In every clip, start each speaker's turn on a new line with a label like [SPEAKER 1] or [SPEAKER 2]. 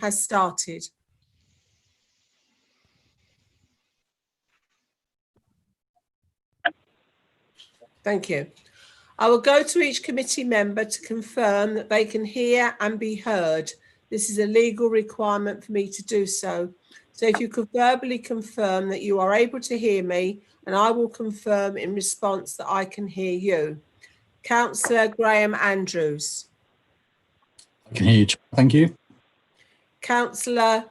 [SPEAKER 1] has started. Thank you. I will go to each committee member to confirm that they can hear and be heard. This is a legal requirement for me to do so. So if you could verbally confirm that you are able to hear me, and I will confirm in response that I can hear you. Councillor Graham Andrews.
[SPEAKER 2] I can hear you. Thank you.
[SPEAKER 1] Councillor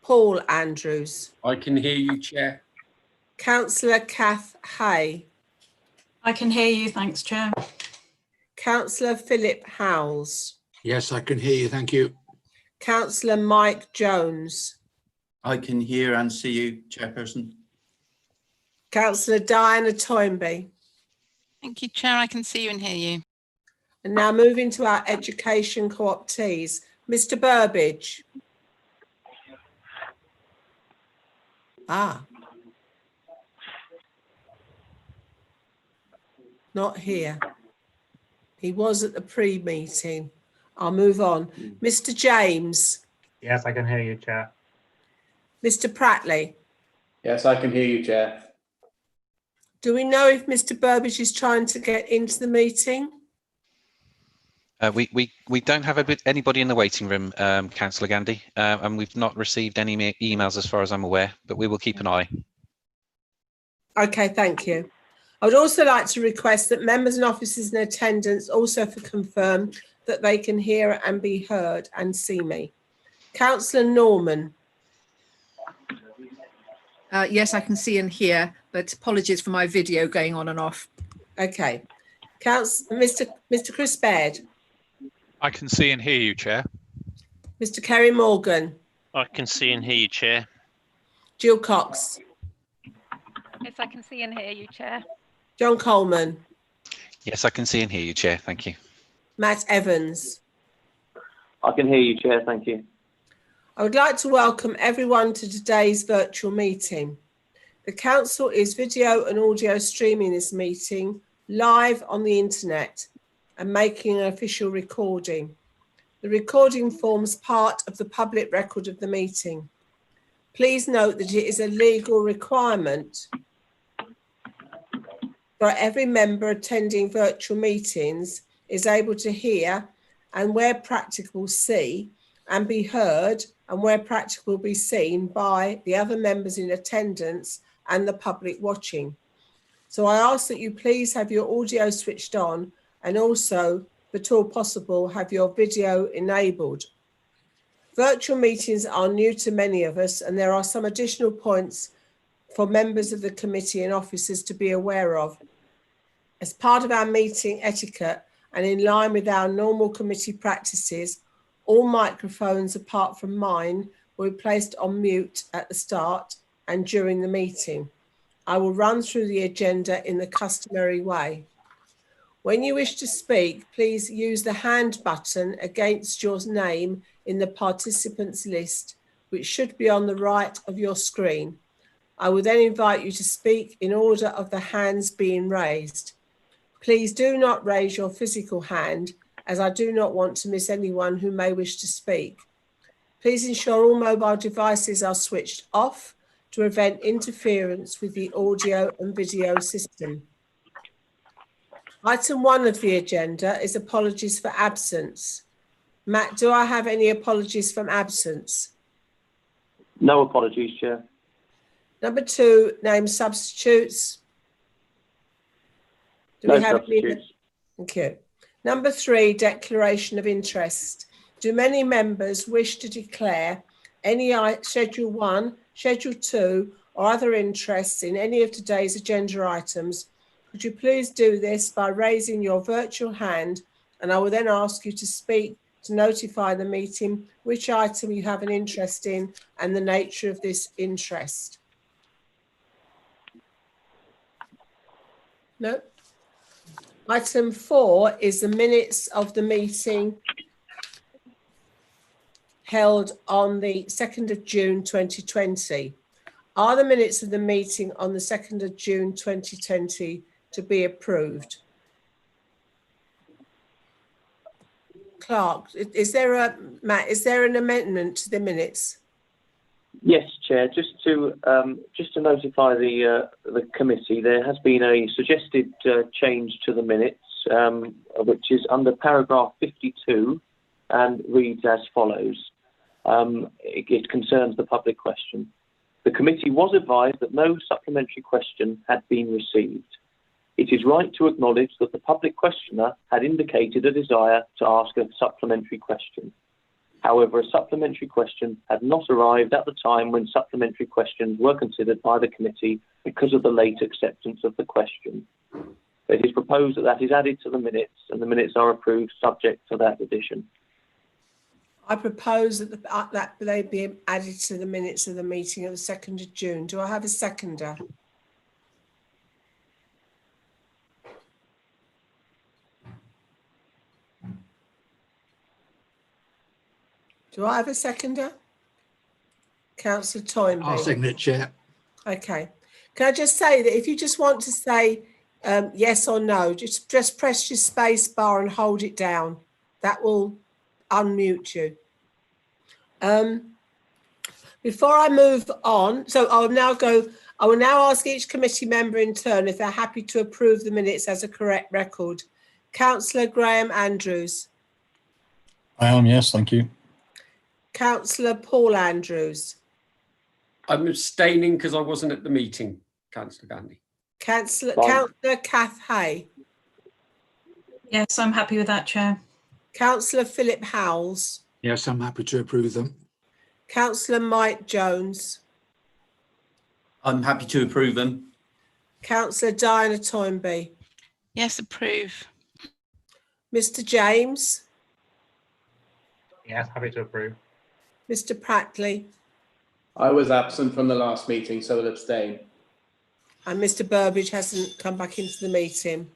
[SPEAKER 1] Paul Andrews.
[SPEAKER 3] I can hear you, Chair.
[SPEAKER 1] Councillor Kath Hay.
[SPEAKER 4] I can hear you, thanks, Chair.
[SPEAKER 1] Councillor Philip Howells.
[SPEAKER 5] Yes, I can hear you. Thank you.
[SPEAKER 1] Councillor Mike Jones.
[SPEAKER 3] I can hear and see you, Chairperson.
[SPEAKER 1] Councillor Diana Toynbee.
[SPEAKER 6] Thank you, Chair. I can see you and hear you.
[SPEAKER 1] And now moving to our education co-optees. Mr. Burbidge. Not here. He was at the pre-meeting. I'll move on. Mr. James.
[SPEAKER 7] Yes, I can hear you, Chair.
[SPEAKER 1] Mr. Prattley.
[SPEAKER 8] Yes, I can hear you, Chair.
[SPEAKER 1] Do we know if Mr. Burbidge is trying to get into the meeting?
[SPEAKER 9] We don't have anybody in the waiting room, Councillor Gandy, and we've not received any emails as far as I'm aware, but we will keep an eye.
[SPEAKER 1] Okay, thank you. I would also like to request that members and officers in attendance also confirm that they can hear and be heard and see me. Councillor Norman.
[SPEAKER 10] Yes, I can see and hear, but apologies for my video going on and off.
[SPEAKER 1] Okay. Mr. Chris Baird.
[SPEAKER 11] I can see and hear you, Chair.
[SPEAKER 1] Mr. Kerry Morgan.
[SPEAKER 12] I can see and hear you, Chair.
[SPEAKER 1] Jill Cox.
[SPEAKER 13] Yes, I can see and hear you, Chair.
[SPEAKER 1] John Coleman.
[SPEAKER 9] Yes, I can see and hear you, Chair. Thank you.
[SPEAKER 1] Matt Evans.
[SPEAKER 8] I can hear you, Chair. Thank you.
[SPEAKER 1] I would like to welcome everyone to today's virtual meeting. The Council is video and audio streaming this meeting live on the internet and making an official recording. The recording forms part of the public record of the meeting. Please note that it is a legal requirement for every member attending virtual meetings is able to hear and where practicable see and be heard and where practicable be seen by the other members in attendance and the public watching. So I ask that you please have your audio switched on and also, if at all possible, have your video enabled. Virtual meetings are new to many of us, and there are some additional points for members of the committee and officers to be aware of. As part of our meeting etiquette and in line with our normal committee practices, all microphones apart from mine will be placed on mute at the start and during the meeting. I will run through the agenda in the customary way. When you wish to speak, please use the hand button against your name in the participants list, which should be on the right of your screen. I will then invite you to speak in order of the hands being raised. Please do not raise your physical hand, as I do not want to miss anyone who may wish to speak. Please ensure all mobile devices are switched off to prevent interference with the audio and video system. Item 1 of the agenda is apologies for absence. Matt, do I have any apologies from absence?
[SPEAKER 8] No apologies, Chair.
[SPEAKER 1] Number 2, name substitutes. Do we have any? Thank you. Number 3, declaration of interest. Do many members wish to declare any Schedule 1, Schedule 2 or other interests in any of today's agenda items? Could you please do this by raising your virtual hand, and I will then ask you to speak to notify the meeting which item you have an interest in and the nature of this interest. No. Item 4 is the minutes of the meeting held on the 2nd of June 2020. Are the minutes of the meeting on the 2nd of June 2020 to be approved? Clerk, is there an amendment to the minutes?
[SPEAKER 8] Yes, Chair. Just to notify the committee, there has been a suggested change to the minutes, which is under paragraph 52, and reads as follows. It concerns the public question. The committee was advised that no supplementary question had been received. It is right to acknowledge that the public questioner had indicated a desire to ask a supplementary question. However, a supplementary question had not arrived at the time when supplementary questions were considered by the committee because of the late acceptance of the question. It is proposed that that is added to the minutes, and the minutes are approved subject to that addition.
[SPEAKER 1] I propose that they be added to the minutes of the meeting of the 2nd of June. Do I have a seconder? Do I have a seconder? Councillor Toynbee.
[SPEAKER 5] I'll second it, Chair.
[SPEAKER 1] Okay. Can I just say that if you just want to say yes or no, just press your space bar and hold it down. That will unmute you. Before I move on, so I will now ask each committee member in turn if they're happy to approve the minutes as a correct record. Councillor Graham Andrews.
[SPEAKER 2] I am, yes, thank you.
[SPEAKER 1] Councillor Paul Andrews.
[SPEAKER 7] I'm abstaining because I wasn't at the meeting, Councillor Gandy.
[SPEAKER 1] Councillor Kath Hay.
[SPEAKER 4] Yes, I'm happy with that, Chair.
[SPEAKER 1] Councillor Philip Howells.
[SPEAKER 5] Yes, I'm happy to approve them.
[SPEAKER 1] Councillor Mike Jones.
[SPEAKER 3] I'm happy to approve them.
[SPEAKER 1] Councillor Diana Toynbee.
[SPEAKER 6] Yes, approve.
[SPEAKER 1] Mr. James.
[SPEAKER 11] Yes, happy to approve.
[SPEAKER 1] Mr. Prattley.
[SPEAKER 8] I was absent from the last meeting, so will abstain.
[SPEAKER 1] And Mr. Burbage hasn't come back into the meeting.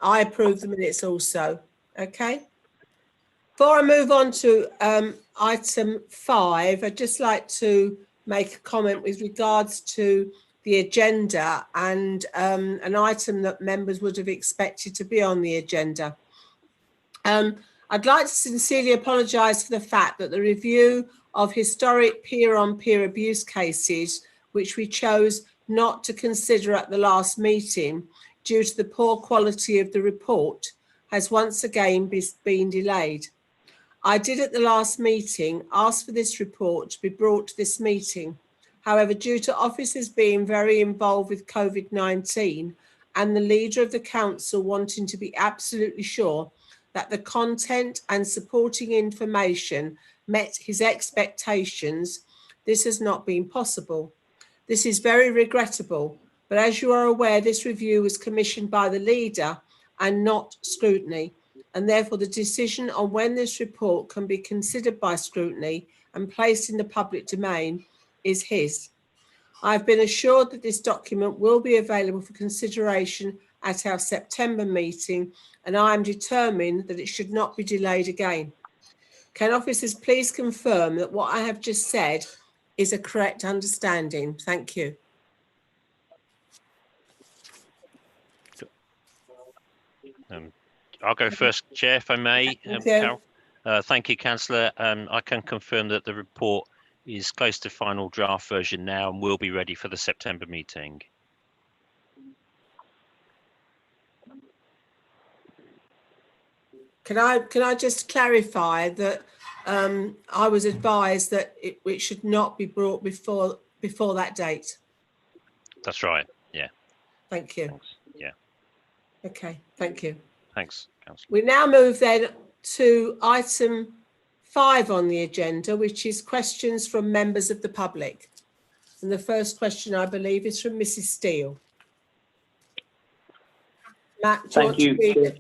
[SPEAKER 1] I approve the minutes also. Okay. Before I move on to item 5, I'd just like to make a comment with regards to the agenda and an item that members would have expected to be on the agenda. I'd like to sincerely apologise for the fact that the review of historic peer-on-peer abuse cases, which we chose not to consider at the last meeting due to the poor quality of the report, has once again been delayed. I did at the last meeting ask for this report to be brought to this meeting. However, due to officers being very involved with COVID-19 and the leader of the council wanting to be absolutely sure that the content and supporting information met his expectations, this has not been possible. This is very regrettable, but as you are aware, this review was commissioned by the leader and not scrutiny, and therefore the decision on when this report can be considered by scrutiny and placed in the public domain is his. I've been assured that this document will be available for consideration at our September meeting, and I am determined that it should not be delayed again. Can officers please confirm that what I have just said is a correct understanding? Thank you.
[SPEAKER 12] I'll go first, Chair, if I may. Carol. Thank you, Councillor. I can confirm that the report is close to final draft version now and will be ready for the September meeting.
[SPEAKER 1] Can I just clarify that I was advised that it should not be brought before that date?
[SPEAKER 12] That's right. Yeah.
[SPEAKER 1] Thank you.
[SPEAKER 12] Thanks. Yeah.
[SPEAKER 1] Okay. Thank you.
[SPEAKER 12] Thanks, Councillor.
[SPEAKER 1] We now move then to item 5 on the agenda, which is questions from members of the public. And the first question, I believe, is from Mrs. Steele. Matt,
[SPEAKER 8] Thank you, Chair.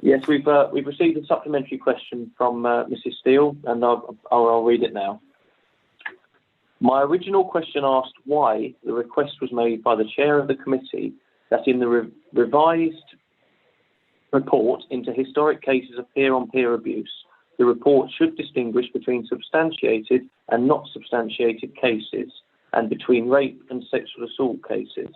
[SPEAKER 8] Yes, we've received a supplementary question from Mrs. Steele, and I'll read it now. My original question asked why the request was made by the chair of the committee that in the revised report into historic cases of peer-on-peer abuse, the report should distinguish between substantiated and not substantiated cases and between rape and sexual assault cases.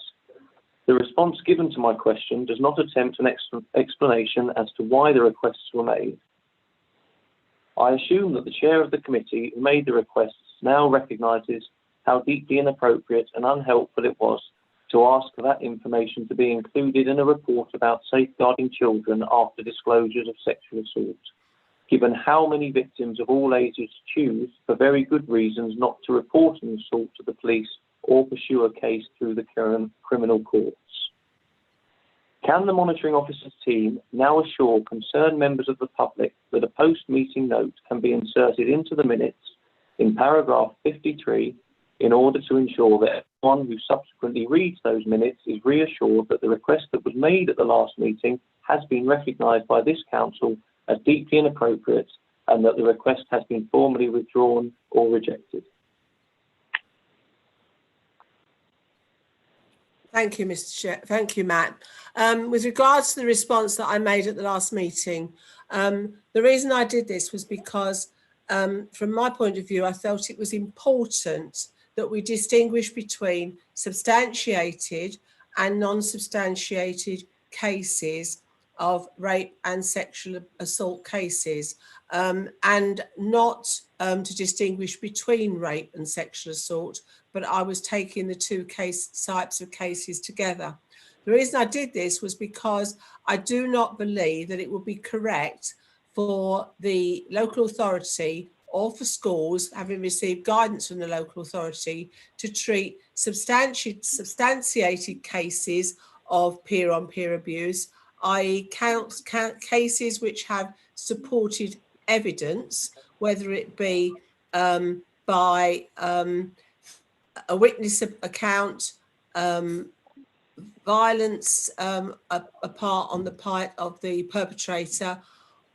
[SPEAKER 8] The response given to my question does not attempt an explanation as to why the requests were made. I assume that the chair of the committee who made the requests now recognises how deeply inappropriate and unhelpful it was to ask for that information to be included in a report about safeguarding children after disclosures of sexual assault, given how many victims of all ages choose, for very good reasons, not to report an assault to the police or pursue a case through the current criminal courts. Can the monitoring officer's team now assure concerned members of the public that a post-meeting note can be inserted into the minutes in paragraph 53 in order to ensure that everyone who subsequently reads those minutes is reassured that the request that was made at the last meeting has been recognised by this council as deeply inappropriate and that the request has been formally withdrawn or rejected?
[SPEAKER 1] Thank you, Mr. Chair. Thank you, Matt. With regards to the response that I made at the last meeting, the reason I did this was because, from my point of view, I felt it was important that we distinguish between substantiated and non-substantiated cases of rape and sexual assault cases, and not to distinguish between rape and sexual assault, but I was taking the two types of cases together. The reason I did this was because I do not believe that it would be correct for the local authority or for schools, having received guidance from the local authority, to treat substantiated cases of peer-on-peer abuse, i.e. cases which have supported evidence, whether it be by a witness account, violence on the part of the perpetrator,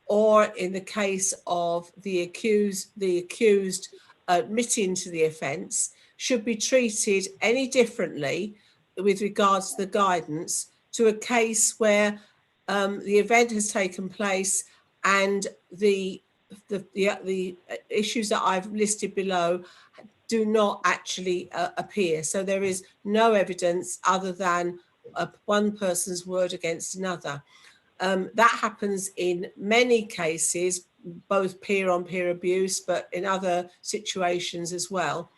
[SPEAKER 1] or in the case of the accused admitting to the offence, should be treated any differently with regards to the guidance to a case where the event has taken place and the issues that I've listed below do not actually appear. So there is no evidence other than one person's word against another. That happens in many cases, both peer-on-peer abuse, but in other situations as well.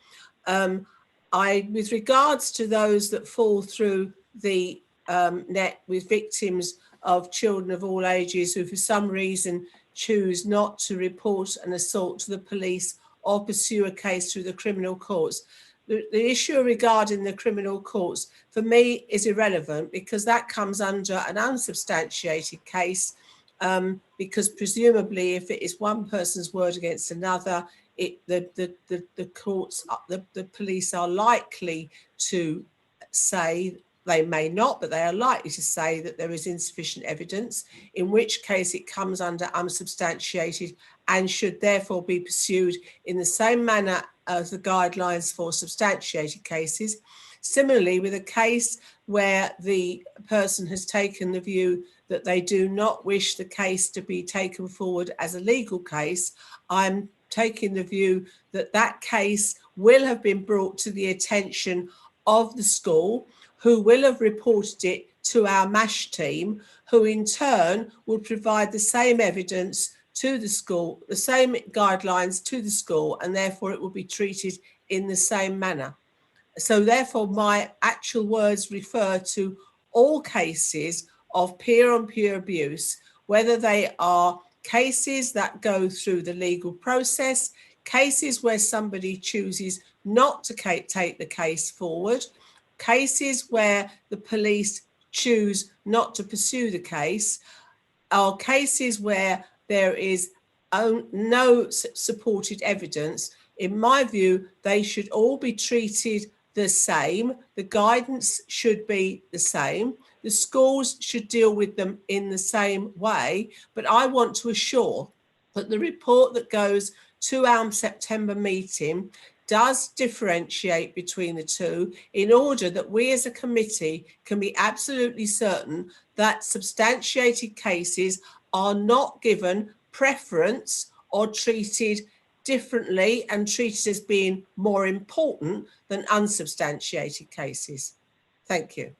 [SPEAKER 1] With regards to those that fall through the net with victims of children of all ages who for some reason choose not to report an assault to the police or pursue a case through the criminal courts, the issue regarding the criminal courts for me is irrelevant, because that comes under an unsubstantiated case, because presumably if it is one person's word against another, the courts, the police are likely to say, they may not, but they are likely to say that there is insufficient evidence, in which case it comes under unsubstantiated and should therefore be pursued in the same manner as the guidelines for substantiated cases. Similarly, with a case where the person has taken the view that they do not wish the case to be taken forward as a legal case, I'm taking the view that that case will have been brought to the attention of the school, who will have reported it to our MASH team, who in turn will provide the same evidence to the school, the same guidelines to the school, and therefore it will be treated in the same manner. So therefore my actual words refer to all cases of peer-on-peer abuse, whether they are cases that go through the legal process, cases where somebody chooses not to take the case forward, cases where the police choose not to pursue the case, or cases where there is no supported evidence. In my view, they should all be treated the same. The guidance should be the same. The schools should deal with them in the same way. But I want to assure that the report that goes to our September meeting does differentiate between the two, in order that we as a committee can be absolutely certain that substantiated cases are not given preference or treated differently and treated as being more important than unsubstantiated cases. Thank you.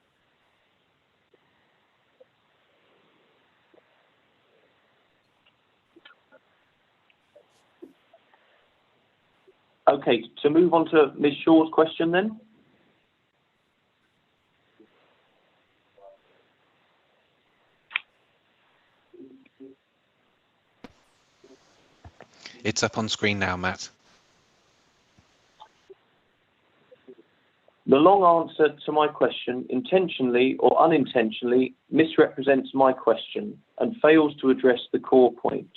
[SPEAKER 8] Okay, to move on to Ms. Shaw's question then.
[SPEAKER 9] It's up on screen now, Matt.
[SPEAKER 8] The long answer to my question intentionally or unintentionally misrepresents my question and fails to address the core point.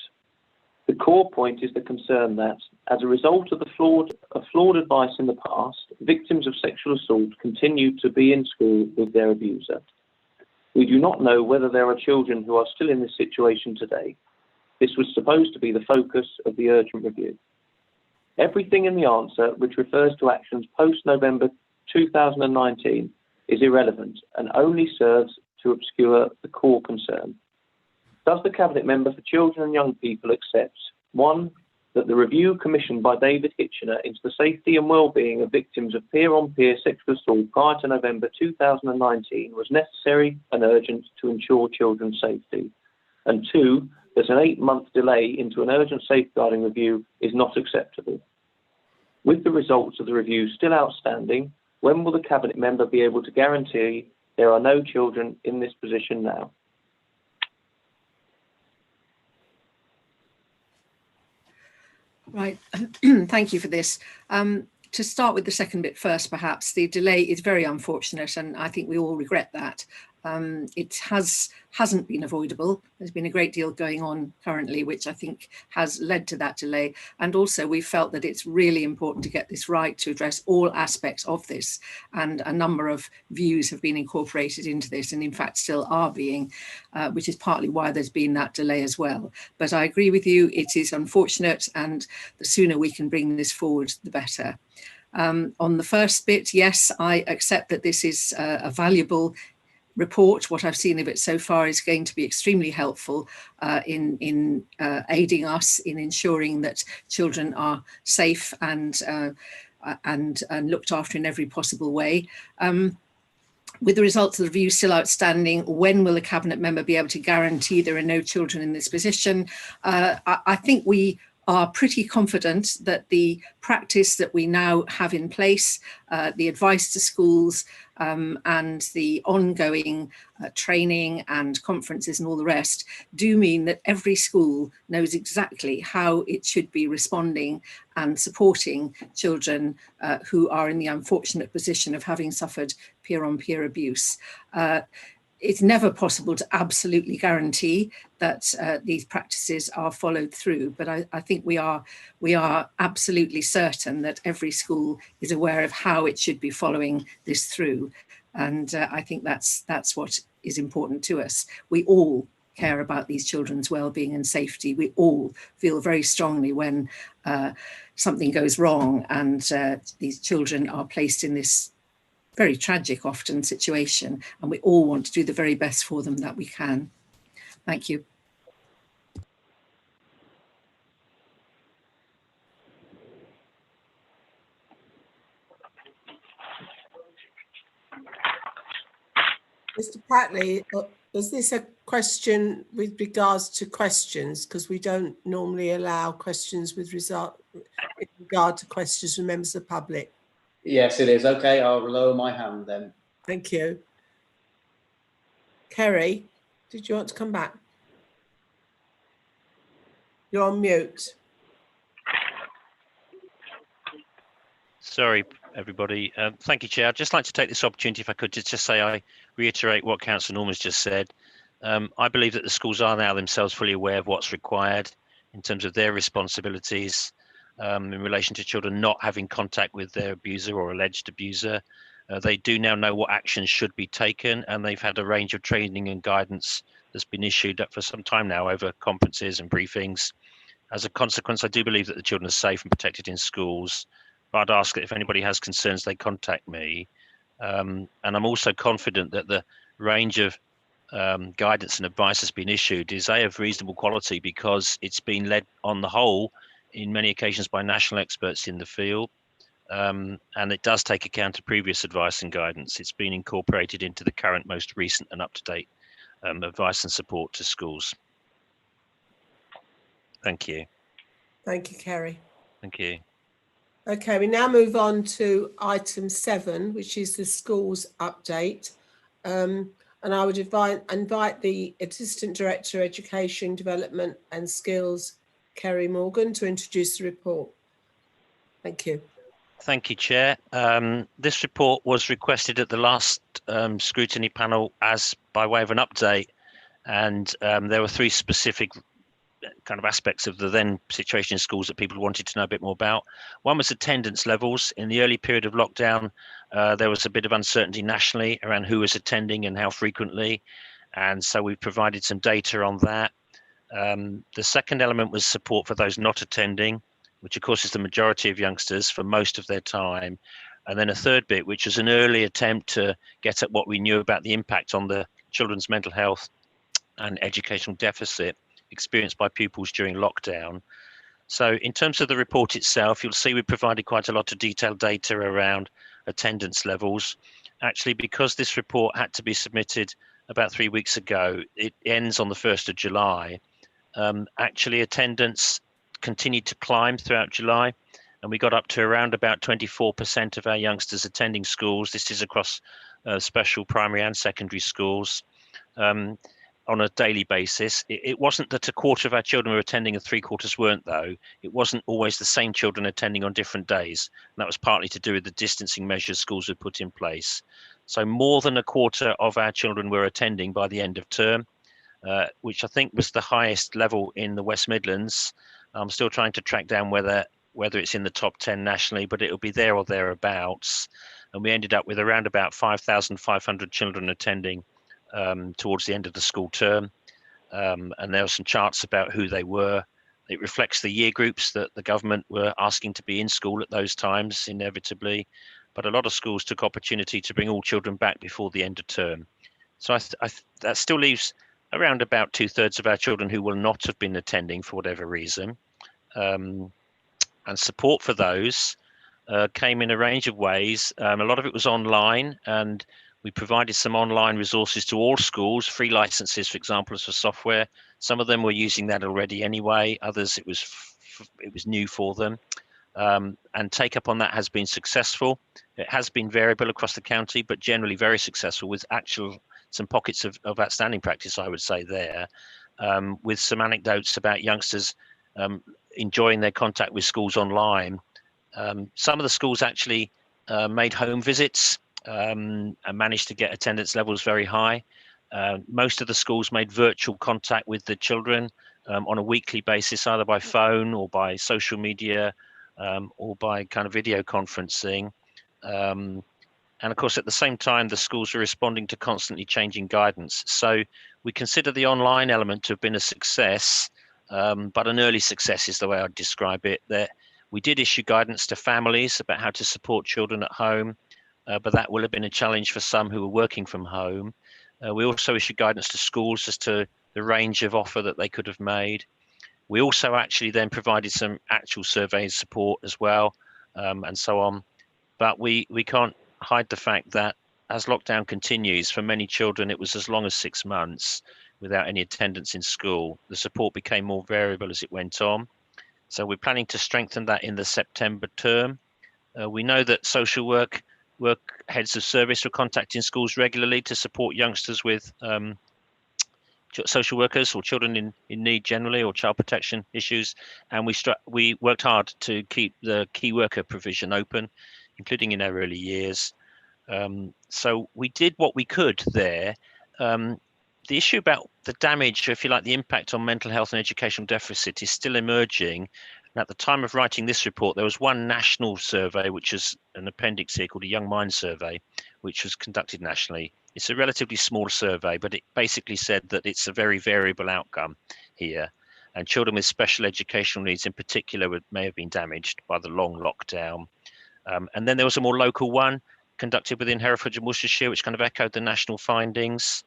[SPEAKER 8] The core point is the concern that, as a result of the flawed advice in the past, victims of sexual assault continue to be in school with their abuser. We do not know whether there are children who are still in this situation today. This was supposed to be the focus of the urgent review. Everything in the answer which refers to actions post-November 2019 is irrelevant and only serves to obscure the core concern. Does the Cabinet Member for Children and Young People accept, 1, that the review commissioned by David Hitchener into the safety and well-being of victims of peer-on-peer sexual assault prior to November 2019 was necessary and urgent to ensure children's safety? And 2, that an 8-month delay into an urgent safeguarding review is not acceptable? With the results of the review still outstanding, when will the Cabinet Member be able to guarantee there are no children in this position now?
[SPEAKER 10] Right, thank you for this. To start with the second bit first, perhaps, the delay is very unfortunate and I think we all regret that. It hasn't been avoidable. There's been a great deal going on currently, which I think has led to that delay. And also we felt that it's really important to get this right, to address all aspects of this. And a number of views have been incorporated into this and in fact still are being, which is partly why there's been that delay as well. But I agree with you, it is unfortunate and the sooner we can bring this forward, the better. On the first bit, yes, I accept that this is a valuable report. What I've seen of it so far is going to be extremely helpful in aiding us in ensuring that children are safe and looked after in every possible way. With the results of the review still outstanding, when will a Cabinet Member be able to guarantee there are no children in this position? I think we are pretty confident that the practice that we now have in place, the advice to schools and the ongoing training and conferences and all the rest do mean that every school knows exactly how it should be responding and supporting children who are in the unfortunate position of having suffered peer-on-peer abuse. It's never possible to absolutely guarantee that these practices are followed through, but I think we are absolutely certain that every school is aware of how it should be following this through. And I think that's what is important to us. We all care about these children's well-being and safety. We all feel very strongly when something goes wrong and these children are placed in this very tragic often situation, and we all want to do the very best for them that we can. Thank you.
[SPEAKER 1] Mr. Patley, is this a question with regards to questions? Because we don't normally allow questions with regard to questions from members of the public.
[SPEAKER 3] Yes, it is. Okay, I'll lower my hand then.
[SPEAKER 1] Thank you. Kerry, did you want to come back? You're on mute.
[SPEAKER 12] Sorry, everybody. Thank you, Chair. I'd just like to take this opportunity, if I could, just say I reiterate what Councillor Norman's just said. I believe that the schools are now themselves fully aware of what's required in terms of their responsibilities in relation to children not having contact with their abuser or alleged abuser. They do now know what actions should be taken, and they've had a range of training and guidance that's been issued for some time now over conferences and briefings. As a consequence, I do believe that the children are safe and protected in schools. But I'd ask that if anybody has concerns, they contact me. And I'm also confident that the range of guidance and advice that's been issued is of reasonable quality, because it's been led on the whole in many occasions by national experts in the field. And it does take account of previous advice and guidance. It's been incorporated into the current, most recent and up-to-date advice and support to schools. Thank you.
[SPEAKER 1] Thank you, Kerry.
[SPEAKER 12] Thank you.
[SPEAKER 1] Okay, we now move on to item 7, which is the schools update. And I would invite the Assistant Director Education Development and Skills, Kerry Morgan, to introduce the report. Thank you.
[SPEAKER 12] Thank you, Chair. This report was requested at the last scrutiny panel as by way of an update, and there were 3 specific kind of aspects of the then situation in schools that people wanted to know a bit more about. One was attendance levels. In the early period of lockdown, there was a bit of uncertainty nationally around who was attending and how frequently, and so we provided some data on that. The second element was support for those not attending, which of course is the majority of youngsters for most of their time. And then a third bit, which was an early attempt to get at what we knew about the impact on the children's mental health and educational deficit experienced by pupils during lockdown. So in terms of the report itself, you'll see we provided quite a lot of detailed data around attendance levels. Actually, because this report had to be submitted about 3 weeks ago, it ends on the 1st of July. Actually, attendance continued to climb throughout July, and we got up to around about 24% of our youngsters attending schools. This is across special primary and secondary schools. On a daily basis. It wasn't that a quarter of our children were attending and 3/4 weren't, though. It wasn't always the same children attending on different days. And that was partly to do with the distancing measures schools had put in place. So more than a quarter of our children were attending by the end of term, which I think was the highest level in the West Midlands. I'm still trying to track down whether it's in the top 10 nationally, but it'll be there or thereabouts. And we ended up with around about 5,500 children attending towards the end of the school term, and there are some charts about who they were. It reflects the year groups that the government were asking to be in school at those times, inevitably, but a lot of schools took opportunity to bring all children back before the end of term. So that still leaves around about 2/3 of our children who will not have been attending for whatever reason, and support for those came in a range of ways. A lot of it was online, and we provided some online resources to all schools, free licenses, for example, for software. Some of them were using that already anyway. Others, it was new for them. And take up on that has been successful. It has been variable across the county, but generally very successful, with some pockets of outstanding practice, I would say, there, with some anecdotes about youngsters enjoying their contact with schools online. Some of the schools actually made home visits and managed to get attendance levels very high. Most of the schools made virtual contact with the children on a weekly basis, either by phone or by social media or by kind of video conferencing. And of course, at the same time, the schools are responding to constantly changing guidance. So we consider the online element to have been a success, but an early success is the way I'd describe it. That we did issue guidance to families about how to support children at home, but that will have been a challenge for some who were working from home. We also issued guidance to schools as to the range of offer that they could have made. We also actually then provided some actual survey support as well, and so on. But we can't hide the fact that as lockdown continues, for many children, it was as long as 6 months without any attendance in school. The support became more variable as it went on. So we're planning to strengthen that in the September term. We know that social work heads of service were contacting schools regularly to support youngsters with social workers or children in need generally, or child protection issues. And we worked hard to keep the key worker provision open, including in our early years. So we did what we could there. The issue about the damage, if you like, the impact on mental health and educational deficit is still emerging. And at the time of writing this report, there was one national survey, which is an appendix here called a Young Minds survey, which was conducted nationally. It's a relatively small survey, but it basically said that it's a very variable outcome here. And children with special educational needs in particular may have been damaged by the long lockdown. And then there was a more local one conducted within Herefordshire and Worcestershire, which kind of echoed the national findings.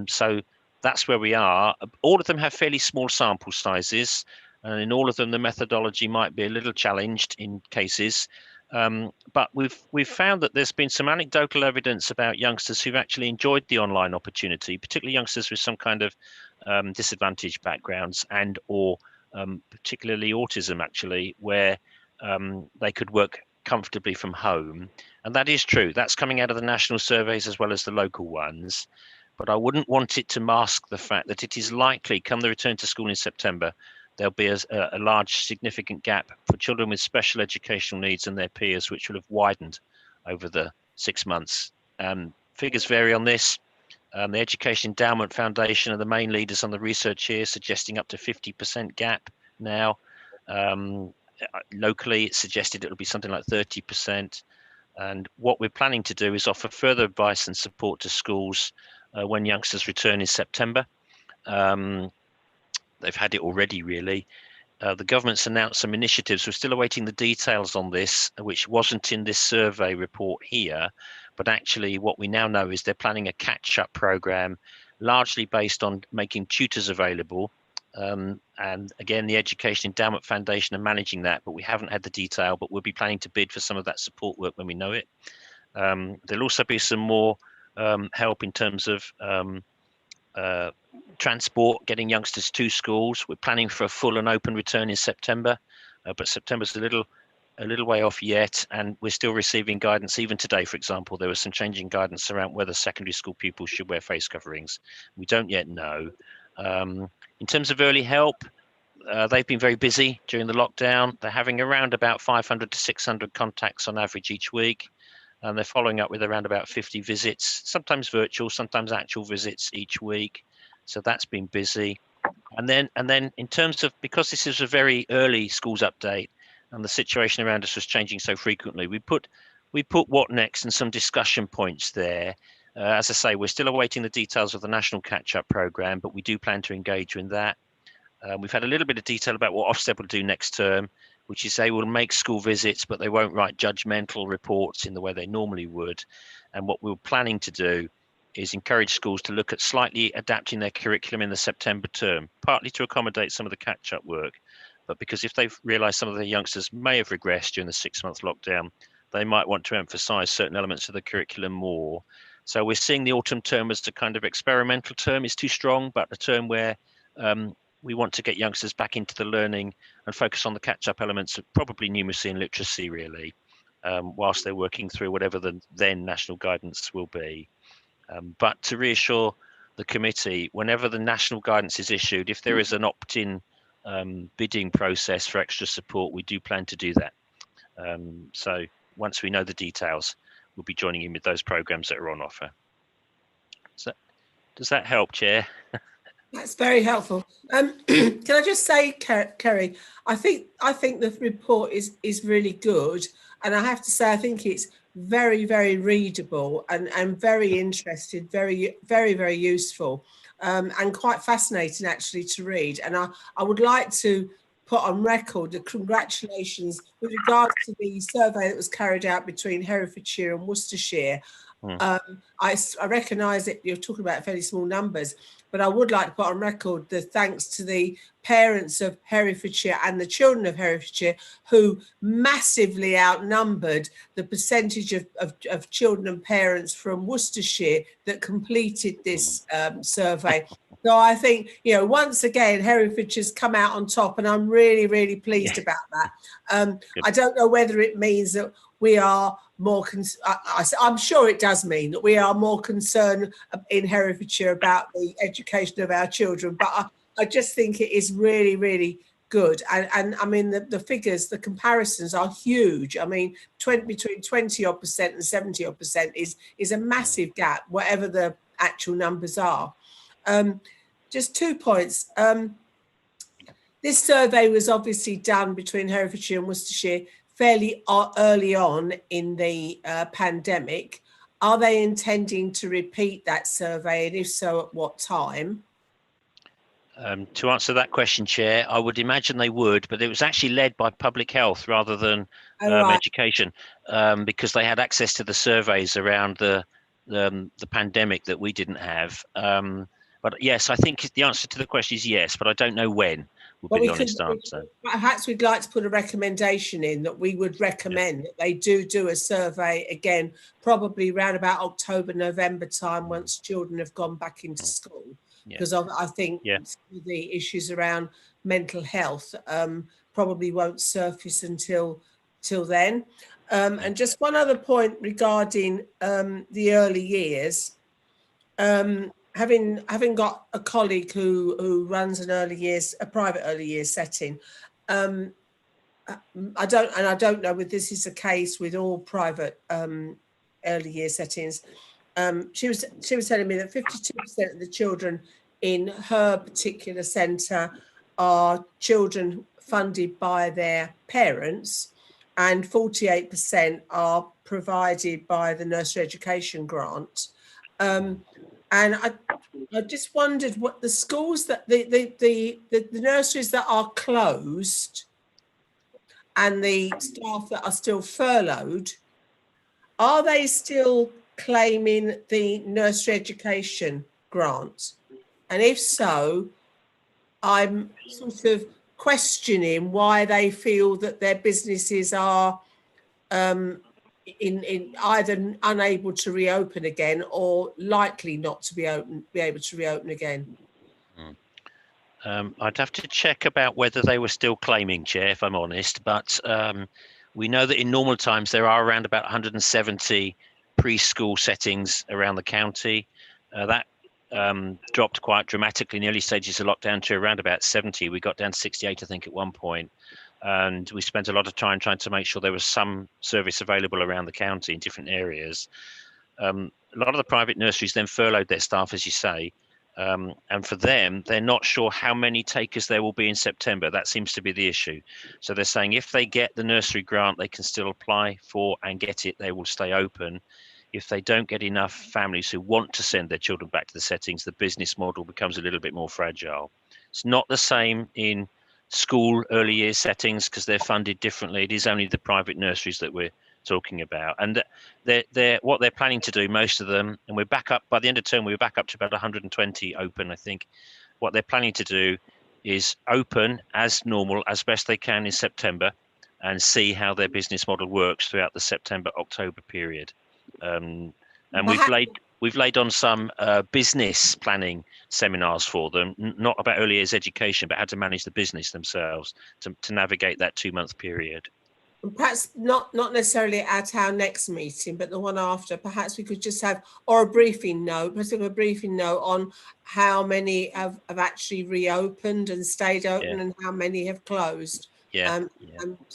[SPEAKER 12] So that's where we are. All of them have fairly small sample sizes, and in all of them, the methodology might be a little challenged in cases. But we've found that there's been some anecdotal evidence about youngsters who've actually enjoyed the online opportunity, particularly youngsters with some kind of disadvantaged backgrounds and or particularly autism, actually, where they could work comfortably from home. And that is true. That's coming out of the national surveys as well as the local ones. But I wouldn't want it to mask the fact that it is likely, come the return to school in September, there'll be a large significant gap for children with special educational needs and their peers, which will have widened over the 6 months. Figures vary on this. The Education Endowment Foundation are the main leaders on the research here, suggesting up to 50% gap now. Locally, it's suggested it'll be something like 30%. And what we're planning to do is offer further advice and support to schools when youngsters return in September. They've had it already, really. The government's announced some initiatives. We're still awaiting the details on this, which wasn't in this survey report here. But actually, what we now know is they're planning a catch-up program, largely based on making tutors available. And again, the Education Endowment Foundation are managing that, but we haven't had the detail, but we'll be planning to bid for some of that support work when we know it. There'll also be some more help in terms of transport, getting youngsters to schools. We're planning for a full and open return in September, but September's a little way off yet, and we're still receiving guidance. Even today, for example, there was some changing guidance around whether secondary school pupils should wear face coverings. We don't yet know. In terms of early help, they've been very busy during the lockdown. They're having around about 500 to 600 contacts on average each week, and they're following up with around about 50 visits, sometimes virtual, sometimes actual visits each week. So that's been busy. And then in terms of, because this is a very early schools update and the situation around us was changing so frequently, we put what next and some discussion points there. As I say, we're still awaiting the details of the national catch-up programme, but we do plan to engage in that. We've had a little bit of detail about what Ofsted will do next term, which is they will make school visits, but they won't write judgmental reports in the way they normally would. And what we're planning to do is encourage schools to look at slightly adapting their curriculum in the September term, partly to accommodate some of the catch-up work, but because if they've realised some of their youngsters may have regressed during the 6-month lockdown, they might want to emphasise certain elements of the curriculum more. So we're seeing the autumn term as a kind of experimental term. Is too strong, but a term where we want to get youngsters back into the learning and focus on the catch-up elements of probably numeracy and literacy, really, whilst they're working through whatever the then national guidance will be. But to reassure the committee, whenever the national guidance is issued, if there is an opt-in bidding process for extra support, we do plan to do that. So once we know the details, we'll be joining in with those programs that are on offer. So, does that help, Chair?
[SPEAKER 1] That's very helpful. Can I just say, Kerry, I think the report is really good, and I have to say I think it's very, very readable and very interesting, very, very, very useful, and quite fascinating actually to read. And I would like to put on record the congratulations with regards to the survey that was carried out between Herefordshire and Worcestershire. I recognise that you're talking about fairly small numbers, but I would like to put on record the thanks to the parents of Herefordshire and the children of Herefordshire, who massively outnumbered the percentage of children and parents from Worcestershire that completed this survey. So I think, once again, Herefordshire's come out on top, and I'm really, really pleased about that. I don't know whether it means that we are more, I'm sure it does mean that we are more concerned in Herefordshire about the education of our children, but I just think it is really, really good. And I mean, the figures, the comparisons are huge. I mean, between 20% and 70% is a massive gap, whatever the actual numbers are. Just 2 points. This survey was obviously done between Herefordshire and Worcestershire fairly early on in the pandemic. Are they intending to repeat that survey, and if so, at what time?
[SPEAKER 12] To answer that question, Chair, I would imagine they would, but it was actually led by public health rather than education, because they had access to the surveys around the pandemic that we didn't have. But yes, I think the answer to the question is yes, but I don't know when. Would be the honest answer.
[SPEAKER 1] Perhaps we'd like to put a recommendation in that we would recommend that they do a survey again, probably around about October, November time, once children have gone back into school. Because I think the issues around mental health probably won't surface until till then. And just one other point regarding the early years. Having got a colleague who runs a private early years setting, I don't know if this is the case with all private early year settings. She was telling me that 52% of the children in her particular centre are children funded by their parents, and 48% are provided by the nursery education grant. And I just wondered what the schools that the nurseries that are closed and the staff that are still furloughed, are they still claiming the nursery education grant? And if so, I'm sort of questioning why they feel that their businesses are in either unable to reopen again or likely not to be able to reopen again.
[SPEAKER 12] I'd have to check about whether they were still claiming, Chair, if I'm honest, but we know that in normal times there are around about 170 preschool settings around the county. That dropped quite dramatically in the early stages of lockdown to around about 70. We got down to 68, I think, at one point. And we spent a lot of time trying to make sure there was some service available around the county in different areas. A lot of the private nurseries then furloughed their staff, as you say. And for them, they're not sure how many takers there will be in September. That seems to be the issue. So they're saying if they get the nursery grant, they can still apply for and get it. They will stay open. If they don't get enough families who want to send their children back to the settings, the business model becomes a little bit more fragile. It's not the same in school early years settings because they're funded differently. It is only the private nurseries that we're talking about, and they're what they're planning to do, most of them, and we're back up by the end of term, we're back up to about 120 open. I think what they're planning to do is open as normal as best they can in September and see how their business model works throughout the September-October period. And we've laid on some business planning seminars for them, not about early years education, but how to manage the business themselves to navigate that 2-month period.
[SPEAKER 1] Perhaps not necessarily at our next meeting, but the one after, perhaps we could just have, or a briefing note on how many have actually reopened and stayed open and how many have closed. So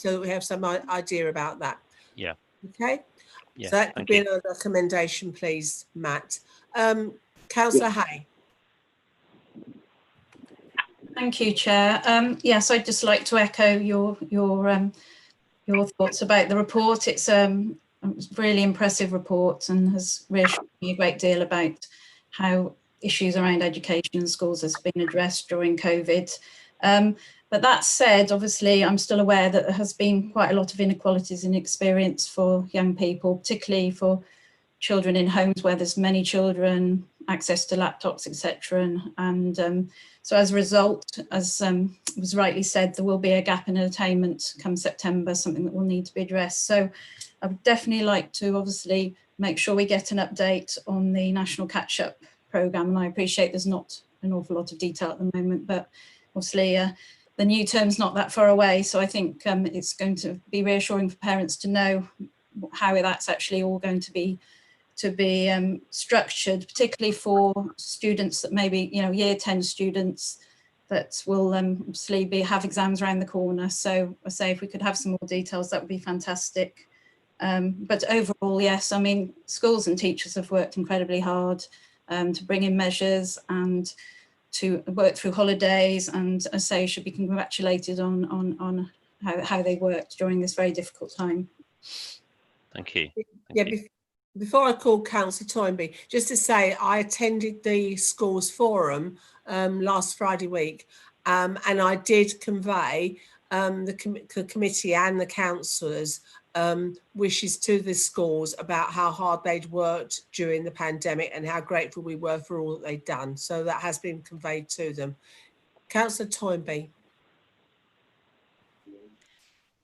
[SPEAKER 1] that we have some idea about that.
[SPEAKER 12] Yeah.
[SPEAKER 1] Okay.
[SPEAKER 12] Yeah,
[SPEAKER 1] so that could be another recommendation, please, Matt. Councillor Hay.
[SPEAKER 4] Thank you, Chair. Yes, I'd just like to echo your thoughts about the report. It's a really impressive report and has reassured me a great deal about how issues around education in schools has been addressed during COVID. But that said, obviously, I'm still aware that there has been quite a lot of inequalities in experience for young people, particularly for children in homes where there's many children, access to laptops, etc. And so as a result, as was rightly said, there will be a gap in attainment come September, something that will need to be addressed. So I would definitely like to obviously make sure we get an update on the National Catch-Up Programme. And I appreciate there's not an awful lot of detail at the moment, but obviously the new term's not that far away. So I think it's going to be reassuring for parents to know how that's actually all going to be structured, particularly for students that maybe, year 10 students that will obviously have exams around the corner. So I say if we could have some more details, that would be fantastic. But overall, yes, I mean, schools and teachers have worked incredibly hard to bring in measures and to work through holidays, and I say should be congratulated on how they worked during this very difficult time.
[SPEAKER 12] Thank you.
[SPEAKER 1] Before I call Councillor Toynbee, just to say I attended the schools forum last Friday week, and I did convey the committee and the councillors wishes to the schools about how hard they'd worked during the pandemic and how grateful we were for all that they'd done. So that has been conveyed to them. Councillor Toynbee.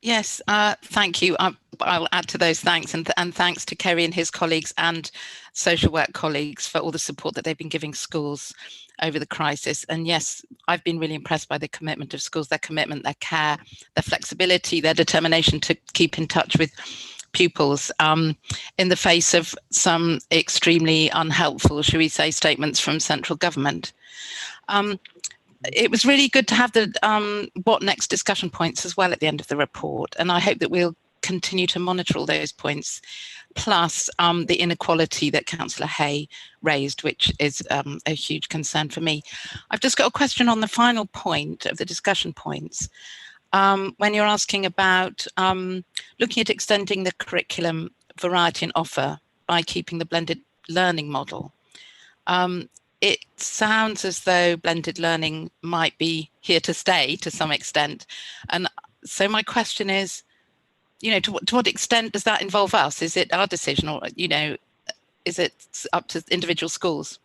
[SPEAKER 6] Yes, thank you. I'll add to those thanks, and thanks to Kerry and his colleagues and social work colleagues for all the support that they've been giving schools. over the crisis. And yes, I've been really impressed by the commitment of schools, their commitment, their care, their flexibility, their determination to keep in touch with pupils in the face of some extremely unhelpful, shall we say, statements from central government. It was really good to have the what next discussion points as well at the end of the report. And I hope that we'll continue to monitor all those points, plus the inequality that Councillor Hay raised, which is a huge concern for me. I've just got a question on the final point of the discussion points. When you're asking about looking at extending the curriculum variety and offer by keeping the blended learning model, it sounds as though blended learning might be here to stay to some extent. And so my question is, you know, to what extent does that involve us? Is it our decision, or, you know, is it up to individual schools?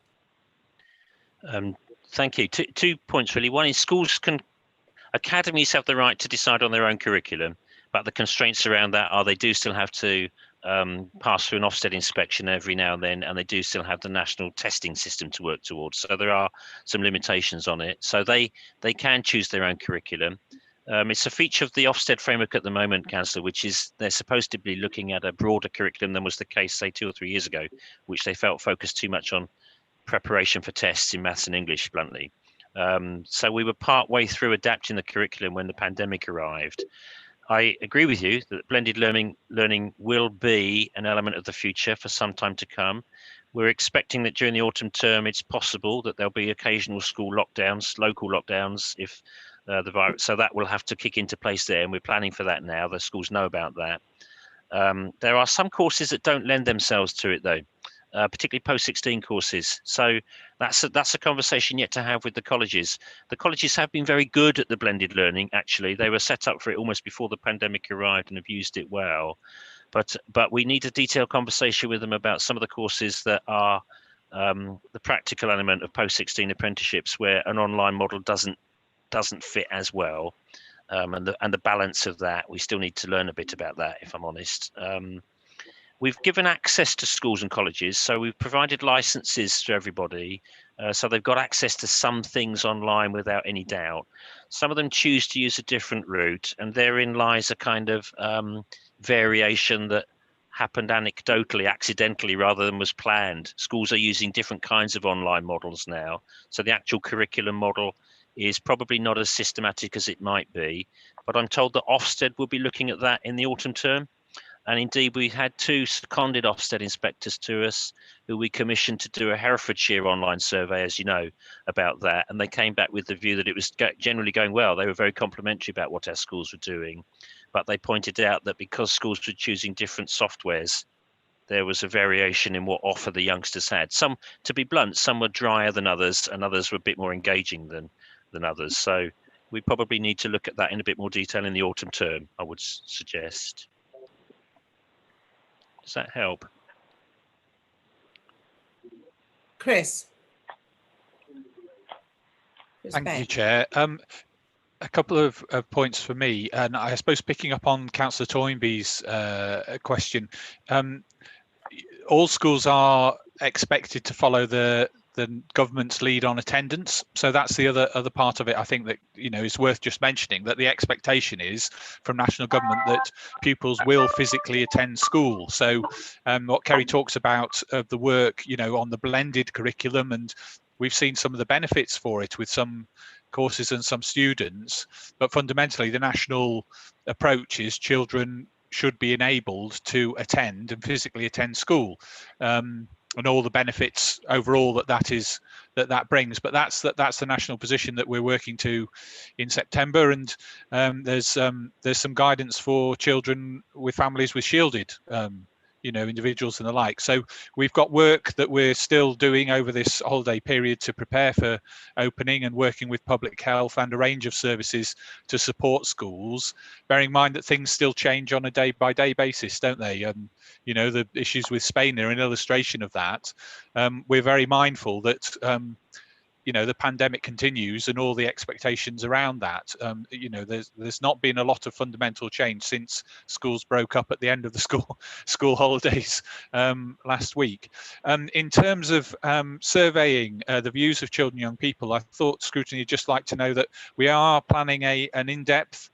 [SPEAKER 12] Thank you. Two points really. One is academies have the right to decide on their own curriculum, but the constraints around that are they do still have to pass through an Ofsted inspection every now and then, and they do still have the national testing system to work towards. So there are some limitations on it. So they can choose their own curriculum. It's a feature of the Ofsted framework at the moment, Councillor, which is they're supposed to be looking at a broader curriculum than was the case, say, 2 or 3 years ago, which they felt focused too much on preparation for tests in maths and English, bluntly. So we were part way through adapting the curriculum when the pandemic arrived. I agree with you that blended learning will be an element of the future for some time to come. We're expecting that during the autumn term, it's possible that there'll be occasional school lockdowns, local lockdowns, if the virus, so that will have to kick into place there, and we're planning for that now. The schools know about that. There are some courses that don't lend themselves to it, though, particularly post-16 courses. So that's a conversation yet to have with the colleges. The colleges have been very good at the blended learning, actually. They were set up for it almost before the pandemic arrived and have used it well. But we need a detailed conversation with them about some of the courses that are the practical element of post-16 apprenticeships, where an online model doesn't fit as well, and the balance of that. We still need to learn a bit about that, if I'm honest. We've given access to schools and colleges, so we've provided licenses to everybody, so they've got access to some things online without any doubt. Some of them choose to use a different route, and therein lies a kind of variation that happened anecdotally, accidentally, rather than was planned. Schools are using different kinds of online models now, so the actual curriculum model is probably not as systematic as it might be, but I'm told that Ofsted will be looking at that in the autumn term. And indeed, we had 2 seconded Ofsted inspectors to us who we commissioned to do a Herefordshire online survey, as you know, about that. And they came back with the view that it was generally going well. They were very complimentary about what our schools were doing. But they pointed out that because schools were choosing different softwares, there was a variation in what offer the youngsters had. Some, to be blunt, some were drier than others, and others were a bit more engaging than others. So we probably need to look at that in a bit more detail in the autumn term, I would suggest. Does that help?
[SPEAKER 1] Chris.
[SPEAKER 11] Thank you, Chair. A couple of points for me, and I suppose picking up on Councillor Toynbee's question, all schools are expected to follow the government's lead on attendance. So that's the other part of it, I think, that, you know, is worth just mentioning, that the expectation is from national government that pupils will physically attend school. So what Kerry talks about of the work, you know, on the blended curriculum, and we've seen some of the benefits for it with some courses and some students, but fundamentally the national approach is children should be enabled to attend and physically attend school, and all the benefits overall that brings. But that's the national position that we're working to in September, and there's some guidance for children with families with shielded you know, individuals and the like. So we've got work that we're still doing over this holiday period to prepare for opening, and working with public health and a range of services to support schools, bearing in mind that things still change on a day-by-day basis, don't they? You know, the issues with Spain are an illustration of that. We're very mindful that the pandemic continues and all the expectations around that. There's not been a lot of fundamental change since schools broke up at the end of the school holidays last week. In terms of surveying the views of children and young people, I thought Scrutiny would just like to know that we are planning an in-depth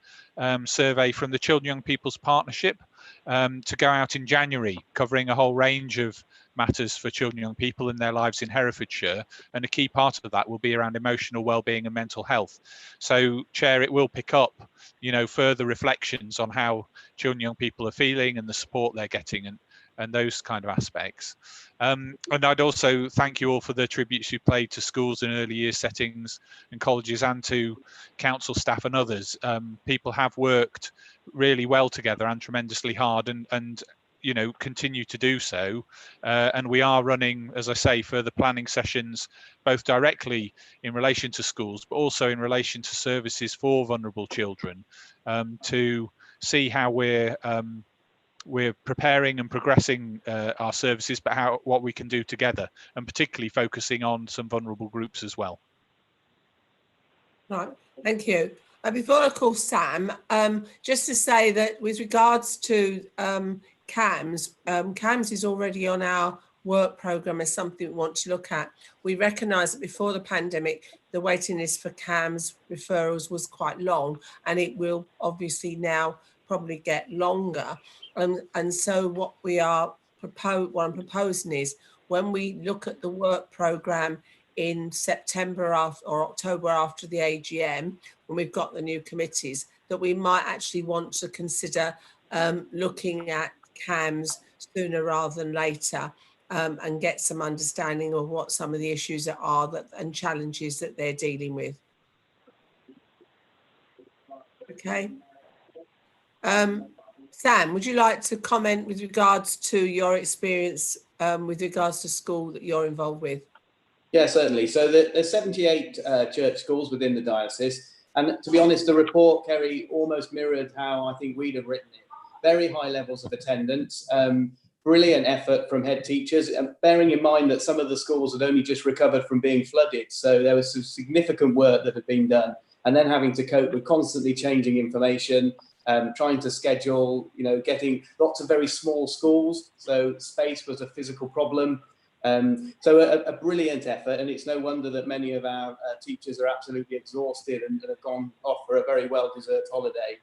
[SPEAKER 11] survey from the Children and Young People's Partnership to go out in January, covering a whole range of matters for children and young people in their lives in Herefordshire, and a key part of that will be around emotional well-being and mental health. So, Chair, it will pick up, further reflections on how children and young people are feeling and the support they're getting, and those kind of aspects. And I'd also thank you all for the tributes you played to schools and early years settings and colleges, and to council staff and others. People have worked really well together and tremendously hard, and continue to do so, and we are running, as I say, further planning sessions, both directly in relation to schools but also in relation to services for vulnerable children, to see how we're preparing and progressing our services, but what we can do together, and particularly focusing on some vulnerable groups as well.
[SPEAKER 1] Right, thank you. Before I call Sam, just to say that with regards to CAMS, CAMS is already on our work programme as something we want to look at. We recognise that before the pandemic, the waiting list for CAMS referrals was quite long, and it will obviously now probably get longer. And so what I'm proposing is, when we look at the work programme in September or October after the AGM, when we've got the new committees, that we might actually want to consider looking at CAMS sooner rather than later, and get some understanding of what some of the issues and challenges that they're dealing with. Okay. Sam, would you like to comment with regards to your experience with regards to school that you're involved with?
[SPEAKER 3] Yeah, certainly. So there's 78 church schools within the diocese. And to be honest, the report, Kerry, almost mirrored how I think we'd have written it. Very high levels of attendance, brilliant effort from head teachers, and bearing in mind that some of the schools had only just recovered from being flooded. So there was some significant work that had been done. And then having to cope with constantly changing information, trying to schedule, getting lots of very small schools. So space was a physical problem. So a brilliant effort, and it's no wonder that many of our teachers are absolutely exhausted and have gone off for a very well-deserved holiday.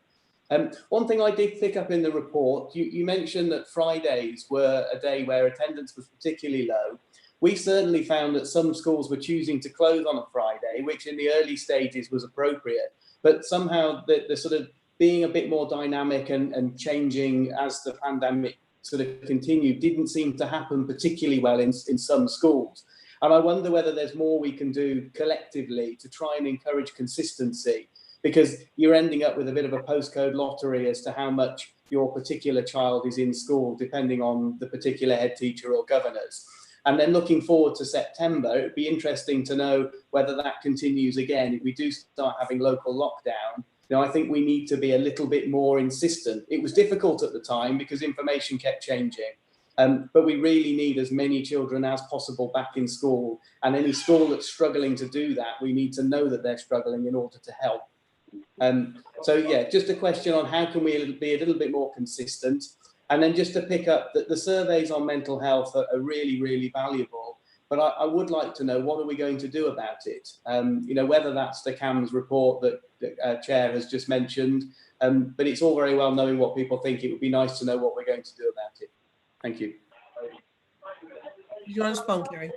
[SPEAKER 3] One thing I did pick up in the report, you mentioned that Fridays were a day where attendance was particularly low. We certainly found that some schools were choosing to close on a Friday, which in the early stages was appropriate, but somehow the sort of being a bit more dynamic and changing as the pandemic sort of continued didn't seem to happen particularly well in some schools. And I wonder whether there's more we can do collectively to try and encourage consistency, because you're ending up with a bit of a postcode lottery as to how much your particular child is in school, depending on the particular head teacher or governors. And then looking forward to September, it'd be interesting to know whether that continues again. If we do start having local lockdown, I think we need to be a little bit more insistent. It was difficult at the time because information kept changing, but we really need as many children as possible back in school. And any school that's struggling to do that, we need to know that they're struggling in order to help. So yeah, just a question on how can we be a little bit more consistent. And then just to pick up that the surveys on mental health are really, really valuable. But I would like to know, what are we going to do about it? Whether that's the CAMS report that Chair has just mentioned, but it's all very well knowing what people think. It would be nice to know what we're going to do about it. Thank you.
[SPEAKER 1] Do you want to respond, Kerry?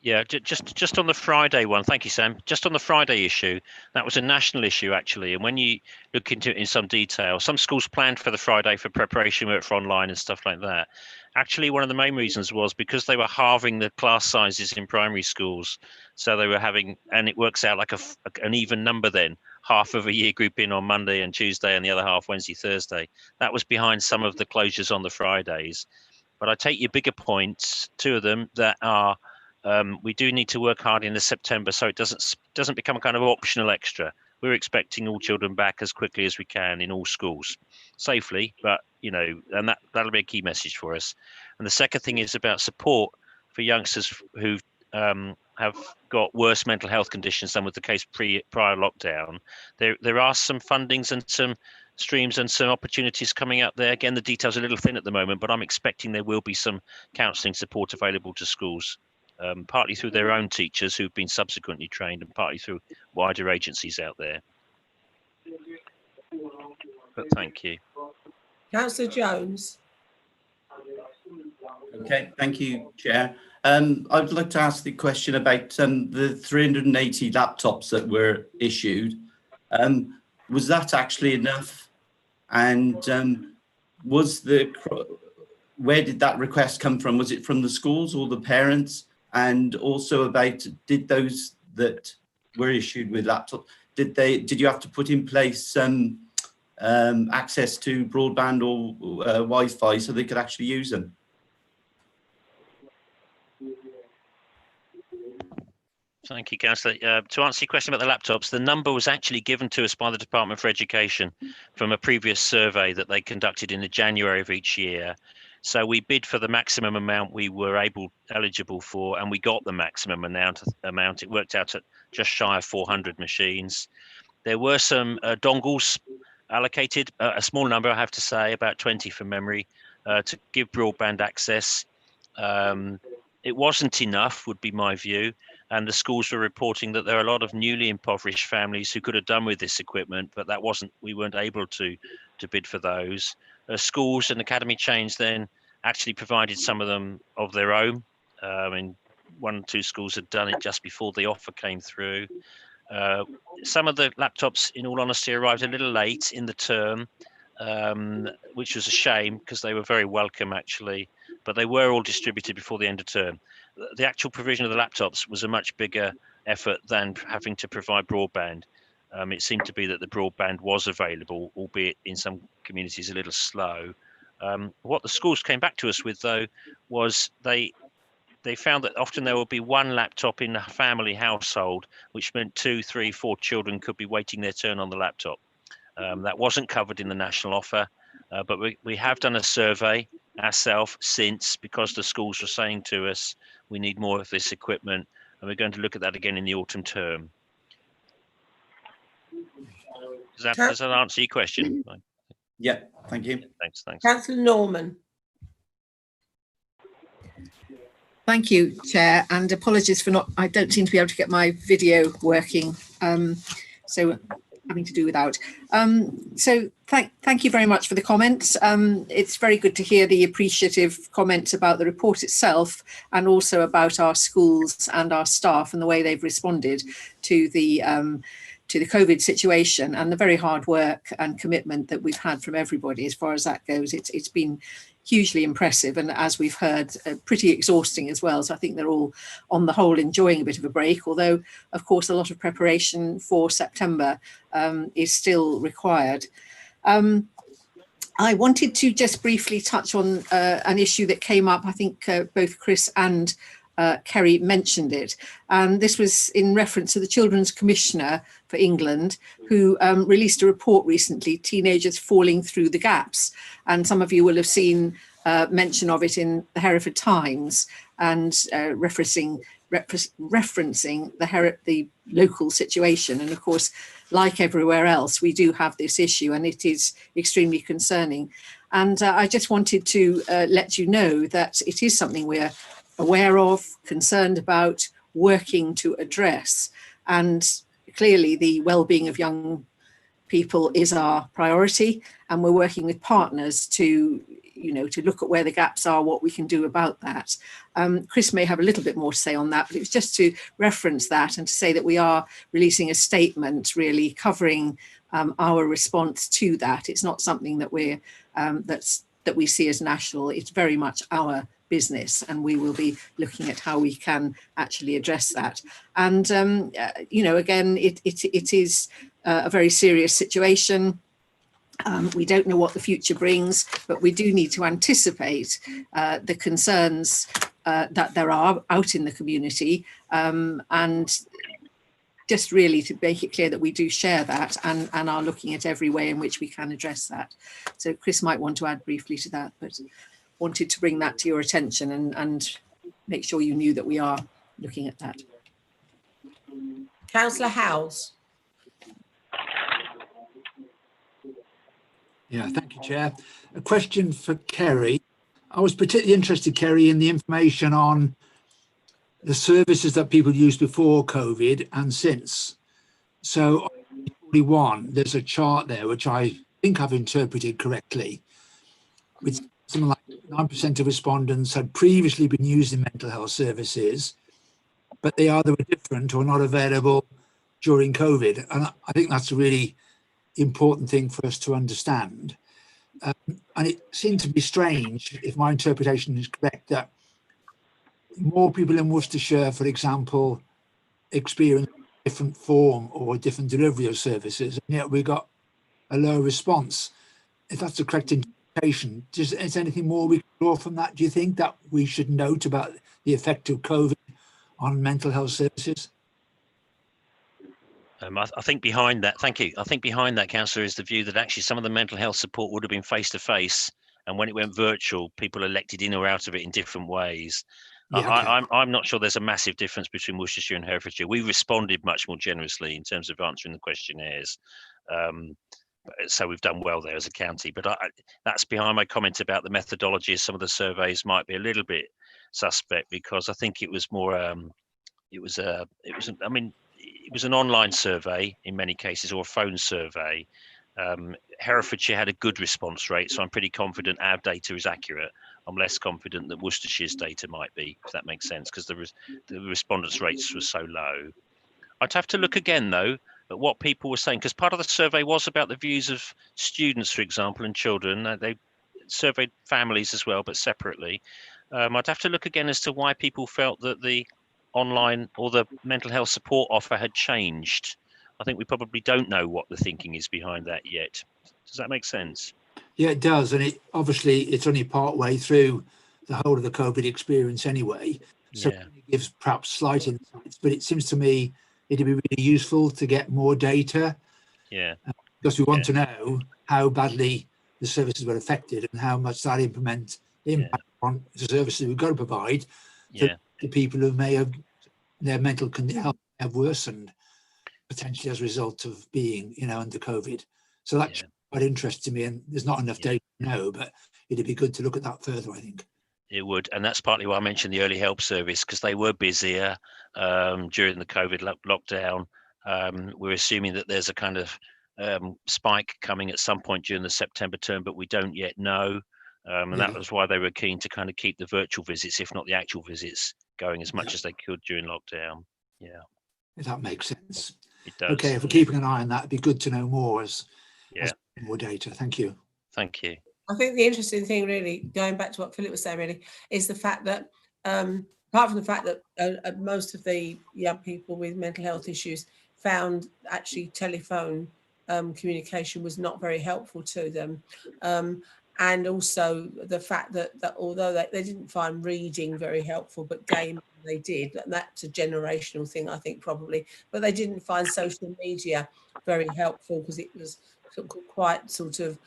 [SPEAKER 12] Yeah, just on the Friday one, thank you, Sam. Just on the Friday issue, that was a national issue, actually. And when you look into it in some detail, some schools planned for the Friday for preparation work for online and stuff like that. Actually, one of the main reasons was because they were halving the class sizes in primary schools. So they were having, and it works out like an even number then, half of a year group in on Monday and Tuesday and the other half Wednesday, Thursday. That was behind some of the closures on the Fridays. But I take your bigger points, two of them, that are, we do need to work hard in the September so it doesn't become a kind of optional extra. We're expecting all children back as quickly as we can in all schools, safely, but and that'll be a key message for us. And the second thing is about support for youngsters who've have got worse mental health conditions than was the case prior lockdown. There are some fundings and some streams and some opportunities coming up there. Again, the details are a little thin at the moment, but I'm expecting there will be some counselling support available to schools, partly through their own teachers who've been subsequently trained and partly through wider agencies out there. But thank you.
[SPEAKER 1] Councillor Jones.
[SPEAKER 14] Okay, thank you, Chair. I'd like to ask the question about the 380 laptops that were issued. Was that actually enough? And where did that request come from? Was it from the schools or the parents? And also about, did those that were issued with laptops, did you have to put in place access to broadband or Wi-Fi so they could actually use them?
[SPEAKER 12] Thank you, Councillor. To answer your question about the laptops, the number was actually given to us by the Department for Education from a previous survey that they conducted in the January of each year. So we bid for the maximum amount we were eligible for, and we got the maximum amount. It worked out at just shy of 400 machines. There were some dongles allocated, a small number, I have to say, about 20 from memory, to give broadband access. It wasn't enough, would be my view. And the schools were reporting that there are a lot of newly impoverished families who could have done with this equipment, but we weren't able to bid for those. Schools and academy chains then actually provided some of them of their own. And 1 or 2 schools had done it just before the offer came through. Some of the laptops, in all honesty, arrived a little late in the term, which was a shame because they were very welcome actually, but they were all distributed before the end of term. The actual provision of the laptops was a much bigger effort than having to provide broadband. It seemed to be that the broadband was available, albeit in some communities a little slow. What the schools came back to us with, though, was they found that often there would be 1 laptop in a family household, which meant 2, 3, 4 children could be waiting their turn on the laptop. That wasn't covered in the national offer, but we have done a survey ourselves since, because the schools were saying to us, we need more of this equipment, and we're going to look at that again in the autumn term. Does that answer your question?
[SPEAKER 14] Yeah, thank you.
[SPEAKER 12] Thanks.
[SPEAKER 1] Councillor Norman.
[SPEAKER 10] Thank you, Chair, and apologies for I don't seem to be able to get my video working, so having to do without. So thank you very much for the comments. It's very good to hear the appreciative comments about the report itself, and also about our schools and our staff and the way they've responded to the COVID situation, and the very hard work and commitment that we've had from everybody as far as that goes. It's been hugely impressive, and as we've heard, pretty exhausting as well. So I think they're all on the whole enjoying a bit of a break, although of course a lot of preparation for September is still required. I wanted to just briefly touch on an issue that came up. I think both Chris and Kerry mentioned it, and this was in reference to the Children's Commissioner for England, who released a report recently, Teenagers Falling Through the Gaps, and some of you will have seen mention of it in the Hereford Times, and referencing the local situation. And of course, like everywhere else, we do have this issue, and it is extremely concerning. And I just wanted to let you know that it is something we're aware of, concerned about, working to address. And clearly the well-being of young people is our priority, and we're working with partners to look at where the gaps are, what we can do about that. Chris may have a little bit more to say on that, but it was just to reference that and to say that we are releasing a statement really covering our response to that. It's not something that that we see as national. It's very much our business, and we will be looking at how we can actually address that. And again, it is a very serious situation. We don't know what the future brings, but we do need to anticipate the concerns that there are out in the community, and just really to make it clear that we do share that and are looking at every way in which we can address that. So Chris might want to add briefly to that, but wanted to bring that to your attention and make sure you knew that we are looking at that.
[SPEAKER 1] Councillor Howes.
[SPEAKER 5] Yeah, thank you, Chair. A question for Kerry. I was particularly interested, Kerry, in the information on the services that people used before COVID and since. So on 41, there's a chart there, which I think I've interpreted correctly, with something like 9% of respondents had previously been using mental health services, but they either were different or not available during COVID. And I think that's a really important thing for us to understand. And it seemed to be strange, if my interpretation is correct, that more people in Worcestershire, for example, experience a different form or a different delivery of services, and yet we got a low response. If that's the correct interpretation, is there anything more we can draw from that, do you think, that we should note about the effect of COVID on mental health services?
[SPEAKER 12] I think behind that, thank you. I think behind that, Councillor, is the view that actually some of the mental health support would have been face to face, and when it went virtual, people elected in or out of it in different ways. Yeah, okay. I'm not sure there's a massive difference between Worcestershire and Herefordshire. We responded much more generously in terms of answering the questionnaires. So we've done well there as a county, but that's behind my comment about the methodology of some of the surveys might be a little bit suspect, because I think it was more, it was an online survey in many cases, or a phone survey. Herefordshire had a good response rate, so I'm pretty confident our data is accurate. I'm less confident that Worcestershire's data might be, if that makes sense, because the respondents rates were so low. I'd have to look again, though, at what people were saying, because part of the survey was about the views of students, for example, and children. They surveyed families as well, but separately. I'd have to look again as to why people felt that the online or the mental health support offer had changed. I think we probably don't know what the thinking is behind that yet. Does that make sense?
[SPEAKER 5] Yeah, it does. And it's only part way through the whole of the COVID experience anyway. So
[SPEAKER 12] yeah.
[SPEAKER 5] It gives perhaps slight insights, but it seems to me it'd be really useful to get more data.
[SPEAKER 12] Yeah.
[SPEAKER 5] Because we want to know how badly the services were affected and how much that impact on the services we've got to provide for the people who may have their mental health have worsened potentially as a result of being, under COVID. So that's quite interesting to me, and there's not enough data to know, but it'd be good to look at that further, I think.
[SPEAKER 12] It would, and that's partly why I mentioned the early help service, because they were busier during the COVID lockdown. We're assuming that there's a kind of spike coming at some point during the September term, but we don't yet know. And that was why they were keen to kind of keep the virtual visits, if not the actual visits, going as much as they could during lockdown. Yeah.
[SPEAKER 5] That makes sense.
[SPEAKER 12] It does.
[SPEAKER 5] Okay, if we're keeping an eye on that, it'd be good to know more as more data. Thank you.
[SPEAKER 12] Thank you.
[SPEAKER 1] I think the interesting thing, really, going back to what Philip was saying, really, is the fact that, apart from the fact that most of the young people with mental health issues found actually telephone communication was not very helpful to them. And also the fact that although they didn't find reading very helpful, but gaming they did, and that's a generational thing, I think, probably, but they didn't find social media very helpful because it was quite sort of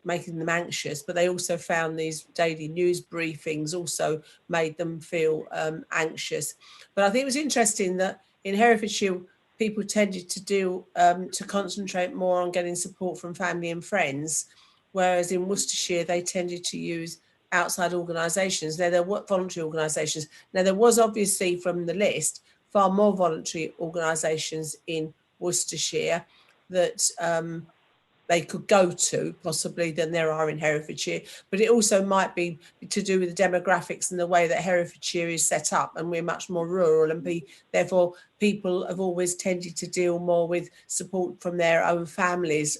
[SPEAKER 1] making them anxious. But they also found these daily news briefings also made them feel anxious. But I think it was interesting that in Herefordshire, people tended to concentrate more on getting support from family and friends, whereas in Worcestershire, they tended to use outside organisations. Now, there were voluntary organisations. Now, there was obviously from the list far more voluntary organisations in Worcestershire that they could go to possibly than there are in Herefordshire. But it also might be to do with the demographics and the way that Herefordshire is set up, and we're much more rural, and therefore people have always tended to deal more with support from their own families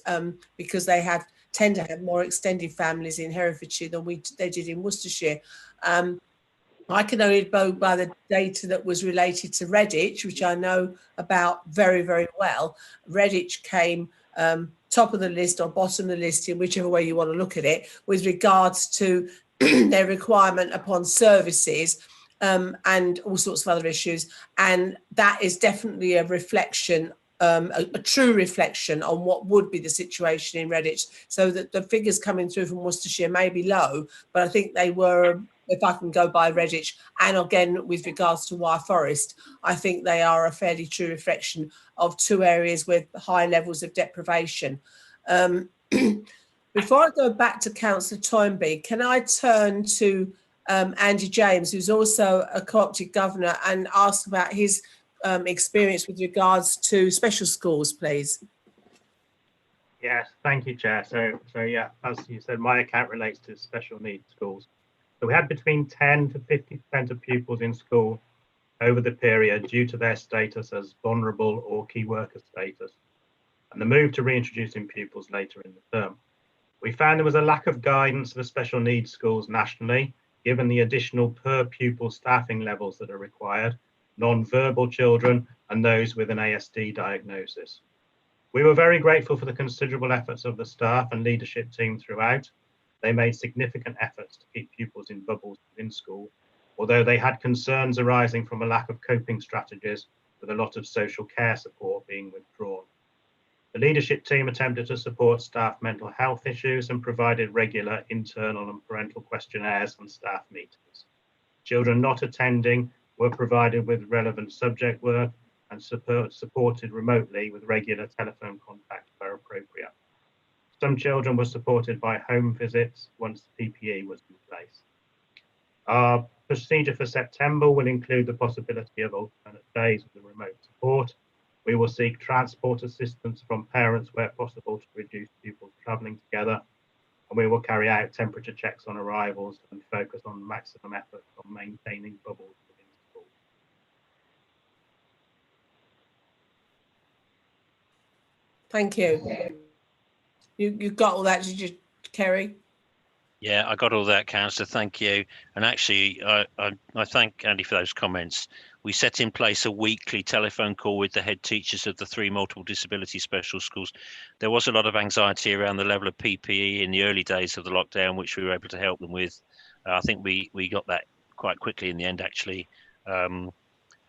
[SPEAKER 1] because they tend to have more extended families in Herefordshire than they did in Worcestershire. I can only go by the data that was related to Redditch, which I know about very, very well. Redditch came top of the list or bottom of the list, in whichever way you want to look at it, with regards to their requirement upon services and all sorts of other issues. And that is definitely a reflection a true reflection on what would be the situation in Redditch. So that the figures coming through from Worcestershire may be low, but I think they were, if I can go by Redditch, and again with regards to Wyre Forest, I think they are a fairly true reflection of two areas with high levels of deprivation. Before I go back to Councillor Toynbee, can I turn to Andy James, who's also a co-opted governor, and ask about his experience with regards to special schools, please?
[SPEAKER 15] Yes, thank you, Chair. So yeah, as you said, my account relates to special needs schools. So we had between 10 to 50% of pupils in school over the period due to their status as vulnerable or key worker status, and the move to reintroducing pupils later in the term. We found there was a lack of guidance for special needs schools nationally, given the additional per pupil staffing levels that are required, non-verbal children and those with an ASD diagnosis. We were very grateful for the considerable efforts of the staff and leadership team throughout. They made significant efforts to keep pupils in bubbles within school, although they had concerns arising from a lack of coping strategies, with a lot of social care support being withdrawn. The leadership team attempted to support staff mental health issues and provided regular internal and parental questionnaires and staff meetings. Children not attending were provided with relevant subject work and supported remotely with regular telephone contact where appropriate. Some children were supported by home visits once the PPE was in place. Our procedure for September will include the possibility of alternate days with the remote support. We will seek transport assistance from parents where possible to reduce pupils travelling together, and we will carry out temperature checks on arrivals and focus on maximum effort on maintaining bubbles within school.
[SPEAKER 1] Thank you. You got all that, did you, Kerry?
[SPEAKER 12] Yeah, I got all that, Councillor. Thank you. And actually, I thank Andy for those comments. We set in place a weekly telephone call with the head teachers of the 3 multiple disability special schools. There was a lot of anxiety around the level of PPE in the early days of the lockdown, which we were able to help them with. I think we got that quite quickly in the end, actually.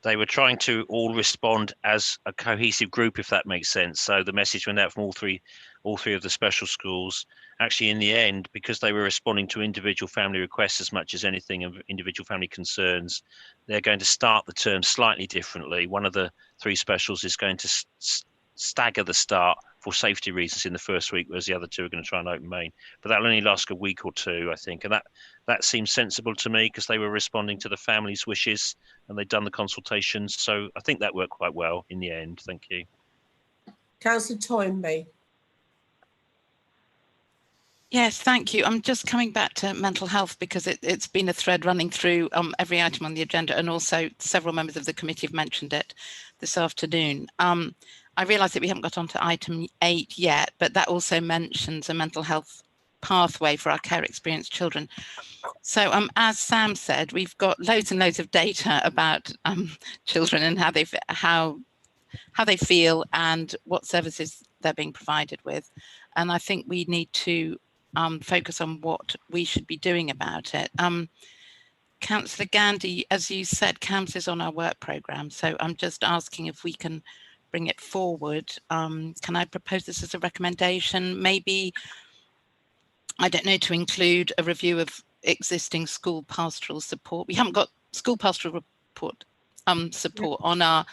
[SPEAKER 12] They were trying to all respond as a cohesive group, if that makes sense. So the message went out from all three of the special schools. Actually, in the end, because they were responding to individual family requests as much as anything of individual family concerns, they're going to start the term slightly differently. One of the 3 specials is going to stagger the start for safety reasons in the first week, whereas the other 2 are going to try and open main. But that'll only last a week or 2, I think. And that seems sensible to me because they were responding to the family's wishes and they'd done the consultations. So I think that worked quite well in the end. Thank you.
[SPEAKER 1] Councillor Toynbee.
[SPEAKER 6] Yes, thank you. I'm just coming back to mental health because it's been a thread running through every item on the agenda, and also several members of the committee have mentioned it this afternoon. I realise that we haven't got onto item 8 yet, but that also mentions a mental health pathway for our care experienced children. So as Sam said, we've got loads and loads of data about children and how they feel and what services they're being provided with. And I think we need to focus on what we should be doing about it. Councillor Gandy, as you said, CAMS is on our work programme, so I'm just asking if we can bring it forward. Can I propose this as a recommendation? Maybe, I don't know, to include a review of existing school pastoral support. We haven't got school pastoral support on our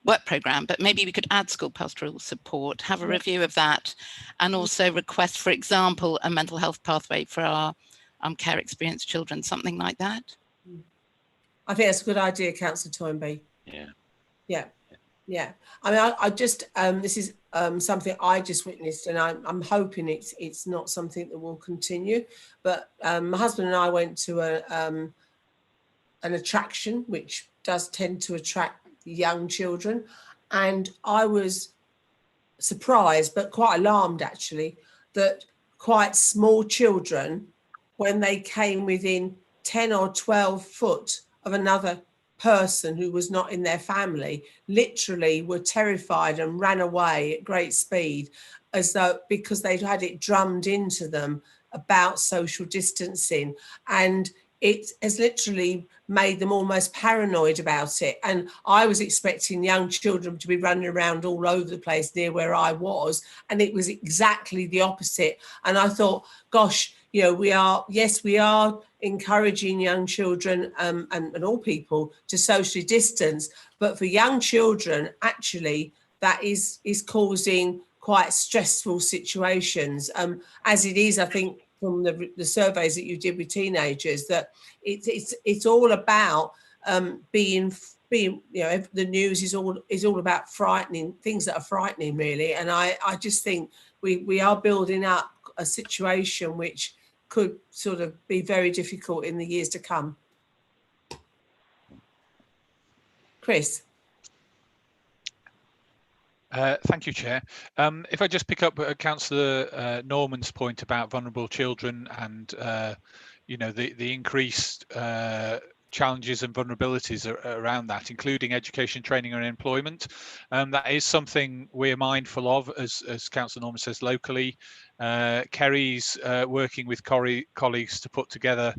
[SPEAKER 6] work programme, but maybe we could add school pastoral support, have a review of that, and also request, for example, a mental health pathway for our care experienced children, something like that.
[SPEAKER 1] I think that's a good idea, Councillor Toynbee. Yeah. I mean, I just this is something I just witnessed, and I'm hoping it's not something that will continue. But my husband and I went to an attraction which does tend to attract young children, and I was surprised but quite alarmed actually that quite small children, when they came within 10 or 12 foot of another person who was not in their family, literally were terrified and ran away at great speed, as though because they'd had it drummed into them about social distancing. And it has literally made them almost paranoid about it. And I was expecting young children to be running around all over the place near where I was, and it was exactly the opposite. And I thought, gosh, you know, we are encouraging young children and all people to socially distance, but for young children, actually, that is causing quite stressful situations, as it is, I think, from the surveys that you did with teenagers, that it's all about being, you know, the news is all about frightening things that are frightening, really. And I just think we are building up a situation which could sort of be very difficult in the years to come. Chris.
[SPEAKER 11] Thank you, Chair. If I just pick up Councillor Norman's point about vulnerable children and you know, the increased challenges and vulnerabilities around that, including education, training and employment. That is something we're mindful of, as Councillor Norman says, locally. Kerry's working with colleagues to put together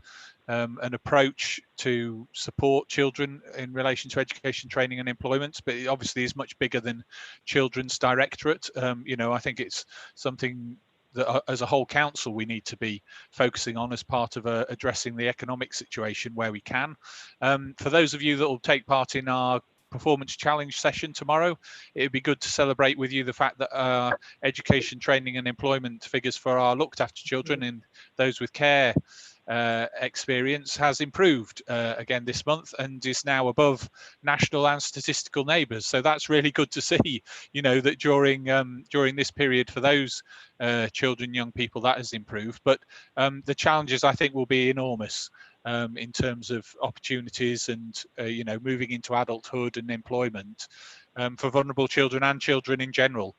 [SPEAKER 11] an approach to support children in relation to education, training and employment, but it obviously is much bigger than Children's Directorate. You know, I think it's something that as a whole council we need to be focusing on as part of addressing the economic situation where we can. For those of you that will take part in our performance challenge session tomorrow, it would be good to celebrate with you the fact that our education, training and employment figures for our looked after children and those with care experience has improved again this month and is now above national and statistical neighbours. So that's really good to see, you know, that during this period for those children, young people, that has improved. But the challenges, I think, will be enormous in terms of opportunities and you know, moving into adulthood and employment for vulnerable children and children in general.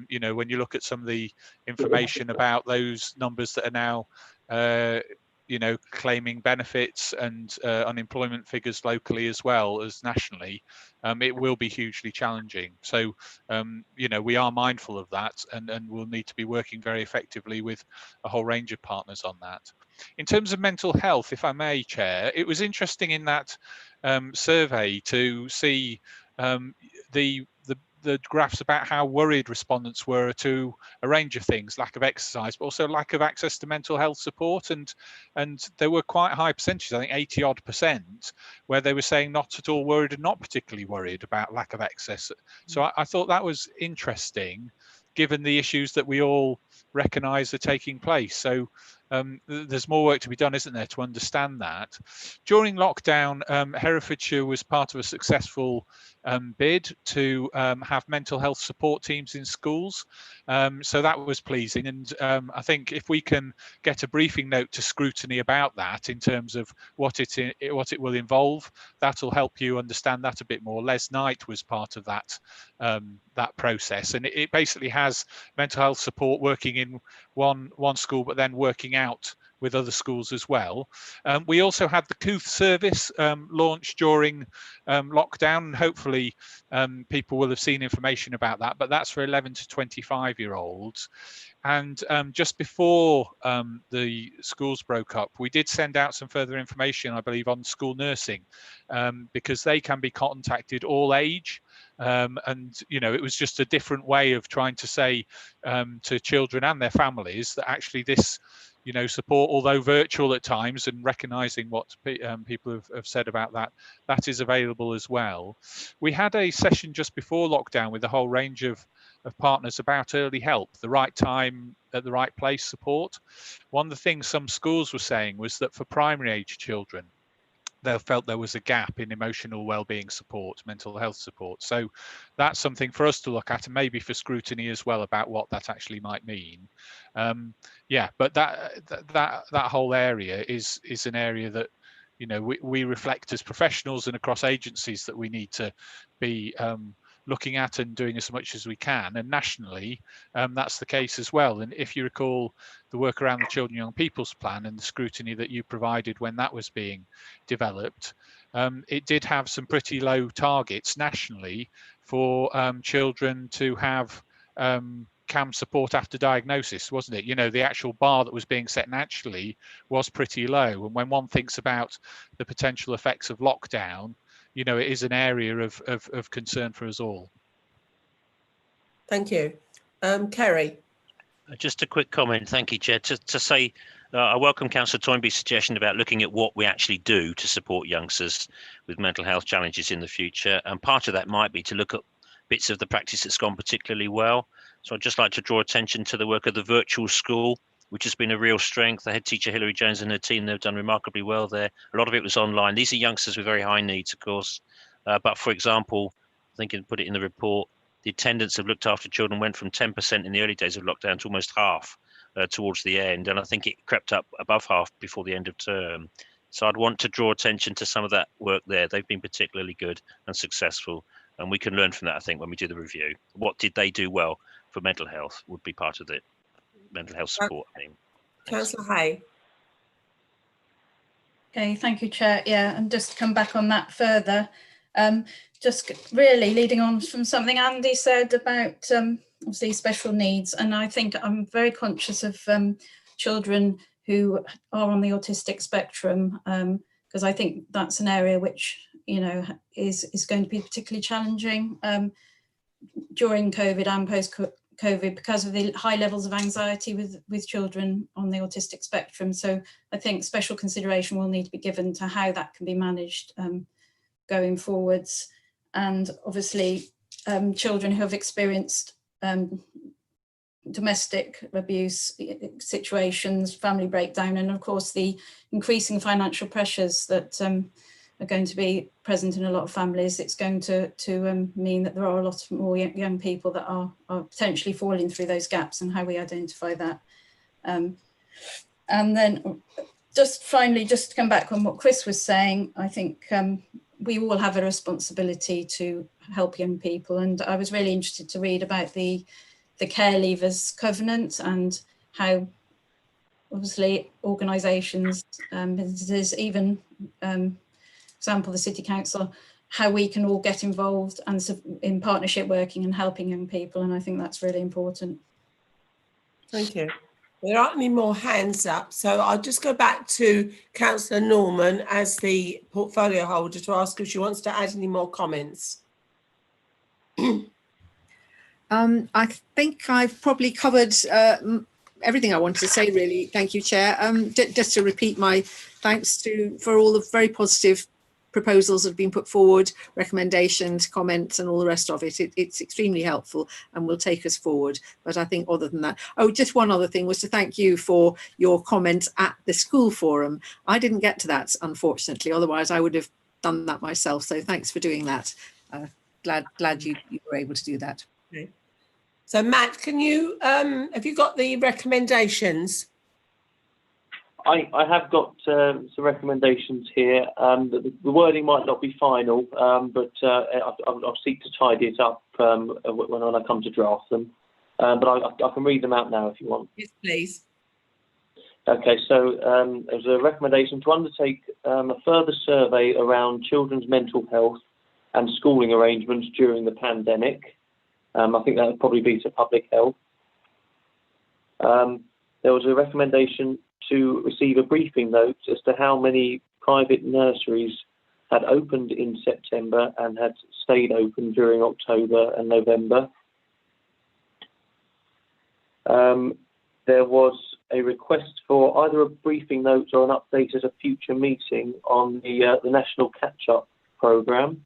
[SPEAKER 11] You know, when you look at some of the information about those numbers that are now you know, claiming benefits and unemployment figures locally as well as nationally, it will be hugely challenging. So, you know, we are mindful of that and we'll need to be working very effectively with a whole range of partners on that. In terms of mental health, if I may, Chair, it was interesting in that survey to see the graphs about how worried respondents were to a range of things, lack of exercise, but also lack of access to mental health support. And there were quite high percentages, I think 80-odd%, where they were saying not at all worried and not particularly worried about lack of access. So I thought that was interesting, given the issues that we all recognise are taking place. So there's more work to be done, isn't there, to understand that. During lockdown, Herefordshire was part of a successful bid to have mental health support teams in schools. So that was pleasing. And I think if we can get a briefing note to scrutiny about that in terms of what it will involve, that'll help you understand that a bit more. Les Knight was part of that that process, and it basically has mental health support working in one school, but then working out with other schools as well. We also had the Couth service launched during lockdown, and hopefully people will have seen information about that, but that's for 11 to 25-year-olds. And just before the schools broke up, we did send out some further information, I believe, on school nursing, because they can be contacted all age. And, you know, it was just a different way of trying to say to children and their families that actually this, you know, support, although virtual at times, and recognizing what people have said about that, that is available as well. We had a session just before lockdown with a whole range of partners about early help, the right time at the right place support. One of the things some schools were saying was that for primary age children, they felt there was a gap in emotional well-being support, mental health support. So that's something for us to look at, and maybe for scrutiny as well about what that actually might mean. Yeah, but that whole area is an area that, you know, we reflect as professionals and across agencies that we need to be looking at and doing as much as we can. And nationally, that's the case as well. And if you recall the work around the Children and Young People's Plan and the scrutiny that you provided when that was being developed, it did have some pretty low targets nationally for children to have CAM support after diagnosis, wasn't it? You know, the actual bar that was being set naturally was pretty low. And when one thinks about the potential effects of lockdown, you know, it is an area of concern for us all.
[SPEAKER 1] Thank you. Kerry.
[SPEAKER 12] Just a quick comment, thank you, Chair, to say I welcome Councillor Toynbee's suggestion about looking at what we actually do to support youngsters with mental health challenges in the future. And part of that might be to look at bits of the practice that's gone particularly well. So I'd just like to draw attention to the work of the virtual school, which has been a real strength. The head teacher, Hilary Jones, and her team, they've done remarkably well there. A lot of it was online. These are youngsters with very high needs, of course. But for example, I think I put it in the report, the attendance of looked after children went from 10% in the early days of lockdown to almost half towards the end. And I think it crept up above half before the end of term. So I'd want to draw attention to some of that work there. They've been particularly good and successful. And we can learn from that, I think, when we do the review. What did they do well for mental health would be part of the mental health support.
[SPEAKER 1] Councillor Hay.
[SPEAKER 4] Okay, thank you, Chair. Yeah, and just to come back on that further, just really leading on from something Andy said about obviously special needs. And I think I'm very conscious of children who are on the autistic spectrum, because I think that's an area which, you know, is going to be particularly challenging during COVID and post-COVID because of the high levels of anxiety with children on the autistic spectrum. So I think special consideration will need to be given to how that can be managed going forwards. And obviously children who have experienced domestic abuse situations, family breakdown, and of course the increasing financial pressures that are going to be present in a lot of families. It's going to mean that there are a lot more young people that are potentially falling through those gaps, and how we identify that. And then just finally, just to come back on what Chris was saying, I think we all have a responsibility to help young people. And I was really interested to read about the Care Leavers Covenant and how obviously organisations, there's even example, the City Council, how we can all get involved and in partnership working and helping young people. And I think that's really important.
[SPEAKER 1] Thank you. There aren't any more hands up, so I'll just go back to Councillor Norman as the portfolio holder to ask if she wants to add any more comments.
[SPEAKER 10] I think I've probably covered everything I wanted to say, really. Thank you, Chair. Just to repeat my thanks for all the very positive proposals that have been put forward, recommendations, comments, and all the rest of it. It's extremely helpful and will take us forward. But I think other than that, oh, just one other thing was to thank you for your comments at the school forum. I didn't get to that, unfortunately, otherwise I would have done that myself. So thanks for doing that. Glad you were able to do that.
[SPEAKER 1] Okay. So Matt, can you, have you got the recommendations?
[SPEAKER 8] I have got some recommendations here. The wording might not be final, but I'll seek to tidy it up when I come to draft them. But I can read them out now if you want.
[SPEAKER 1] Yes, please.
[SPEAKER 8] Okay, so there's a recommendation to undertake a further survey around children's mental health and schooling arrangements during the pandemic. I think that would probably be to public health. There was a recommendation to receive a briefing note as to how many private nurseries had opened in September and had stayed open during October and November. There was a request for either a briefing note or an update at a future meeting on the National Catch-Up Programme.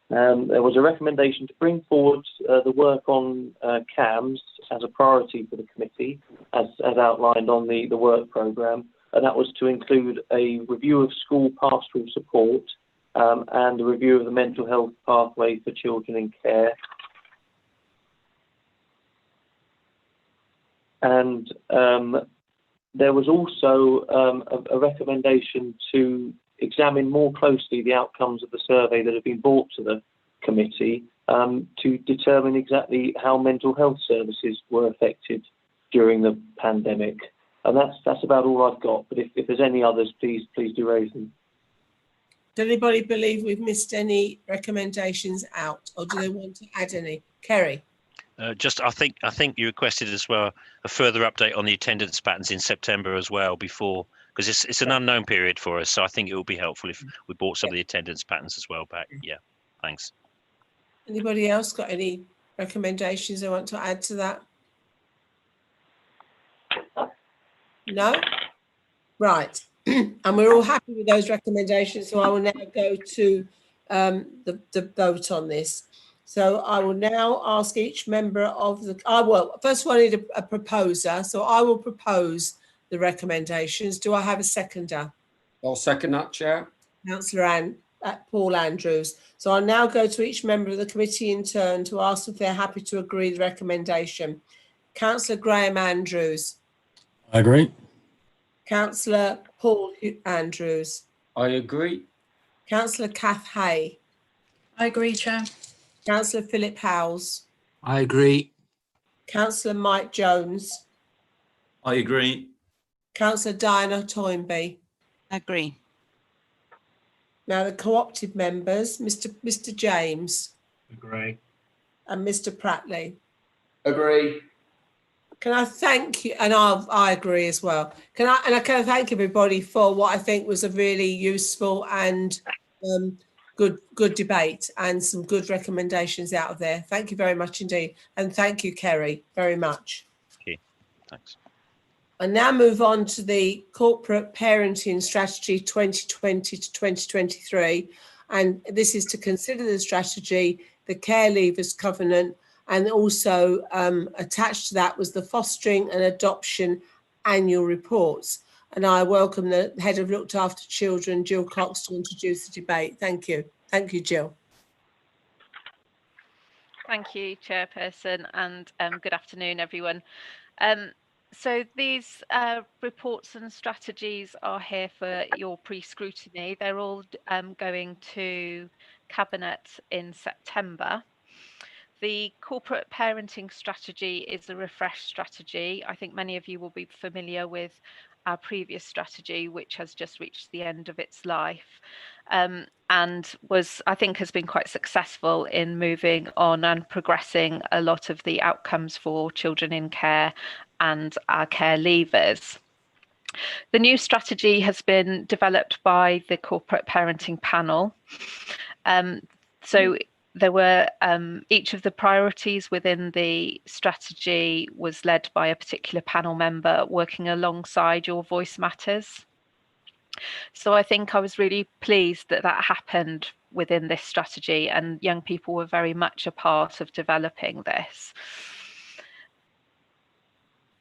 [SPEAKER 8] There was a recommendation to bring forward the work on CAMS as a priority for the committee, as outlined on the work programme, and that was to include a review of school pastoral support and a review of the mental health pathway for children in care. And there was also a recommendation to examine more closely the outcomes of the survey that have been brought to the committee to determine exactly how mental health services were affected during the pandemic. And that's about all I've got. But if there's any others, please do raise them.
[SPEAKER 1] Does anybody believe we've missed any recommendations out, or do they want to add any? Kerry?
[SPEAKER 12] I think you requested as well a further update on the attendance patterns in September as well before, because it's an unknown period for us. So I think it will be helpful if we brought some of the attendance patterns as well back. Yeah, thanks.
[SPEAKER 1] Anybody else got any recommendations they want to add to that? No? Right. And we're all happy with those recommendations. So I will now go to the vote on this. So I will now ask each member of the, well, first of all, I need a proposer. So I will propose the recommendations. Do I have a seconder?
[SPEAKER 7] I'll second that, Chair.
[SPEAKER 1] Councillor Paul Andrews. So I'll now go to each member of the committee in turn to ask if they're happy to agree the recommendation. Councillor Graham Andrews.
[SPEAKER 2] I agree.
[SPEAKER 1] Councillor Paul Andrews.
[SPEAKER 7] I agree.
[SPEAKER 1] Councillor Kath Hay.
[SPEAKER 4] I agree, Chair.
[SPEAKER 1] Councillor Philip Howells.
[SPEAKER 5] I agree.
[SPEAKER 1] Councillor Mike Jones.
[SPEAKER 14] I agree.
[SPEAKER 1] Councillor Diana Toynbee.
[SPEAKER 6] Agree.
[SPEAKER 1] Now the co-opted members, Mr. James.
[SPEAKER 15] Agree.
[SPEAKER 1] And Mr. Pratley.
[SPEAKER 3] Agree.
[SPEAKER 1] Can I thank you? And I agree as well. Can I thank everybody for what I think was a really useful and good debate and some good recommendations out of there. Thank you very much indeed. And thank you, Kerry, very much.
[SPEAKER 12] Okay, thanks.
[SPEAKER 1] I now move on to the Corporate Parenting Strategy 2020 to 2023. And this is to consider the strategy, the Care Leavers Covenant, and also attached to that was the Fostering and Adoption Annual Reports. And I welcome the Head of Looked After Children, Jill Cox, to introduce the debate. Thank you. Thank you, Jill.
[SPEAKER 13] Thank you, Chairperson, and good afternoon, everyone. So these reports and strategies are here for your pre-scrutiny. They're all going to Cabinet in September. The corporate parenting strategy is a refreshed strategy. I think many of you will be familiar with our previous strategy, which has just reached the end of its life, and I think has been quite successful in moving on and progressing a lot of the outcomes for children in care and our care leavers. The new strategy has been developed by the Corporate Parenting Panel. So there were each of the priorities within the strategy was led by a particular panel member working alongside Your Voice Matters. So I think I was really pleased that that happened within this strategy, and young people were very much a part of developing this.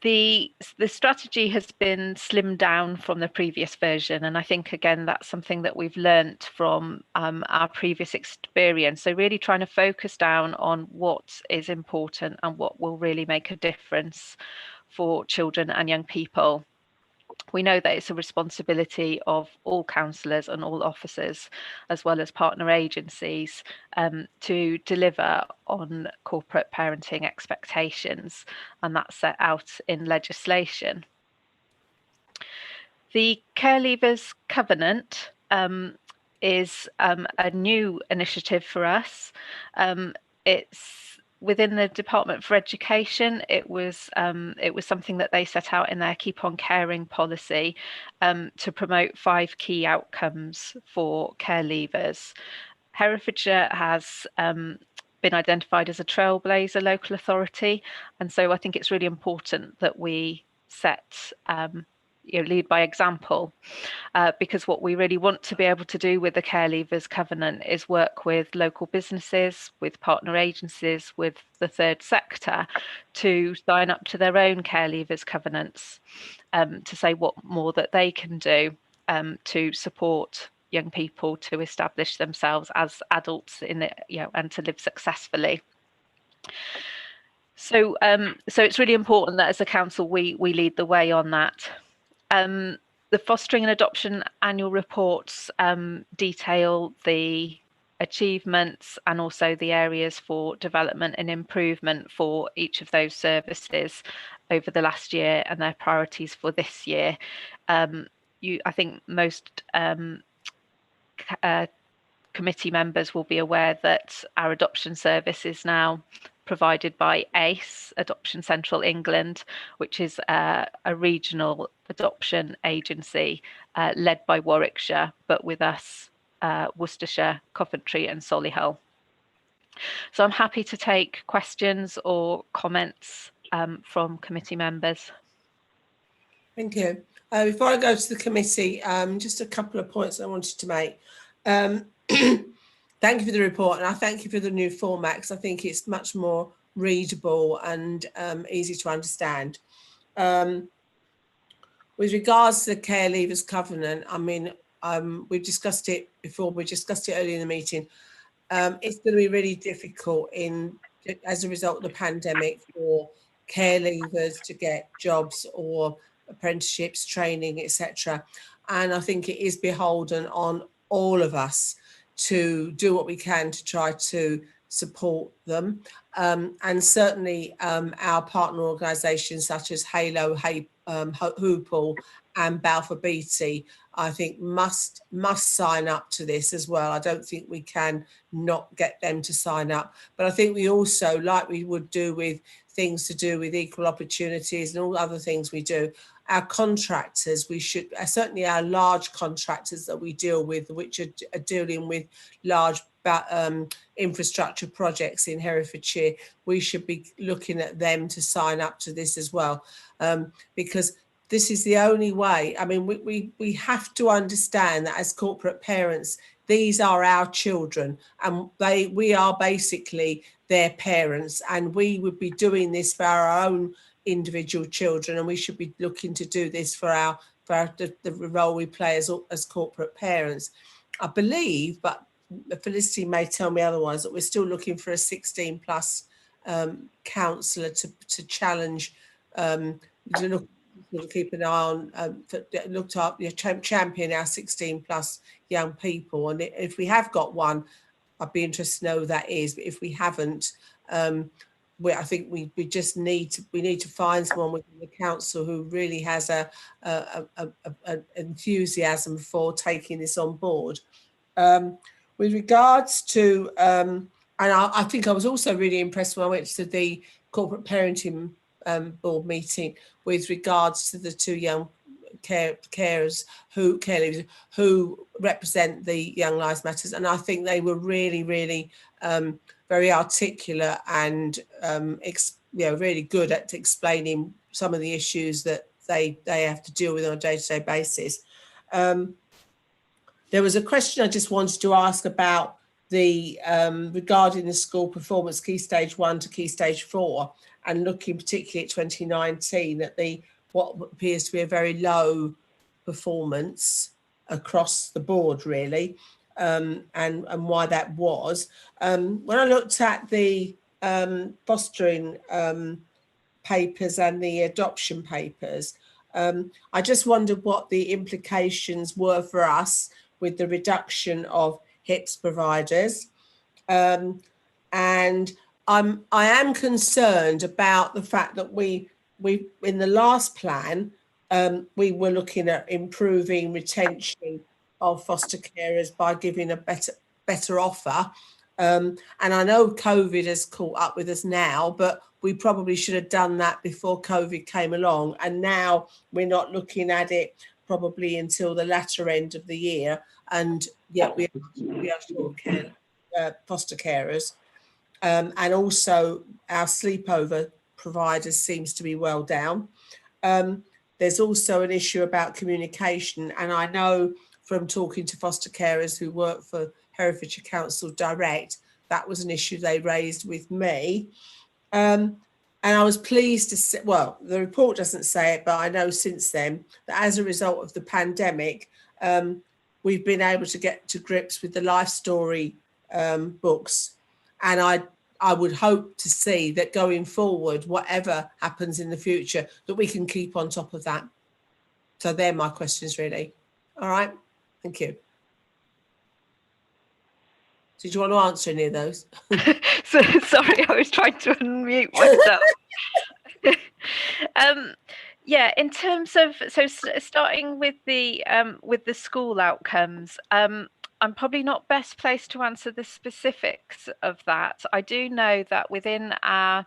[SPEAKER 13] The strategy has been slimmed down from the previous version, and I think again that's something that we've learnt from our previous experience. So really trying to focus down on what is important and what will really make a difference for children and young people. We know that it's a responsibility of all counsellors and all officers, as well as partner agencies, to deliver on corporate parenting expectations, and that's set out in legislation. The Care Leavers Covenant is a new initiative for us. It's within the Department for Education. It was something that they set out in their Keep on Caring policy to promote 5 key outcomes for care leavers. Herefordshire has been identified as a trailblazer local authority, and so I think it's really important that we set lead by example, because what we really want to be able to do with the Care Leavers Covenant is work with local businesses, with partner agencies, with the third sector to sign up to their own Care Leavers Covenants, to say what more that they can do to support young people to establish themselves as adults in it, and to live successfully. So it's really important that as a council we lead the way on that. The Fostering and Adoption Annual Reports detail the achievements and also the areas for development and improvement for each of those services over the last year and their priorities for this year. I think most committee members will be aware that our adoption service is now provided by ACE, Adoption Central England, which is a regional adoption agency led by Warwickshire, but with us, Worcestershire, Coventry and Solihull. So I'm happy to take questions or comments from committee members.
[SPEAKER 1] Thank you. Before I go to the committee, just a couple of points I wanted to make. Thank you for the report, and I thank you for the new format, because I think it's much more readable and easy to understand. With regards to the Care Leavers Covenant, I mean, we've discussed it before, we discussed it earlier in the meeting. It's going to be really difficult as a result of the pandemic for care leavers to get jobs or apprenticeships, training, etc. And I think it is beholden on all of us to do what we can to try to support them. And certainly our partner organisations such as Halo, Hoople and Balfour Beatty, I think must sign up to this as well. I don't think we can not get them to sign up. But I think we also, like we would do with things to do with equal opportunities and all other things we do, our contractors, we should, certainly our large contractors that we deal with, which are dealing with large infrastructure projects in Herefordshire, we should be looking at them to sign up to this as well, because this is the only way. I mean, we have to understand that as corporate parents, these are our children and we are basically their parents, and we would be doing this for our own individual children, and we should be looking to do this for the role we play as corporate parents. I believe, but Felicity may tell me otherwise, that we're still looking for a 16 plus counsellor to challenge, to keep an eye on, looked up, champion our 16 plus young people. And if we have got one, I'd be interested to know who that is. But if we haven't, I think we just need to find someone within the council who really has an enthusiasm for taking this on board. With regards to, and I think I was also really impressed when I went to the corporate parenting board meeting with regards to the two young care leavers who represent the Young Lives Matters, and I think they were really very articulate and really good at explaining some of the issues that they have to deal with on a day-to-day basis. There was a question I just wanted to ask about the regarding the school performance Key Stage 1 to Key Stage 4, and looking particularly at 2019 at what appears to be a very low performance across the board, really, and why that was. When I looked at the fostering papers and the adoption papers, I just wondered what the implications were for us with the reduction of HIPS providers, and I am concerned about the fact that we in the last plan we were looking at improving retention of foster carers by giving a better offer, and I know COVID has caught up with us now, but we probably should have done that before COVID came along, and now we're not looking at it probably until the latter end of the year, and yet we are short foster carers. And also our sleepover providers seems to be well down. There's also an issue about communication, and I know from talking to foster carers who work for Herefordshire Council Direct, that was an issue they raised with me. And I was pleased to say, well, the report doesn't say it, but I know since then that as a result of the pandemic, we've been able to get to grips with the life story books. And I would hope to see that going forward, whatever happens in the future, that we can keep on top of that. So they're my questions, really. All right, thank you. Did you want to answer any of those?
[SPEAKER 13] Sorry, I was trying to unmute myself. Yeah, in terms of starting with the school outcomes, I'm probably not best placed to answer the specifics of that. I do know that within our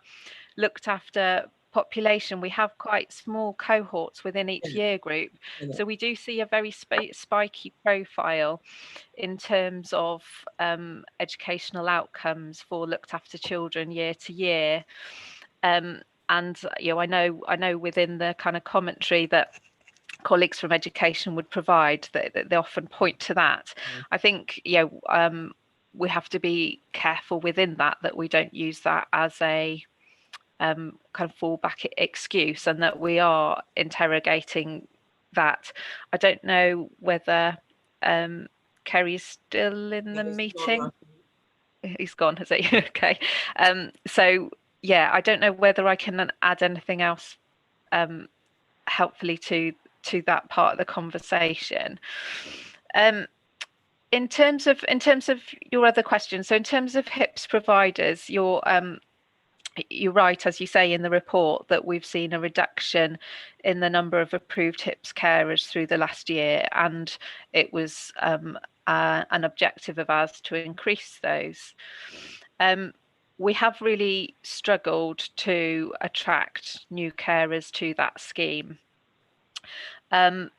[SPEAKER 13] looked after population, we have quite small cohorts within each year group. So we do see a very spiky profile in terms of educational outcomes for looked after children year to year. And I know within the kind of commentary that colleagues from education would provide, that they often point to that. I think we have to be careful within that we don't use that as a kind of fallback excuse, and that we are interrogating that. I don't know whether Kerry's still in the meeting. He's gone, has he? Okay. So yeah, I don't know whether I can add anything else helpfully to that part of the conversation. In terms of your other question, so in terms of HIPS providers, you're right, as you say in the report, that we've seen a reduction in the number of approved HIPS carers through the last year, and it was an objective of ours to increase those. We have really struggled to attract new carers to that scheme. The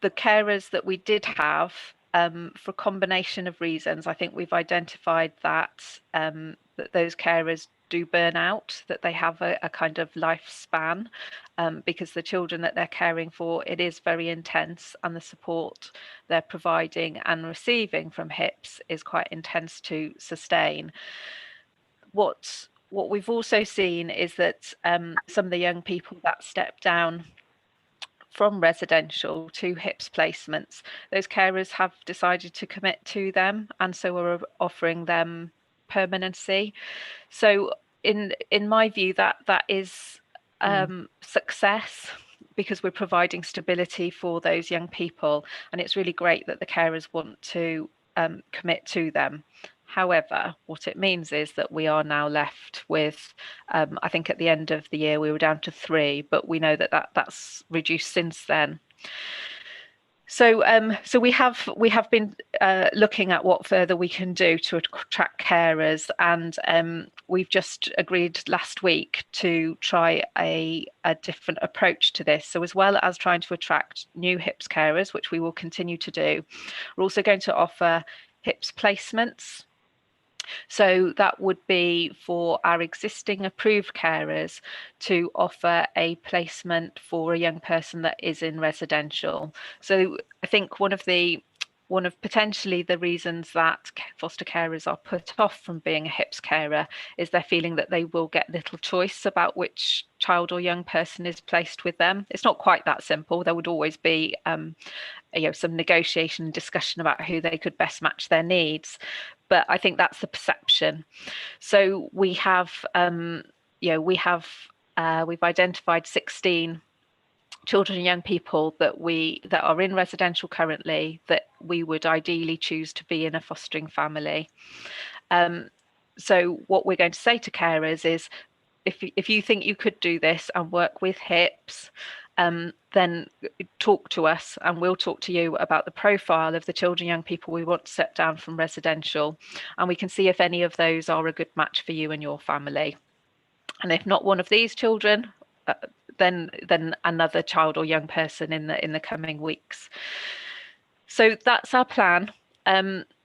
[SPEAKER 13] carers that we did have, for a combination of reasons, I think we've identified that that those carers do burn out, that they have a kind of lifespan, because the children that they're caring for, it is very intense, and the support they're providing and receiving from HIPS is quite intense to sustain. What we've also seen is that some of the young people that step down from residential to HIPS placements, those carers have decided to commit to them, and so we're offering them permanency. So in my view, that is success, because we're providing stability for those young people, and it's really great that the carers want to commit to them. However, what it means is that we are now left with, I think at the end of the year we were down to 3, but we know that's reduced since then. So we have been looking at what further we can do to attract carers, and we've just agreed last week to try a different approach to this. So as well as trying to attract new HIPS carers, which we will continue to do, we're also going to offer HIPS placements. So that would be for our existing approved carers to offer a placement for a young person that is in residential. So I think one of potentially the reasons that foster carers are put off from being a HIPS carer is they're feeling that they will get little choice about which child or young person is placed with them. It's not quite that simple. There would always be some negotiation and discussion about who they could best match their needs, but I think that's the perception. So we have we've identified 16 children and young people that are in residential currently that we would ideally choose to be in a fostering family. So what we're going to say to carers is, if you think you could do this and work with HIPS, then talk to us and we'll talk to you about the profile of the children and young people we want to set down from residential, and we can see if any of those are a good match for you and your family. And if not one of these children, then another child or young person in the coming weeks. So that's our plan.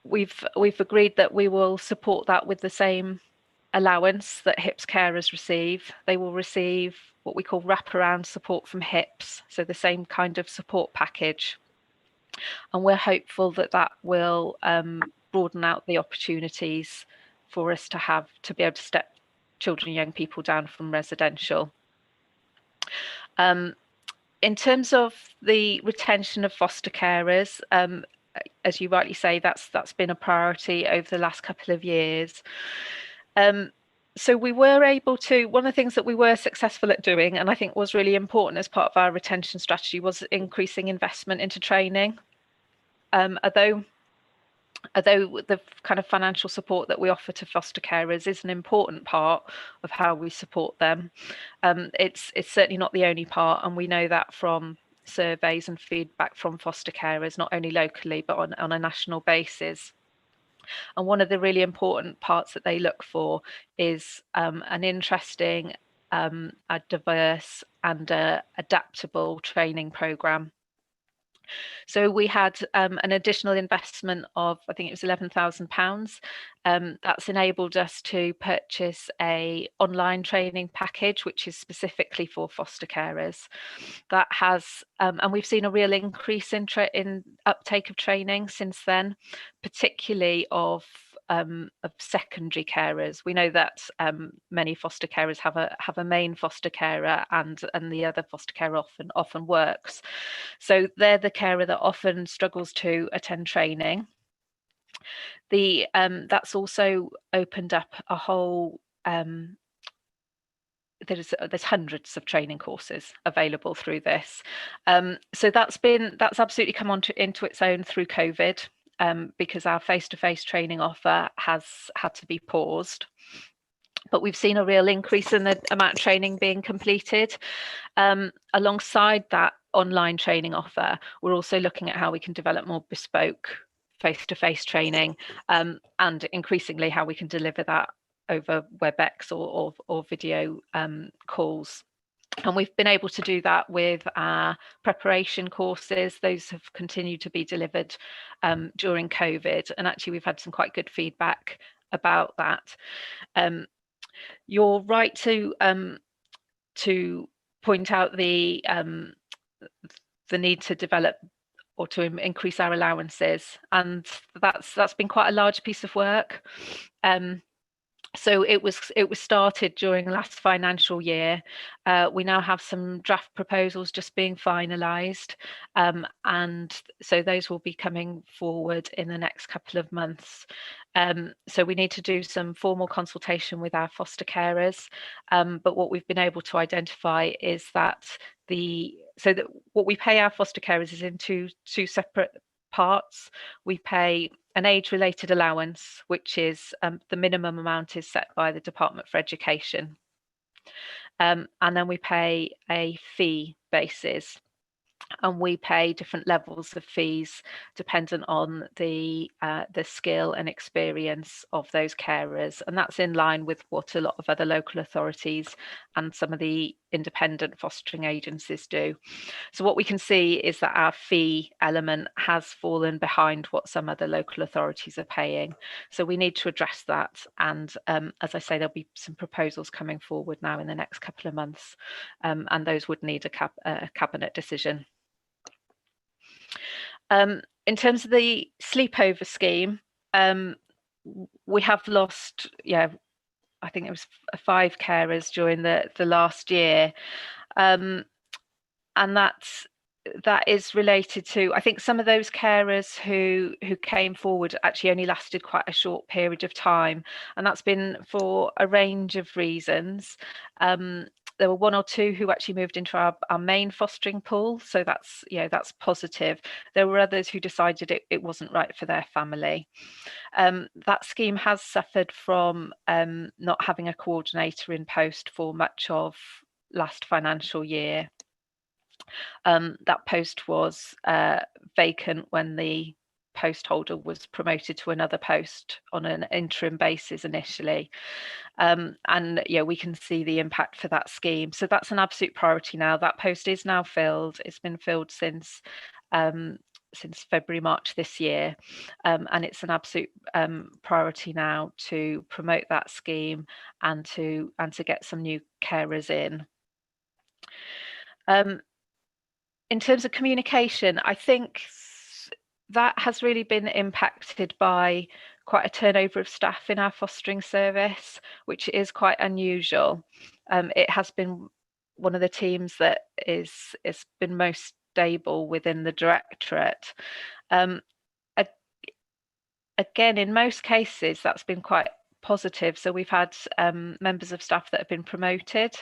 [SPEAKER 13] We've agreed that we will support that with the same allowance that HIPS carers receive. They will receive what we call wraparound support from HIPS, so the same kind of support package. And we're hopeful that will broaden out the opportunities for us to be able to step children and young people down from residential. In terms of the retention of foster carers, as you rightly say, that's been a priority over the last couple of years. So we were able to, one of the things that we were successful at doing, and I think was really important as part of our retention strategy, was increasing investment into training. Although the kind of financial support that we offer to foster carers is an important part of how we support them, it's certainly not the only part, and we know that from surveys and feedback from foster carers, not only locally but on a national basis. And one of the really important parts that they look for is an interesting, a diverse and adaptable training programme. So we had an additional investment of, I think it was £11,000. That's enabled us to purchase a online training package, which is specifically for foster carers. That has, and we've seen a real increase in uptake of training since then, particularly of secondary carers. We know that many foster carers have a main foster carer, and the other foster carer often works. So they're the carer that often struggles to attend training. That's also opened up a whole. There's hundreds of training courses available through this. So that's absolutely come into its own through COVID. Because our face-to-face training offer has had to be paused. But we've seen a real increase in the amount of training being completed. Alongside that online training offer, we're also looking at how we can develop more bespoke face-to-face training, and increasingly how we can deliver that over WebEx or video calls. And we've been able to do that with our preparation courses. Those have continued to be delivered during COVID. And actually, we've had some quite good feedback about that. You're right to point out the need to develop or to increase our allowances. And that's been quite a large piece of work. So it was started during last financial year. We now have some draft proposals just being finalised, and so those will be coming forward in the next couple of months. So we need to do some formal consultation with our foster carers, but what we've been able to identify is that what we pay our foster carers is in two separate parts. We pay an age-related allowance, which is the minimum amount is set by the Department for Education, and then we pay a fee basis, and we pay different levels of fees dependent on the skill and experience of those carers, and that's in line with what a lot of other local authorities and some of the independent fostering agencies do. So what we can see is that our fee element has fallen behind what some other local authorities are paying. So we need to address that, and as I say, there'll be some proposals coming forward now in the next couple of months, and those would need a cabinet decision. In terms of the sleepover scheme, we have lost, I think it was 5 carers during the last year, and that is related to, I think, some of those carers who came forward actually only lasted quite a short period of time, and that's been for a range of reasons. There were 1 or 2 who actually moved into our main fostering pool, so that's positive. There were others who decided it wasn't right for their family. That scheme has suffered from not having a coordinator in post for much of last financial year. That post was vacant when the post holder was promoted to another post on an interim basis initially, and we can see the impact for that scheme. So that's an absolute priority now. That post is now filled. It's been filled since February, March this year, and it's an absolute priority now to promote that scheme and to get some new carers in. In terms of communication, I think that has really been impacted by quite a turnover of staff in our fostering service, which is quite unusual. It has been one of the teams that is been most stable within the directorate. Again, in most cases, that's been quite positive. So we've had members of staff that have been promoted.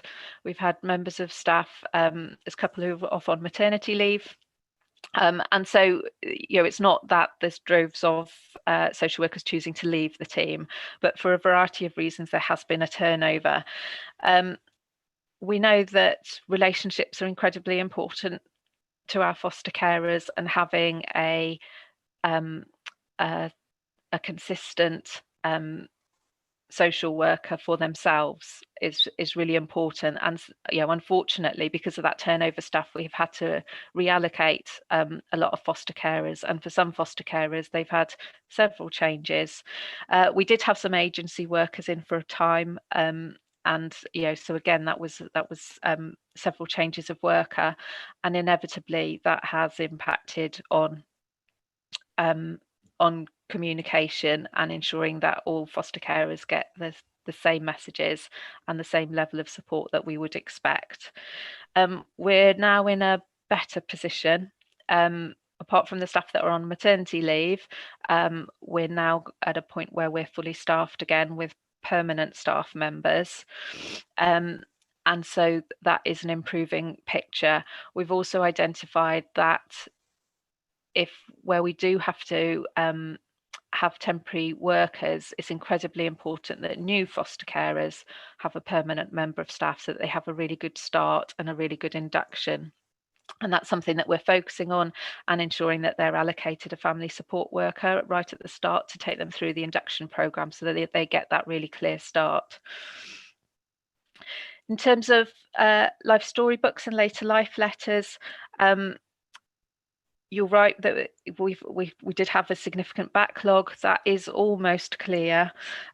[SPEAKER 13] We've had members of staff, there's a couple who are off on maternity leave. And so, it's not that there's droves of social workers choosing to leave the team, but for a variety of reasons, there has been a turnover. We know that relationships are incredibly important to our foster carers and having a consistent social worker for themselves is really important. And unfortunately, because of that turnover staff, we've had to reallocate a lot of foster carers, and for some foster carers they've had several changes. We did have some agency workers in for a time, and so again that was several changes of worker, and inevitably that has impacted on communication and ensuring that all foster carers get the same messages and the same level of support that we would expect. We're now in a better position. Apart from the staff that are on maternity leave, we're now at a point where we're fully staffed again with permanent staff members. And so that is an improving picture. We've also identified that where we do have to have temporary workers, it's incredibly important that new foster carers have a permanent member of staff so that they have a really good start and a really good induction. And that's something that we're focusing on, and ensuring that they're allocated a family support worker right at the start to take them through the induction programme so that they get that really clear start. In terms of life storybooks and later life letters, you're right that we did have a significant backlog. That is almost clear,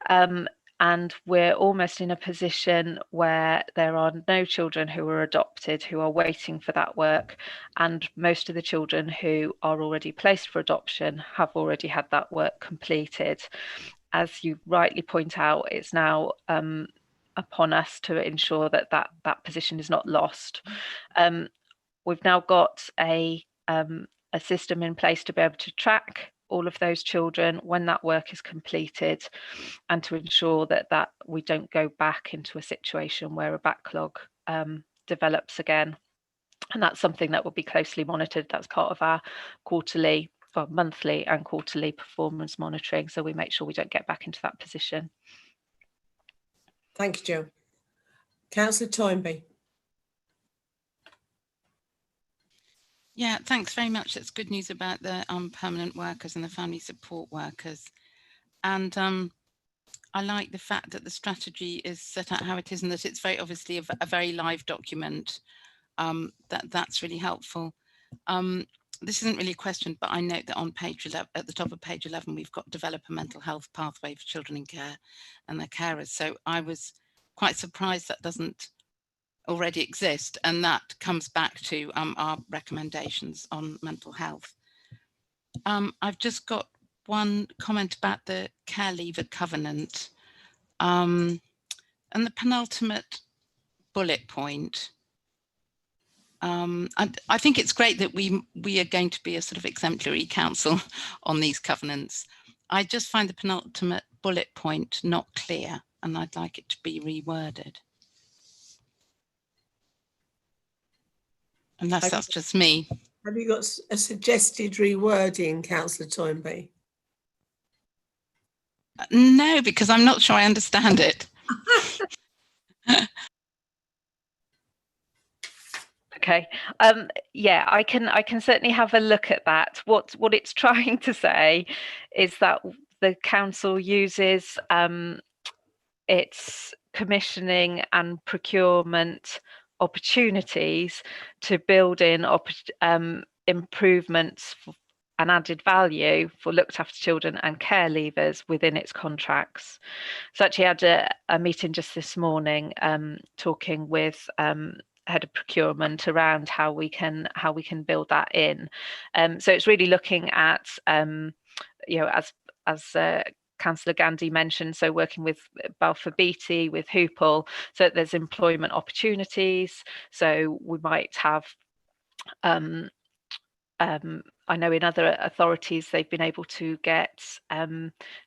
[SPEAKER 13] and we're almost in a position where there are no children who are adopted who are waiting for that work, and most of the children who are already placed for adoption have already had that work completed. As you rightly point out, it's now upon us to ensure that that position is not lost. We've now got a system in place to be able to track all of those children when that work is completed, and to ensure that we don't go back into a situation where a backlog develops again. And that's something that will be closely monitored. That's part of our monthly and quarterly performance monitoring, so we make sure we don't get back into that position.
[SPEAKER 1] Thank you, Jill. Councillor Toynbee.
[SPEAKER 6] Yeah, thanks very much. That's good news about the permanent workers and the family support workers. And I like the fact that the strategy is set out how it is, and that it's very obviously a very live document. That's really helpful. This isn't really a question, but I note that on page 11, at the top of page 11, we've got develop a mental health pathway for children in care and their carers. So I was quite surprised that doesn't already exist, and that comes back to our recommendations on mental health. I've just got one comment about the care leaver covenant, and the penultimate bullet point. I think it's great that we are going to be a sort of exemplary council on these covenants. I just find the penultimate bullet point not clear, and I'd like it to be reworded. Unless that's just me.
[SPEAKER 1] Have you got a suggested rewording, Councillor Toynbee?
[SPEAKER 6] No, because I'm not sure I understand it.
[SPEAKER 13] Okay. Yeah, I can certainly have a look at that. What it's trying to say is that the council uses its commissioning and procurement opportunities to build in improvements and added value for looked after children and care leavers within its contracts. So actually had a meeting just this morning talking with head of procurement around how we can build that in. So it's really looking at as Councillor Gandhi mentioned, so working with Balfour Beatty, with Hoople, so that there's employment opportunities. So we might have, I know in other authorities they've been able to get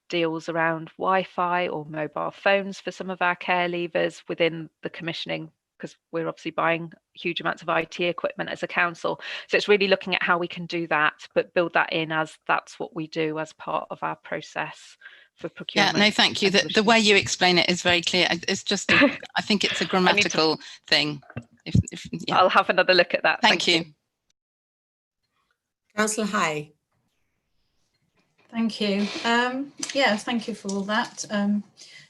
[SPEAKER 13] deals around Wi-Fi or mobile phones for some of our care leavers within the commissioning, because we're obviously buying huge amounts of IT equipment as a council. So it's really looking at how we can do that, but build that in as that's what we do as part of our process for procurement.
[SPEAKER 6] Yeah, no, thank you. The way you explain it is very clear. It's just, I think it's a grammatical thing. Yeah.
[SPEAKER 13] I'll have another look at that.
[SPEAKER 6] Thank you.
[SPEAKER 1] Councillor Hay.
[SPEAKER 4] Thank you. Yeah, thank you for all that.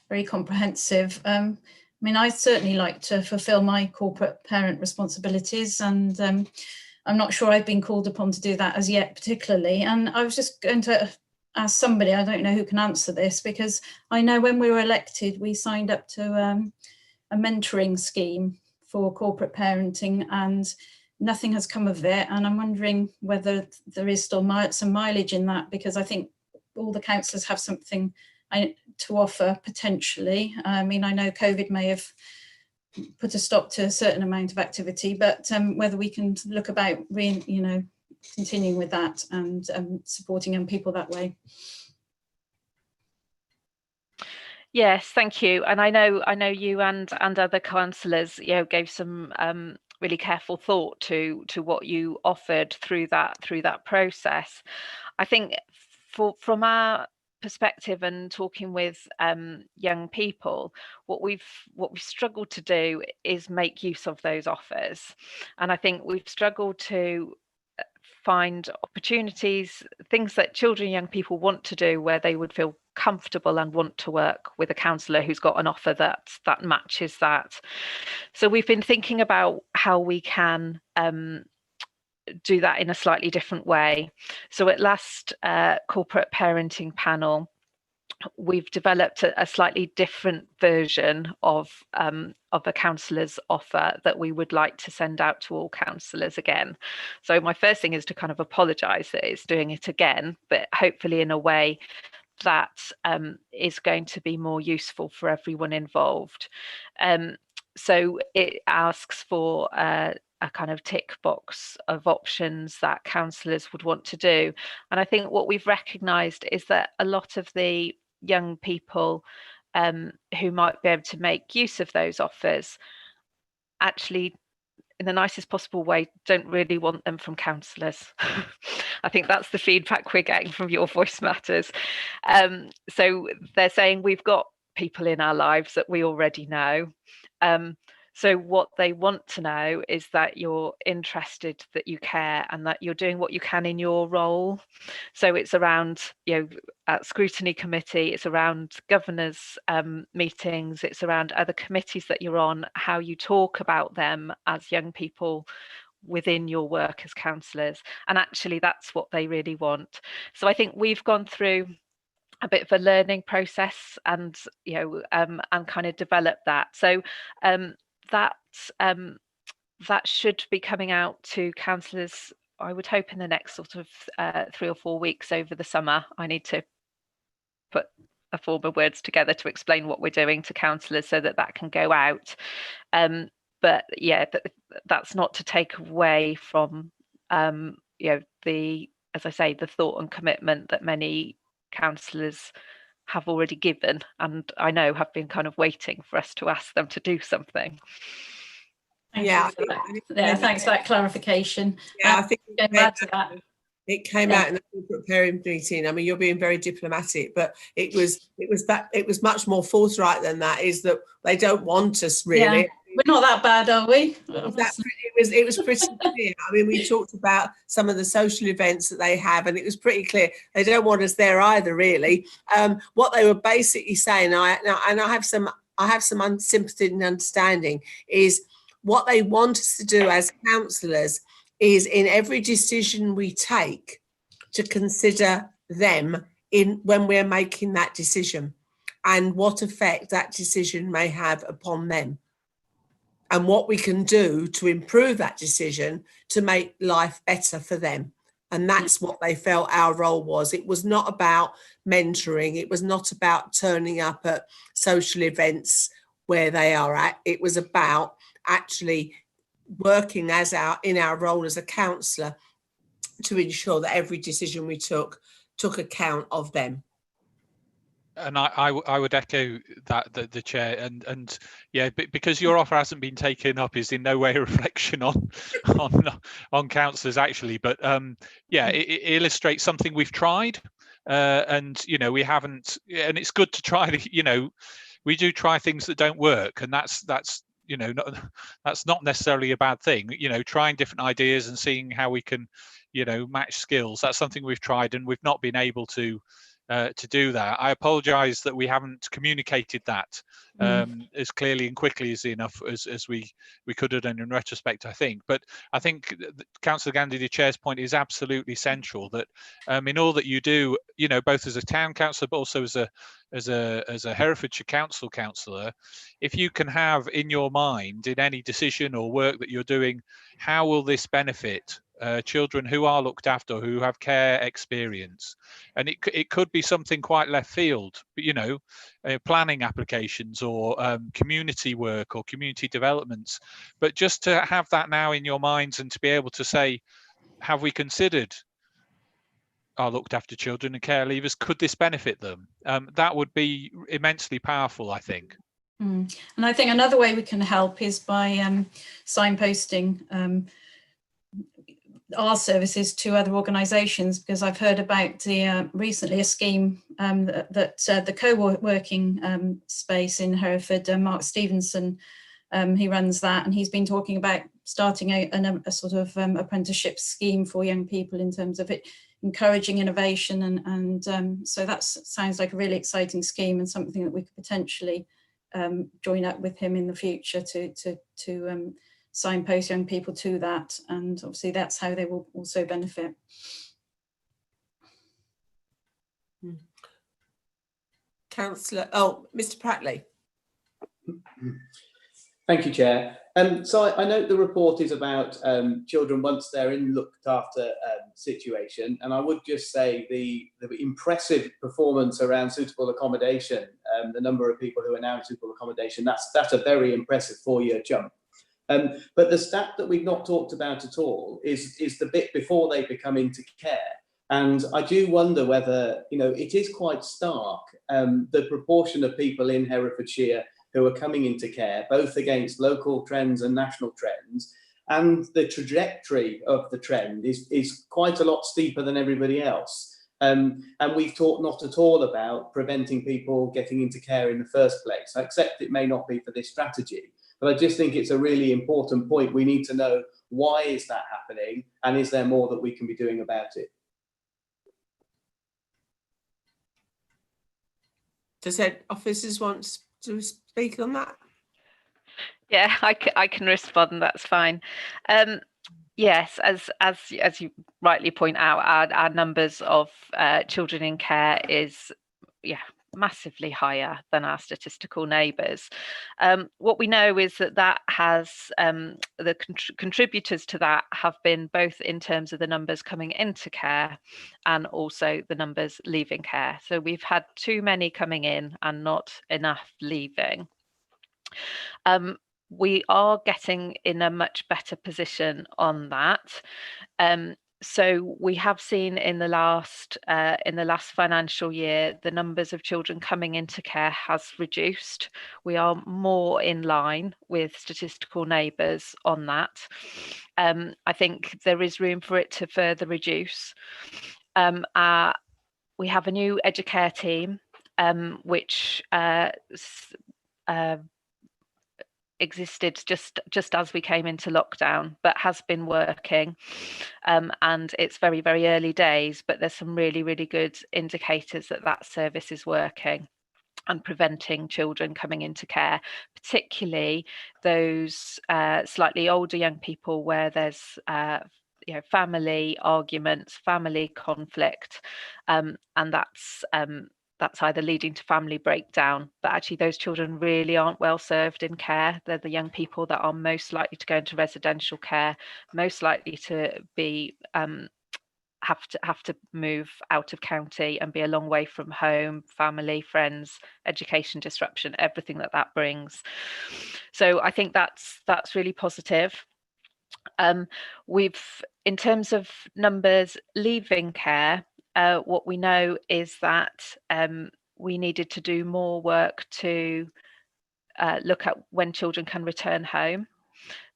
[SPEAKER 4] Very comprehensive. I mean, I certainly like to fulfil my corporate parent responsibilities, and I'm not sure I've been called upon to do that as yet particularly. And I was just going to ask somebody, I don't know who can answer this, because I know when we were elected, we signed up to a mentoring scheme for corporate parenting, and nothing has come of it. And I'm wondering whether there is still some mileage in that, because I think all the councillors have something to offer potentially. I mean, I know COVID may have put a stop to a certain amount of activity, but whether we can look about, continuing with that and supporting young people that way.
[SPEAKER 13] Yes, thank you. And I know you and other councillors, gave some really careful thought to what you offered through that process. I think from our perspective and talking with young people, what we've struggled to do is make use of those offers, and I think we've struggled to find opportunities, things that children and young people want to do, where they would feel comfortable and want to work with a counsellor who's got an offer that matches that. So we've been thinking about how we can do that in a slightly different way. So at last corporate parenting panel, we've developed a slightly different version of a counsellor's offer that we would like to send out to all counsellors again. So my first thing is to kind of apologise that it's doing it again, but hopefully in a way that is going to be more useful for everyone involved. So it asks for a kind of tick box of options that counsellors would want to do. And I think what we've recognised is that a lot of the young people who might be able to make use of those offers actually, in the nicest possible way, don't really want them from counsellors. I think that's the feedback we're getting from Your Voice Matters. So they're saying we've got people in our lives that we already know. So what they want to know is that you're interested, that you care, and that you're doing what you can in your role. So it's around, at scrutiny committee, it's around governors' meetings, it's around other committees that you're on, how you talk about them as young people within your work as counsellors. And actually that's what they really want. So I think we've gone through a bit of a learning process and and kind of develop that. So that should be coming out to councillors, I would hope, in the next sort of 3 or 4 weeks over the summer. I need to put a form of words together to explain what we're doing to councillors so that can go out. But yeah, that's not to take away from the, as I say, the thought and commitment that many councillors have already given, and I know have been kind of waiting for us to ask them to do something.
[SPEAKER 4] Thanks for that clarification.
[SPEAKER 1] Yeah, I think
[SPEAKER 4] it
[SPEAKER 1] came out in the corporate parent meeting. I mean, you're being very diplomatic, but it was much more forthright than that. Is that they don't want us really.
[SPEAKER 4] Yeah. We're not that bad, are we?
[SPEAKER 1] It was pretty clear. I mean, we talked about some of the social events that they have, and it was pretty clear they don't want us there either, really. What they were basically saying, and I have some sympathy and understanding, is what they want us to do as counsellors is in every decision we take to consider them when we're making that decision and what effect that decision may have upon them, and what we can do to improve that decision to make life better for them. And that's what they felt our role was. It was not about mentoring. It was not about turning up at social events where they are at. It was about actually working in our role as a counsellor to ensure that every decision we took account of them.
[SPEAKER 11] And I would echo that, the chair, and yeah, because your offer hasn't been taken up is in no way a reflection on councillors actually, but yeah, it illustrates something we've tried, and we haven't, and it's good to try. We do try things that don't work, and that's you know, that's not necessarily a bad thing. You know, trying different ideas and seeing how we can, you know, match skills. That's something we've tried and we've not been able to do that. I apologise that we haven't communicated that as clearly and quickly as enough as we could have done in retrospect, I think. But I think Councillor Gandy, the chair's point is absolutely central, that in all that you do, you know, both as a town councillor but also as a Herefordshire council councillor, if you can have in your mind in any decision or work that you're doing, how will this benefit children who are looked after, who have care experience? And it could be something quite left field, but you know, planning applications or community work or community developments. But just to have that now in your minds and to be able to say, have we considered our looked after children and care leavers? Could this benefit them? That would be immensely powerful, I think.
[SPEAKER 4] And I think another way we can help is by signposting our services to other organisations, because I've heard about the recently a scheme that the co-working space in Hereford, Mark Stevenson, he runs that, and he's been talking about starting a sort of apprenticeship scheme for young people in terms of it encouraging innovation, and so that sounds like a really exciting scheme and something that we could potentially join up with him in the future to signpost young people to that, and obviously that's how they will also benefit.
[SPEAKER 1] Councillor, Mr. Prattley.
[SPEAKER 3] Thank you, Chair. So I note the report is about children once they're in looked after situation, and I would just say the impressive performance around suitable accommodation, the number of people who are now in suitable accommodation, that's a very impressive 4-year jump. But the stat that we've not talked about at all is the bit before they become into care. And I do wonder whether, you know, it is quite stark, the proportion of people in Herefordshire who are coming into care, both against local trends and national trends. And the trajectory of the trend is quite a lot steeper than everybody else. And we've talked not at all about preventing people getting into care in the first place. I accept it may not be for this strategy, but I just think it's a really important point. We need to know, why is that happening? And is there more that we can be doing about it?
[SPEAKER 1] Does head officers want to speak on that?
[SPEAKER 13] Yeah, I can respond. That's fine. Yes, as you rightly point out, our numbers of children in care is massively higher than our statistical neighbours. What we know is that has the contributors to that have been both in terms of the numbers coming into care and also the numbers leaving care. So we've had too many coming in and not enough leaving. We are getting in a much better position on that. So we have seen in the last financial year, the numbers of children coming into care has reduced. We are more in line with statistical neighbours on that. I think there is room for it to further reduce. We have a new educare team, which existed just as we came into lockdown, but has been working, and it's very, very early days, but there's some really, really good indicators that service is working and preventing children coming into care, particularly those slightly older young people where there's family arguments, family conflict, and that's either leading to family breakdown, but actually those children really aren't well served in care. They're the young people that are most likely to go into residential care, most likely to be have to move out of county and be a long way from home, family, friends, education disruption, everything that brings. So I think that's really positive. In terms of numbers leaving care, what we know is that we needed to do more work to look at when children can return home,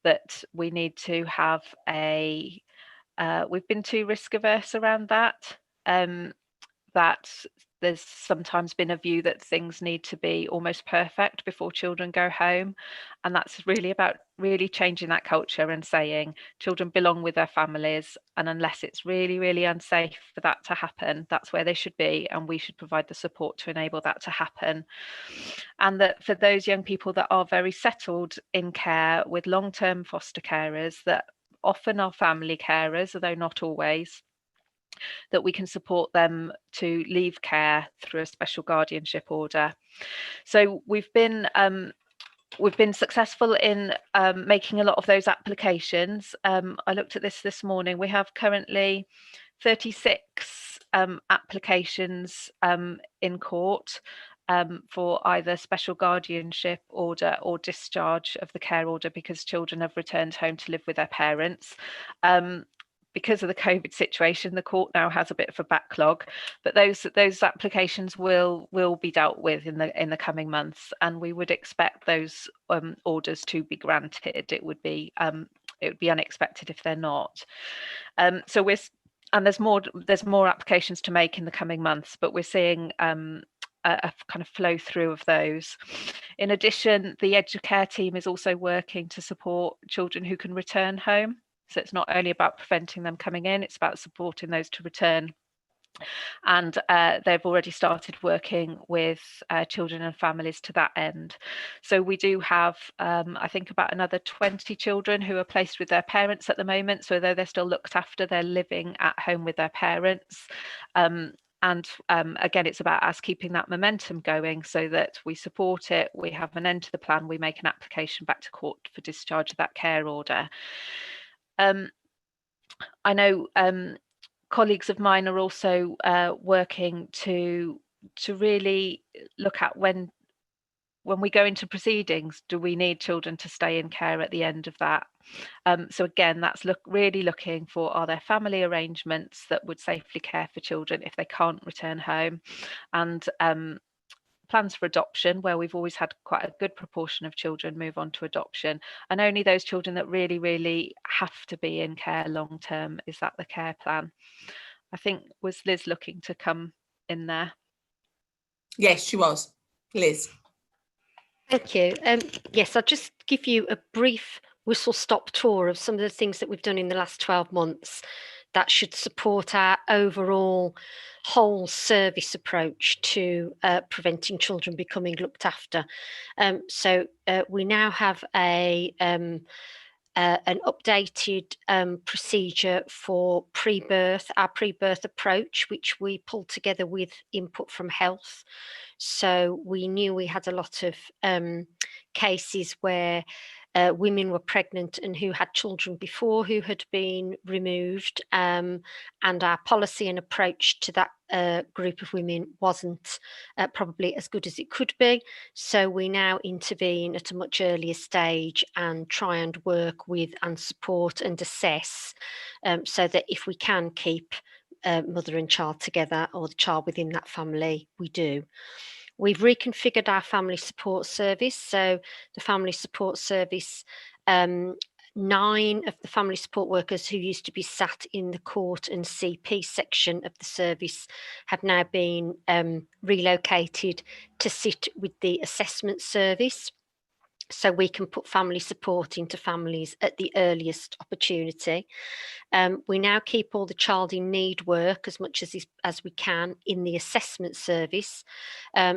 [SPEAKER 13] that we need to have we've been too risk averse around that, that there's sometimes been a view that things need to be almost perfect before children go home, and that's really about really changing that culture and saying children belong with their families, and unless it's really, really unsafe for that to happen, that's where they should be, and we should provide the support to enable that to happen. And that for those young people that are very settled in care with long-term foster carers, that often are family carers, although not always, that we can support them to leave care through a special guardianship order. So we've been successful in making a lot of those applications. I looked at this morning. We have currently 36 applications in court for either special guardianship order or discharge of the care order because children have returned home to live with their parents. Because of the COVID situation, the court now has a bit of a backlog, but those applications will be dealt with in the coming months, and we would expect those orders to be granted. It would be unexpected if they're not. So there's more applications to make in the coming months, but we're seeing a kind of flow through of those. In addition, the Educare team is also working to support children who can return home. So it's not only about preventing them coming in, it's about supporting those to return. And they've already started working with children and families to that end. So we do have, I think, about another 20 children who are placed with their parents at the moment. So though they're still looked after, they're living at home with their parents. And again, it's about us keeping that momentum going so that we support it, we have an end to the plan, we make an application back to court for discharge of that care order. I know colleagues of mine are also working to really look at when we go into proceedings, do we need children to stay in care at the end of that? So again, that's really looking for, are there family arrangements that would safely care for children if they can't return home? And plans for adoption, where we've always had quite a good proportion of children move on to adoption, and only those children that really, really have to be in care long term, is that the care plan? I think, was Liz looking to come in there?
[SPEAKER 1] Yes, she was. Liz.
[SPEAKER 16] Thank you. Yes, I'll just give you a brief whistle-stop tour of some of the things that we've done in the last 12 months that should support our overall whole service approach to preventing children becoming looked after. So we now have an updated procedure for pre-birth, our pre-birth approach, which we pulled together with input from health. So we knew we had a lot of cases where women were pregnant and who had children before who had been removed, and our policy and approach to that group of women wasn't probably as good as it could be. So we now intervene at a much earlier stage and try and work with and support and assess, so that if we can keep mother and child together, or the child within that family, we do. We've reconfigured our family support service. So the family support service, 9 of the family support workers who used to be sat in the court and CP section of the service have now been relocated to sit with the assessment service. So we can put family support into families at the earliest opportunity. We now keep all the child in need work as much as we can in the assessment service.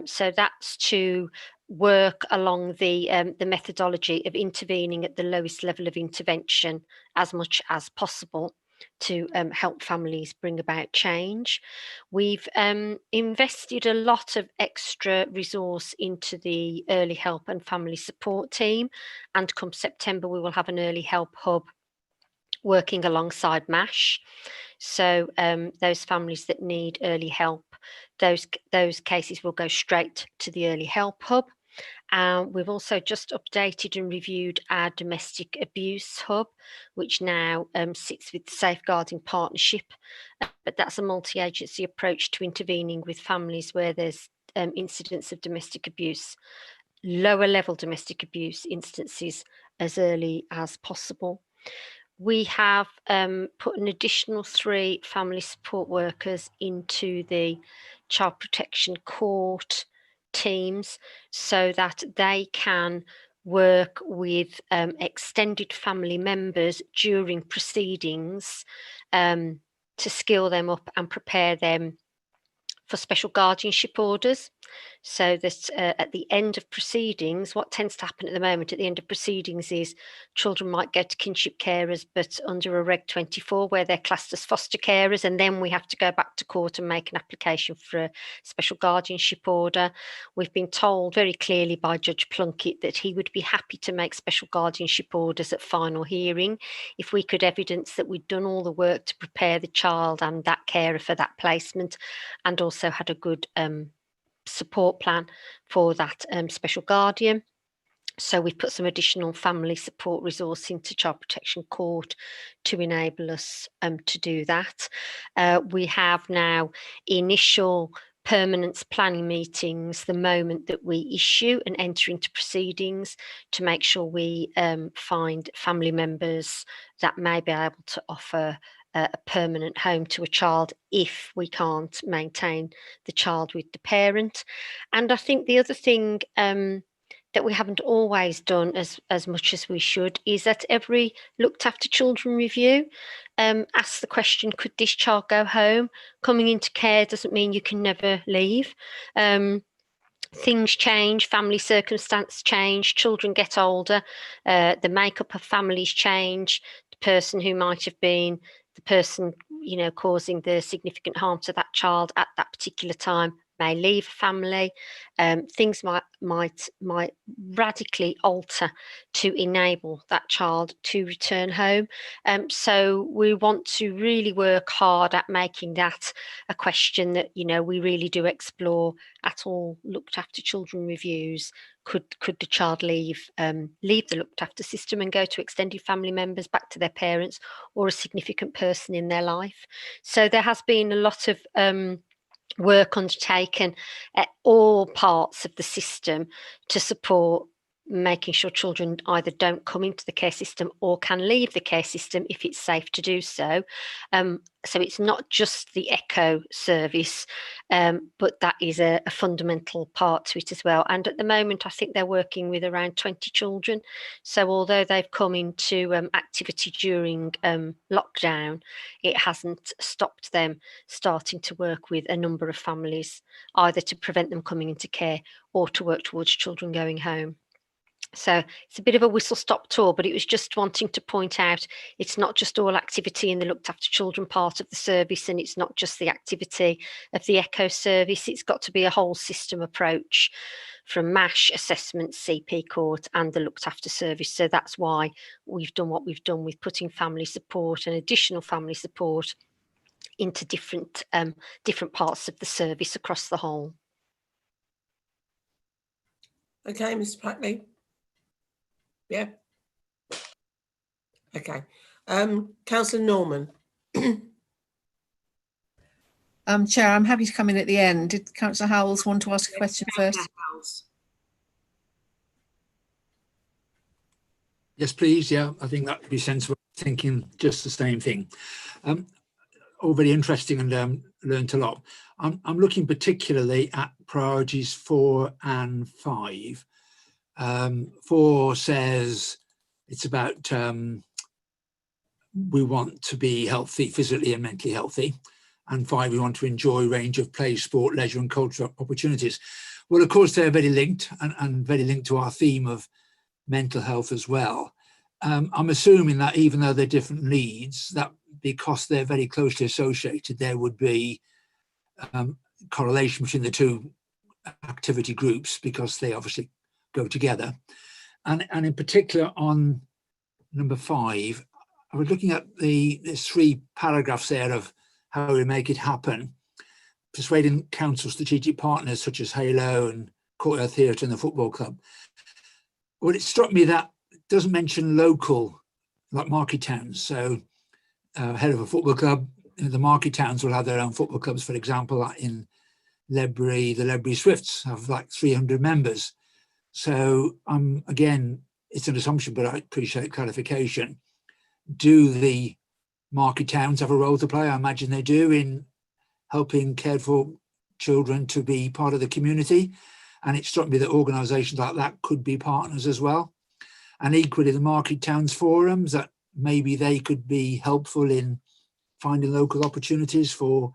[SPEAKER 16] So that's to work along the methodology of intervening at the lowest level of intervention as much as possible to help families bring about change. We've invested a lot of extra resource into the early help and family support team, and come September we will have an early help hub working alongside MASH. So those families that need early help, those cases will go straight to the early help hub. We've also just updated and reviewed our domestic abuse hub, which now sits with the Safeguarding Partnership, but that's a multi-agency approach to intervening with families where there's incidents of domestic abuse, lower level domestic abuse instances as early as possible. We have put an additional 3 family support workers into the child protection court teams so that they can work with extended family members during proceedings to skill them up and prepare them for special guardianship orders. So that at the end of proceedings, what tends to happen at the moment at the end of proceedings is children might go to kinship carers, but under a Reg 24 where they're classed as foster carers, and then we have to go back to court and make an application for a special guardianship order. We've been told very clearly by Judge Plunkett that he would be happy to make special guardianship orders at final hearing if we could evidence that we'd done all the work to prepare the child and that carer for that placement, and also had a good support plan for that special guardian. So we've put some additional family support resource into Child Protection Court to enable us to do that. We have now initial permanence planning meetings the moment that we issue and enter into proceedings to make sure we find family members that may be able to offer a permanent home to a child if we can't maintain the child with the parent. And I think the other thing that we haven't always done as much as we should is that every looked after children review asks the question, could this child go home? Coming into care doesn't mean you can never leave. Things change, family circumstance change, children get older, the makeup of families change. The person who might have been the person, you know, causing the significant harm to that child at that particular time may leave family. Things might radically alter to enable that child to return home. So we want to really work hard at making that a question that, you know, we really do explore at all looked after children reviews. Could the child leave the looked after system and go to extended family members, back to their parents or a significant person in their life? So there has been a lot of work undertaken at all parts of the system to support making sure children either don't come into the care system or can leave the care system if it's safe to do so. So it's not just the ECHO service, but that is a fundamental part to it as well. And at the moment, I think they're working with around 20 children. So although they've come into activity during lockdown, it hasn't stopped them starting to work with a number of families, either to prevent them coming into care or to work towards children going home. So it's a bit of a whistle-stop tour, but it was just wanting to point out it's not just all activity in the looked after children part of the service, and it's not just the activity of the ECHO service. It's got to be a whole system approach from MASH, assessment, CP court and the looked after service. So that's why we've done what we've done with putting family support and additional family support into different parts of the service across the whole.
[SPEAKER 1] Okay, Mr. Packley. Yeah. Okay. Councillor Norman.
[SPEAKER 10] Chair, I'm happy to come in at the end. Did Councillor Howells want to ask a question first?
[SPEAKER 5] Yes, please. Yeah, I think that would be sensible, thinking just the same thing. All very interesting and learnt a lot. I'm looking particularly at priorities 4 and 5. 4 says it's about we want to be healthy, physically and mentally healthy. And 5, we want to enjoy a range of play, sport, leisure and cultural opportunities. Well, of course, they're very linked and very linked to our theme of mental health as well. I'm assuming that even though they're different needs, that because they're very closely associated, there would be correlation between the two activity groups because they obviously go together. And in particular on number 5, I was looking at there's 3 paragraphs there of how we make it happen, persuading council strategic partners such as Halo and Courtyard Theatre and the football club. Well, it struck me that it doesn't mention local, like market towns. So head of a football club, the market towns will have their own football clubs, for example, like in Ledbury, the Ledbury Swifts have like 300 members. So again, it's an assumption, but I appreciate clarification. do the market towns have a role to play? I imagine they do in helping cared for children to be part of the community. And it struck me that organisations like that could be partners as well. And equally, the market towns forums, that maybe they could be helpful in finding local opportunities for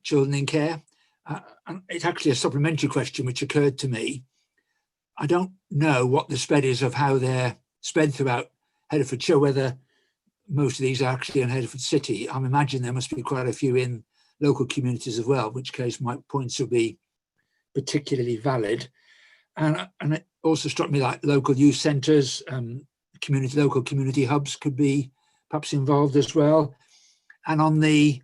[SPEAKER 5] children in care. And it's actually a supplementary question which occurred to me. I don't know what the spread is of how they're spread throughout Herefordshire, whether most of these are actually in Hereford City. I'm imagining there must be quite a few in local communities as well, in which case my points will be particularly valid. And it also struck me like local youth centres, local community hubs could be perhaps involved as well. And on the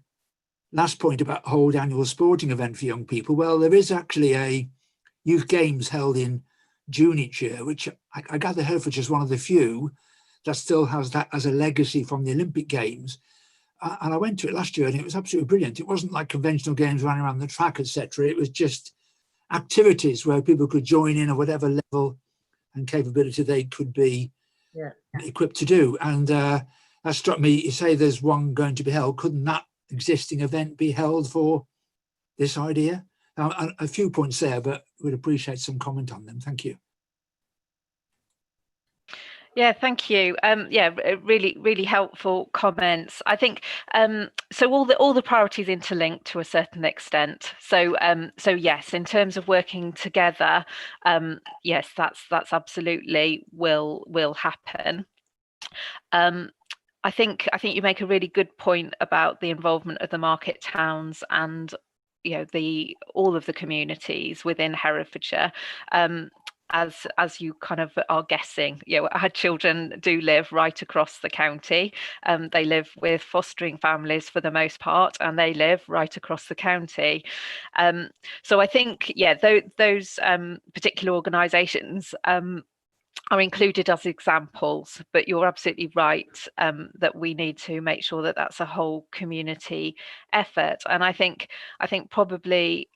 [SPEAKER 5] last point about hold annual sporting event for young people, well, there is actually a youth games held in June each year, which I gather Herefordshire is one of the few that still has that as a legacy from the Olympic Games. And I went to it last year and it was absolutely brilliant. It wasn't like conventional games running around the track, etc. It was just activities where people could join in at whatever level and capability they could be equipped to do. And that struck me. You say there's one going to be held. Couldn't that existing event be held for this idea? A few points there, but we'd appreciate some comment on them. Thank you.
[SPEAKER 13] Yeah, thank you. Yeah, really helpful comments. I think so. All the priorities interlink to a certain extent. So yes, in terms of working together, yes, that's absolutely will happen. I think you make a really good point about the involvement of the market towns and all of the communities within Herefordshire. As you kind of are guessing, our children do live right across the county. They live with fostering families for the most part, and they live right across the county. So I think, those particular organisations are included as examples, but you're absolutely right that we need to make sure that that's a whole community effort. And I think probably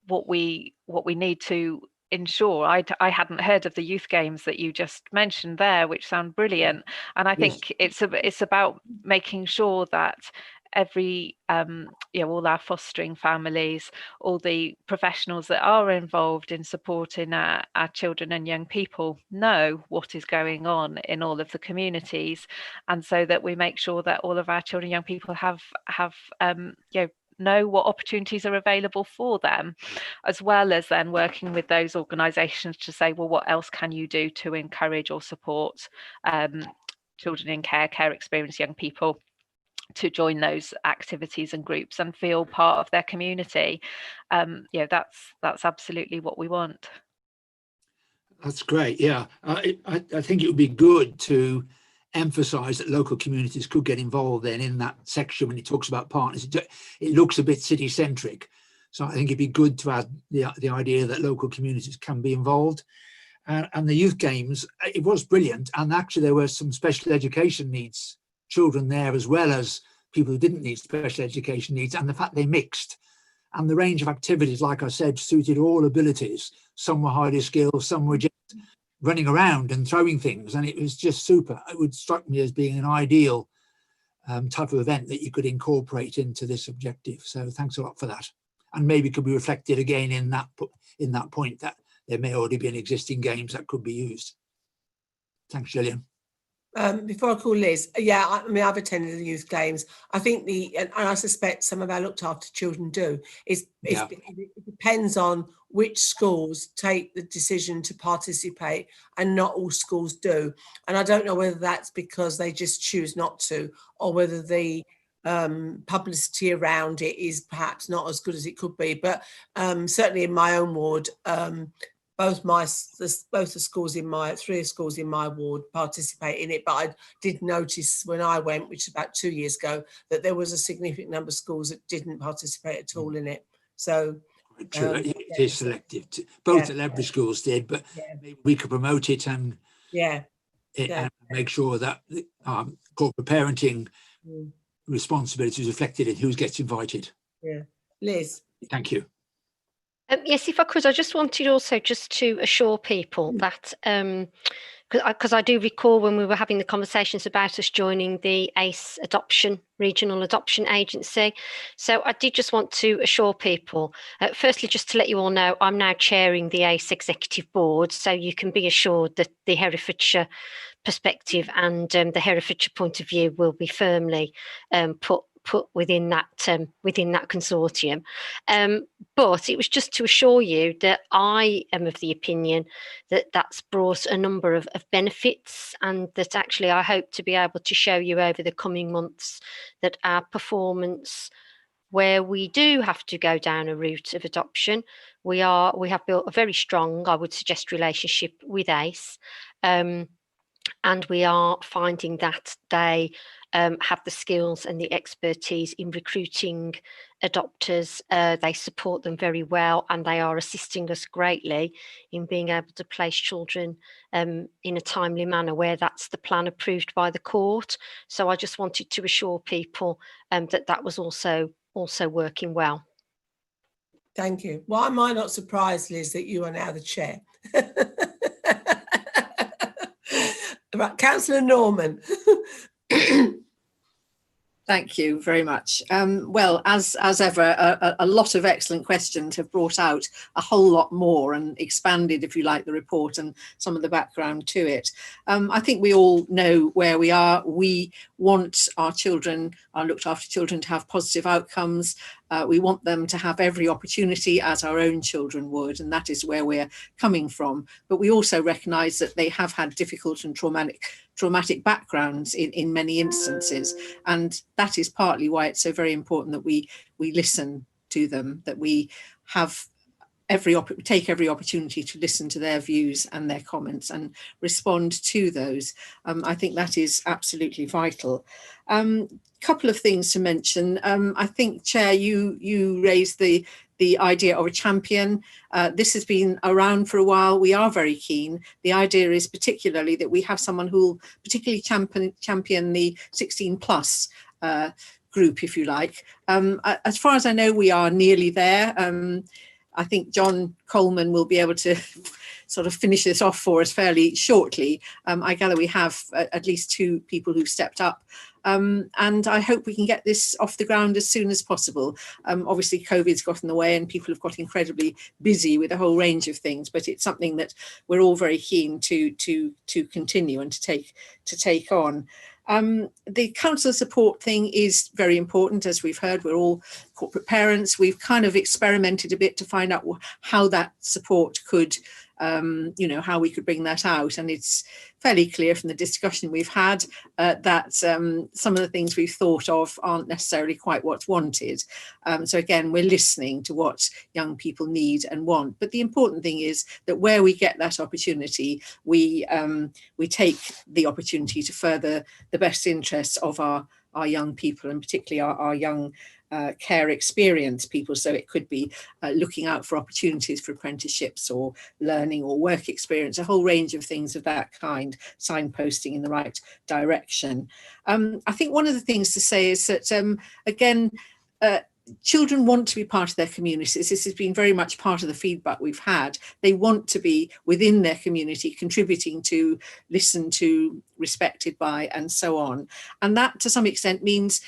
[SPEAKER 13] what we need to ensure, I hadn't heard of the youth games that you just mentioned there, which sound brilliant. And I think it's about making sure that every all our fostering families, all the professionals that are involved in supporting our children and young people know what is going on in all of the communities, and so that we make sure that all of our children and young people have know what opportunities are available for them, as well as then working with those organisations to say, well, what else can you do to encourage or support children in care experienced young people to join those activities and groups and feel part of their community. That's absolutely what we want.
[SPEAKER 5] That's great. Yeah, I think it would be good to emphasize that local communities could get involved then in that section when it talks about partners. It looks a bit city centric, so I think it'd be good to add the idea that local communities can be involved. And the youth games, it was brilliant, and actually there were some special education needs children there, as well as people who didn't need special education needs, and the fact they mixed, and the range of activities, like I said, suited all abilities. Some were highly skilled, some were just running around and throwing things, and it was just super. It would strike me as being an ideal type of event that you could incorporate into this objective. So thanks a lot for that, and maybe could be reflected again in that point that there may already be an existing games that could be used. Thanks, Gillian.
[SPEAKER 1] Before I call Liz, I mean, I've attended the youth games. I think and I suspect some of our looked after children do. It depends on which schools take the decision to participate, and not all schools do. And I don't know whether that's because they just choose not to, or whether the publicity around it is perhaps not as good as it could be. But certainly in my own ward, both the schools in my 3 schools in my ward participate in it, but I did notice when I went, which is about 2 years ago, that there was a significant number of schools that didn't participate at all in it. So
[SPEAKER 5] true, it is selective. Both the Ledbury schools did, but maybe we could promote it and and make sure that corporate parenting responsibility is reflected in who gets invited.
[SPEAKER 1] Yeah, Liz.
[SPEAKER 5] Thank you.
[SPEAKER 16] Yes, if I could, I just wanted also just to assure people that because I do recall when we were having the conversations about us joining the ACE adoption, regional adoption agency. So I did just want to assure people, firstly, just to let you all know, I'm now chairing the ACE executive board, so you can be assured that the Herefordshire perspective and the Herefordshire point of view will be firmly put within that consortium. But it was just to assure you that I am of the opinion that that's brought a number of benefits, and that actually I hope to be able to show you over the coming months that our performance, where we do have to go down a route of adoption, we have built a very strong, I would suggest, relationship with ACE. And we are finding that they have the skills and the expertise in recruiting adopters. They support them very well, and they are assisting us greatly in being able to place children in a timely manner where that's the plan approved by the court. So I just wanted to assure people that that was also working well.
[SPEAKER 1] Thank you. Why am I not surprised, Liz, that you are now the chair? Right, Councillor Norman.
[SPEAKER 10] Thank you very much. Well, as ever, a lot of excellent questions have brought out a whole lot more and expanded, if you like, the report and some of the background to it. I think we all know where we are. We want our children, our looked after children, to have positive outcomes. We want them to have every opportunity as our own children would, and that is where we're coming from. But we also recognise that they have had difficult and traumatic backgrounds in many instances, and that is partly why it's so very important that we listen to them, that we have take every opportunity to listen to their views and their comments and respond to those. I think that is absolutely vital. Couple of things to mention. I think, Chair, you raised the idea of a champion. This has been around for a while. We are very keen. The idea is particularly that we have someone who will particularly champion the 16 plus group, if you like. As far as I know, we are nearly there. I think John Coleman will be able to sort of finish this off for us fairly shortly. I gather we have at least 2 people who've stepped up. And I hope we can get this off the ground as soon as possible. Obviously, COVID's got in the way and people have got incredibly busy with a whole range of things, but it's something that we're all very keen to continue and to take on. The council support thing is very important. As we've heard, we're all corporate parents. We've kind of experimented a bit to find out how that support could, how we could bring that out. And it's fairly clear from the discussion we've had that some of the things we've thought of aren't necessarily quite what's wanted. So again, we're listening to what young people need and want. But the important thing is that where we get that opportunity, we take the opportunity to further the best interests of our young people, and particularly our young care experience people. So it could be looking out for opportunities for apprenticeships or learning or work experience, a whole range of things of that kind, signposting in the right direction. I think one of the things to say is that, again, children want to be part of their communities. This has been very much part of the feedback we've had. They want to be within their community, contributing to, listened to, respected by, and so on. And that, to some extent, means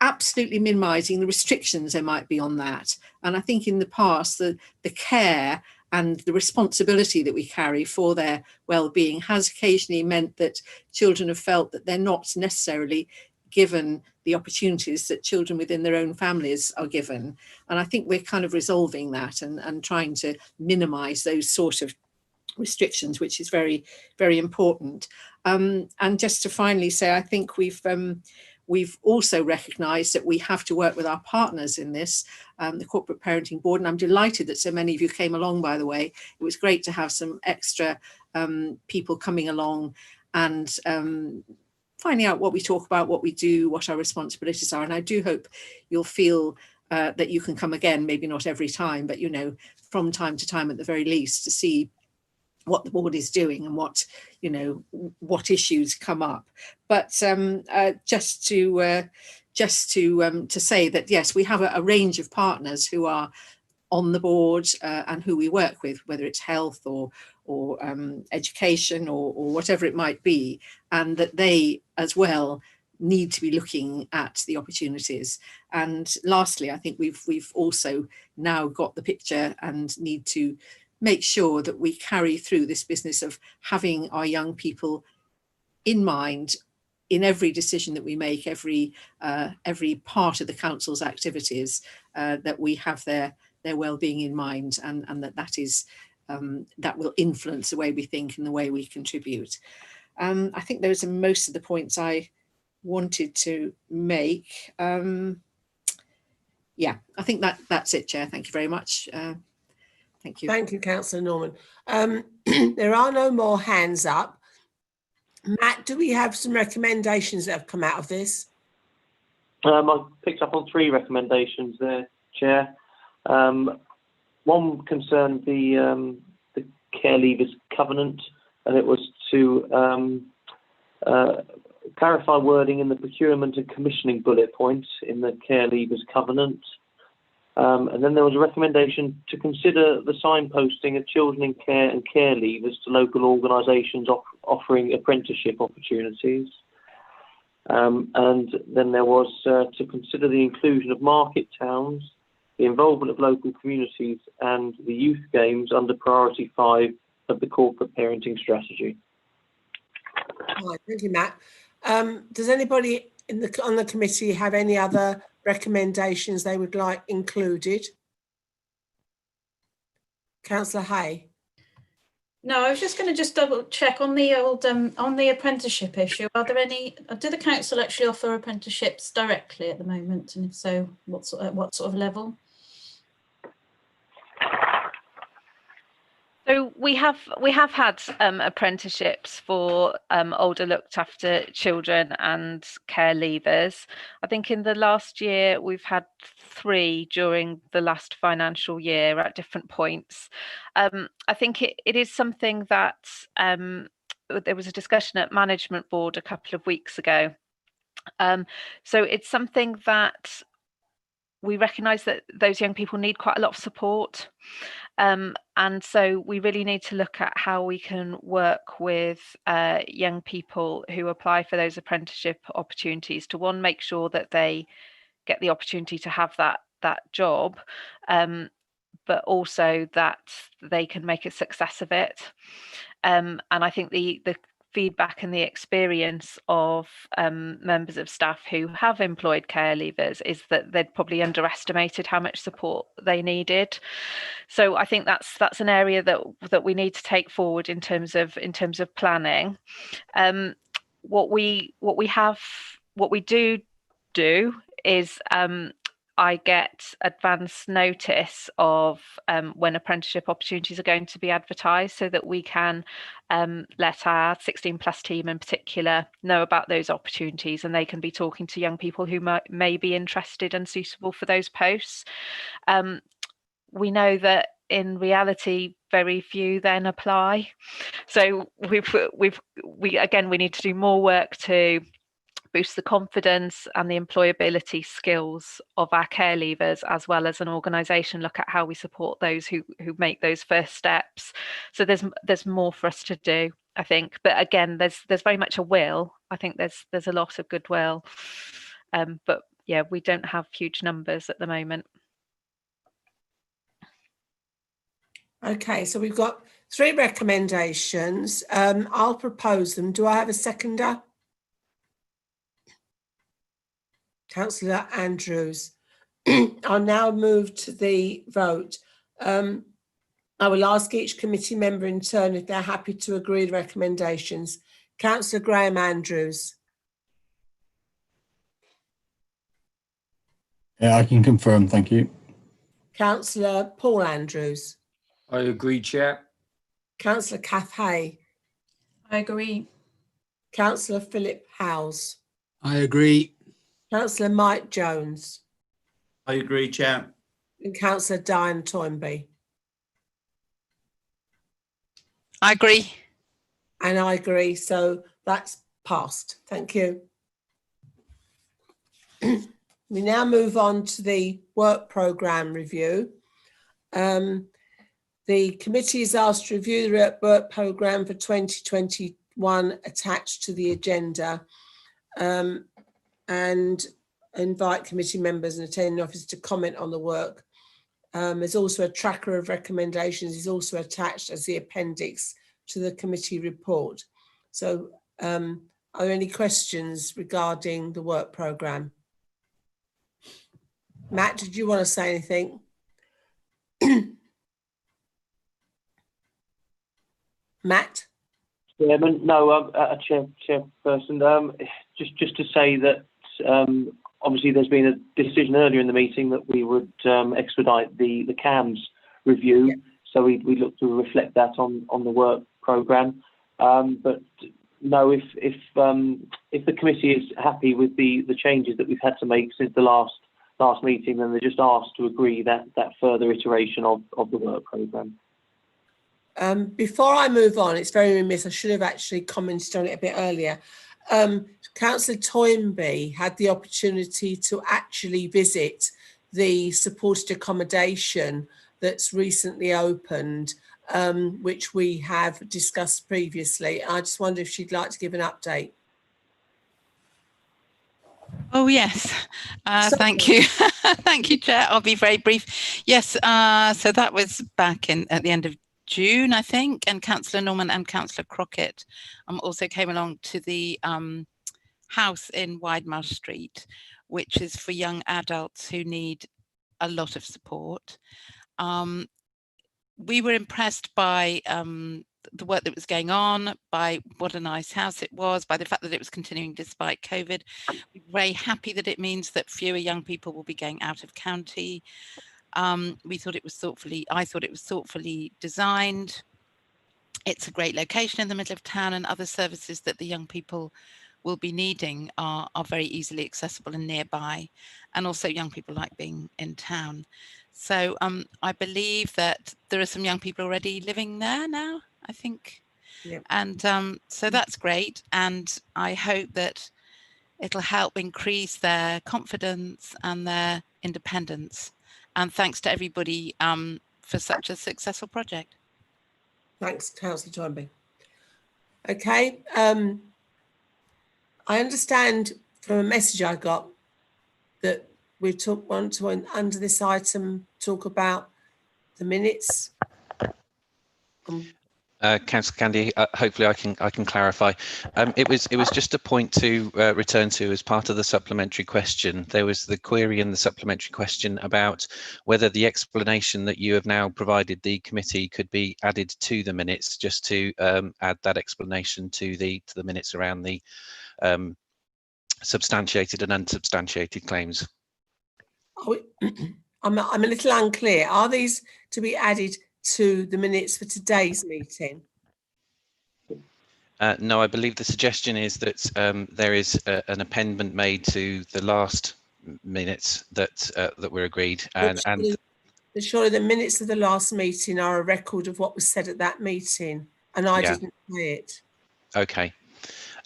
[SPEAKER 10] absolutely minimising the restrictions there might be on that. And I think in the past, the care and the responsibility that we carry for their well-being has occasionally meant that children have felt that they're not necessarily given the opportunities that children within their own families are given. And I think we're kind of resolving that and trying to minimise those sort of restrictions, which is very, very important. And just to finally say, I think we've also recognised that we have to work with our partners in this, the Corporate Parenting Board, and I'm delighted that so many of you came along, by the way. It was great to have some extra people coming along and finding out what we talk about, what we do, what our responsibilities are. And I do hope you'll feel that you can come again, maybe not every time, but, from time to time at the very least, to see what the board is doing and what issues come up. But just to say that, yes, we have a range of partners who are on the board and who we work with, whether it's health or education or whatever it might be, and that they as well need to be looking at the opportunities. And lastly, I think we've also now got the picture and need to make sure that we carry through this business of having our young people in mind in every decision that we make, every part of the council's activities, that we have their well-being in mind, and that is that will influence the way we think and the way we contribute. I think those are most of the points I wanted to make. Yeah, I think that's it, Chair. Thank you very much. Thank you.
[SPEAKER 1] Thank you, Councillor Norman. There are no more hands up. Matt, do we have some recommendations that have come out of this?
[SPEAKER 8] I picked up on 3 recommendations there, Chair. One concerned the care leavers covenant, and it was to clarify wording in the procurement and commissioning bullet points in the care leavers covenant. And then there was a recommendation to consider the signposting of children in care and care leavers to local organisations offering apprenticeship opportunities. And then there was to consider the inclusion of market towns, the involvement of local communities, and the youth games under priority 5 of the corporate parenting strategy.
[SPEAKER 1] Right, thank you, Matt. Does anybody on the committee have any other recommendations they would like included? Councillor Hay.
[SPEAKER 4] No, I was just going to double check on the old on the apprenticeship issue. Are there any? Do the council actually offer apprenticeships directly at the moment, and if so, what sort of level?
[SPEAKER 13] So we have had apprenticeships for older looked after children and care leavers. I think in the last year we've had 3 during the last financial year at different points. I think it is something that there was a discussion at management board a couple of weeks ago. So it's something that we recognise that those young people need quite a lot of support. And so we really need to look at how we can work with young people who apply for those apprenticeship opportunities to, one, make sure that they get the opportunity to have that job, but also that they can make a success of it. And I think the feedback and the experience of members of staff who have employed care leavers is that they'd probably underestimated how much support they needed. So I think that's an area that we need to take forward in terms of planning. What we do is I get advance notice of when apprenticeship opportunities are going to be advertised, so that we can let our 16+ team in particular know about those opportunities, and they can be talking to young people who may be interested and suitable for those posts. We know that in reality very few then apply, so we need to do more work to boost the confidence and the employability skills of our care leavers, as well as an organisation look at how we support those who make those first steps. So there's more for us to do, I think. But again, there's very much a will. I think there's a lot of goodwill. But yeah, we don't have huge numbers at the moment.
[SPEAKER 1] Okay, so we've got 3 recommendations. I'll propose them. Do I have a seconder? Councillor Andrews. I'll now move to the vote. I will ask each committee member in turn if they're happy to agree the recommendations. Councillor Graham Andrews.
[SPEAKER 2] Yeah, I can confirm, thank you.
[SPEAKER 1] Councillor Paul Andrews.
[SPEAKER 7] I agree, Chair.
[SPEAKER 1] Councillor Kath Hay.
[SPEAKER 4] I agree.
[SPEAKER 1] Councillor Philip Howes.
[SPEAKER 5] I agree.
[SPEAKER 1] Councillor Mike Jones.
[SPEAKER 14] I agree, Chair.
[SPEAKER 1] And Councillor Diane Toynbee.
[SPEAKER 6] I agree.
[SPEAKER 1] And I agree, so that's passed. Thank you. We now move on to the work programme review. The committee is asked to review the work programme for 2021 attached to the agenda, and invite committee members and attending officers to comment on the work. There's also a tracker of recommendations is also attached as the appendix to the committee report. So are there any questions regarding the work programme? Matt, did you want to say anything? Matt?
[SPEAKER 8] Chairman, no, chairperson. Just to say that obviously there's been a decision earlier in the meeting that we would expedite the CAMS review, yeah. So we look to reflect that on the work programme. But no, if the committee is happy with the changes that we've had to make since the last meeting, then they're just asked to agree that further iteration of the work programme.
[SPEAKER 1] Before I move on, it's very remiss, I should have actually commented on it a bit earlier. Councillor Toynbee had the opportunity to actually visit the supported accommodation that's recently opened, which we have discussed previously. I just wonder if she'd like to give an update.
[SPEAKER 6] Oh, yes. Thank you. Thank you, Chair. I'll be very brief. Yes, so that was back at the end of June, I think, and Councillor Norman and Councillor Crockett also came along to the house in Widemarsh Street, which is for young adults who need a lot of support. We were impressed by the work that was going on, by what a nice house it was, by the fact that it was continuing despite COVID. We're very happy that it means that fewer young people will be going out of county. We thought it was I thought it was thoughtfully designed. It's a great location in the middle of town, and other services that the young people will be needing are very easily accessible and nearby. And also young people like being in town. So I believe that there are some young people already living there now, I think. Yep. And so that's great. And I hope that it'll help increase their confidence and their independence. And thanks to everybody for such a successful project.
[SPEAKER 1] Thanks, Councillor Toynbee. Okay, I understand from a message I got that we want to, under this item, talk about the minutes.
[SPEAKER 9] Councillor Candy, hopefully I can clarify. It was just a point to return to as part of the supplementary question. There was the query in the supplementary question about whether the explanation that you have now provided the committee could be added to the minutes, just to add that explanation to the minutes around the substantiated and unsubstantiated claims.
[SPEAKER 1] I'm a little unclear. Are these to be added to the minutes for today's meeting?
[SPEAKER 9] No, I believe the suggestion is that there is an amendment made to the last minutes that were agreed, and
[SPEAKER 1] surely the minutes of the last meeting are a record of what was said at that meeting, and I didn't say it.
[SPEAKER 9] Okay.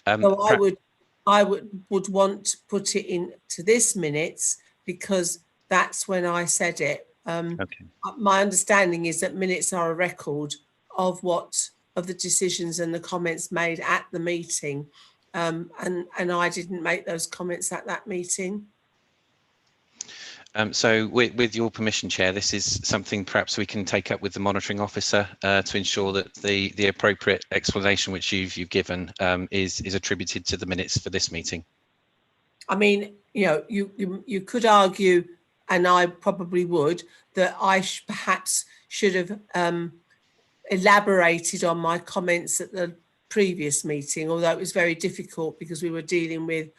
[SPEAKER 1] So I would want to put it into this minutes because that's when I said it.
[SPEAKER 9] Okay.
[SPEAKER 1] My understanding is that minutes are a record of the decisions and the comments made at the meeting, and I didn't make those comments at that meeting.
[SPEAKER 9] So with your permission, Chair, this is something perhaps we can take up with the monitoring officer to ensure that the appropriate explanation which you've given is attributed to the minutes for this meeting.
[SPEAKER 1] I mean, you could argue, and I probably would, that I perhaps should have elaborated on my comments at the previous meeting, although it was very difficult because we were dealing with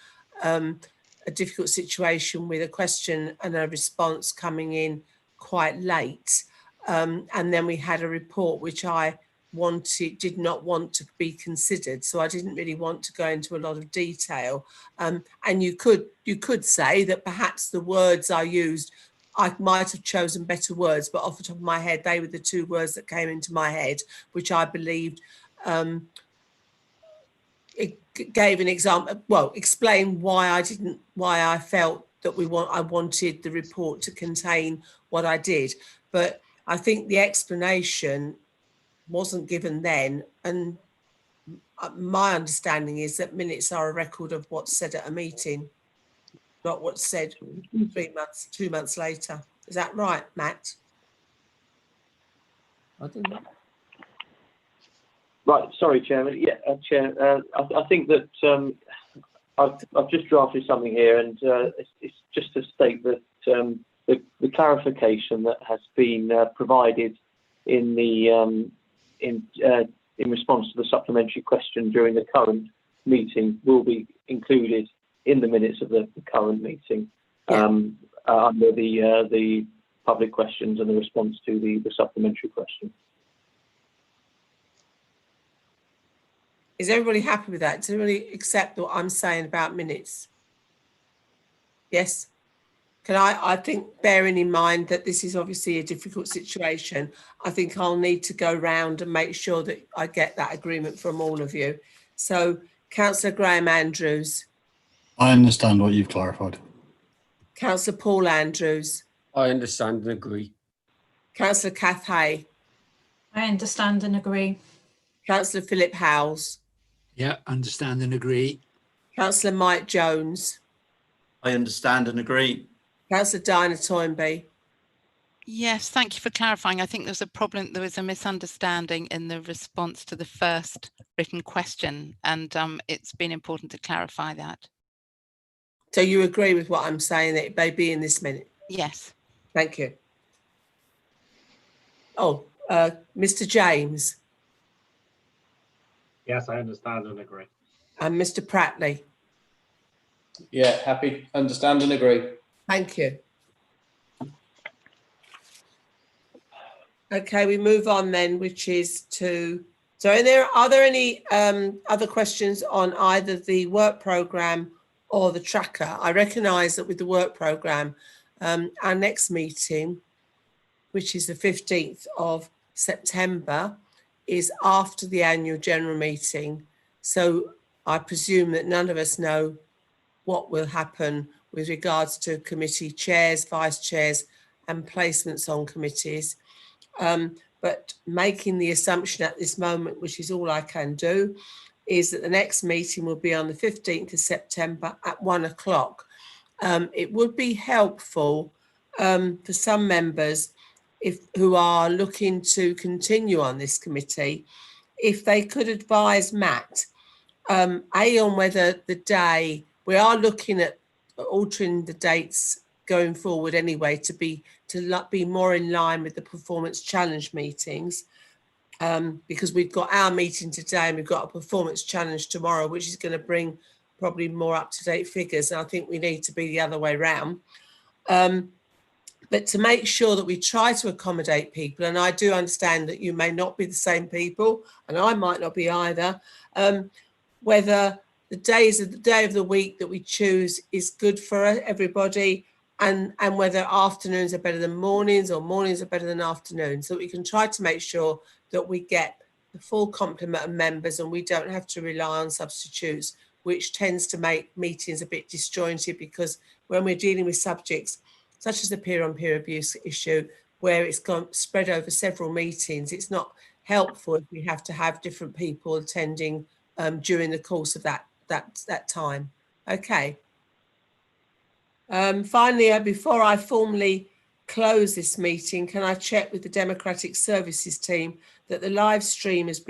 [SPEAKER 1] a difficult situation with a question and a response coming in quite late. And then we had a report which I did not want to be considered. So I didn't really want to go into a lot of detail. And you could say that perhaps the words I used, I might have chosen better words, but off the top of my head, they were the two words that came into my head, which I believed it gave an example, well, explain why I felt that I wanted the report to contain what I did. But I think the explanation wasn't given then, and my understanding is that minutes are a record of what's said at a meeting, not what's said 2 months later. Is that right, Matt? I don't know.
[SPEAKER 8] Right, sorry, Chairman. Yeah, Chair. I think that I've just drafted something here, and it's just to state that the clarification that has been provided in the in response to the supplementary question during the current meeting will be included in the minutes of the current meeting under the public questions and the response to the supplementary question.
[SPEAKER 1] Is everybody happy with that? Does everybody accept what I'm saying about minutes? Yes? Can I think, bearing in mind that this is obviously a difficult situation, I think I'll need to go round and make sure that I get that agreement from all of you. So, Councillor Graham Andrews.
[SPEAKER 2] I understand what you've clarified.
[SPEAKER 1] Councillor Paul Andrews.
[SPEAKER 7] I understand and agree.
[SPEAKER 1] Councillor Kath Hay.
[SPEAKER 4] I understand and agree.
[SPEAKER 1] Councillor Philip Howells.
[SPEAKER 5] Yeah, understand and agree.
[SPEAKER 1] Councillor Mike Jones.
[SPEAKER 14] I understand and agree.
[SPEAKER 1] Councillor Dinah Toynbee.
[SPEAKER 6] Yes, thank you for clarifying. I think there was a problem, there was a misunderstanding in the response to the first written question, and it's been important to clarify that.
[SPEAKER 1] So you agree with what I'm saying, that it may be in this minute?
[SPEAKER 6] Yes.
[SPEAKER 1] Thank you. Oh, Mr. James.
[SPEAKER 15] Yes, I understand and agree.
[SPEAKER 1] And Mr. Pratley.
[SPEAKER 3] Yeah, happy, understand and agree.
[SPEAKER 1] Thank you. Okay, we move on then, which is to, so are there any other questions on either the work programme or the tracker? I recognise that with the work programme, our next meeting, which is the 15th of September, is after the annual general meeting. So I presume that none of us know what will happen with regards to committee chairs, vice chairs and placements on committees. But making the assumption at this moment, which is all I can do, is that the next meeting will be on the 15th of September at 1 o'clock. It would be helpful for some members who are looking to continue on this committee, if they could advise Matt, on whether the day, we are looking at altering the dates going forward anyway to be more in line with the performance challenge meetings, because we've got our meeting today and we've got a performance challenge tomorrow, which is going to bring probably more up-to-date figures, and I think we need to be the other way round. But to make sure that we try to accommodate people, and I do understand that you may not be the same people, and I might not be either, whether the day of the week that we choose is good for everybody, and whether afternoons are better than mornings or mornings are better than afternoons, so we can try to make sure that we get the full complement of members and we don't have to rely on substitutes, which tends to make meetings a bit disjointed, because when we're dealing with subjects such as the peer-on-peer abuse issue, where it's gone spread over several meetings, it's not helpful if we have to have different people attending during the course of that time. Okay. Finally, before I formally close this meeting, can I check with the Democratic Services team that the live stream has been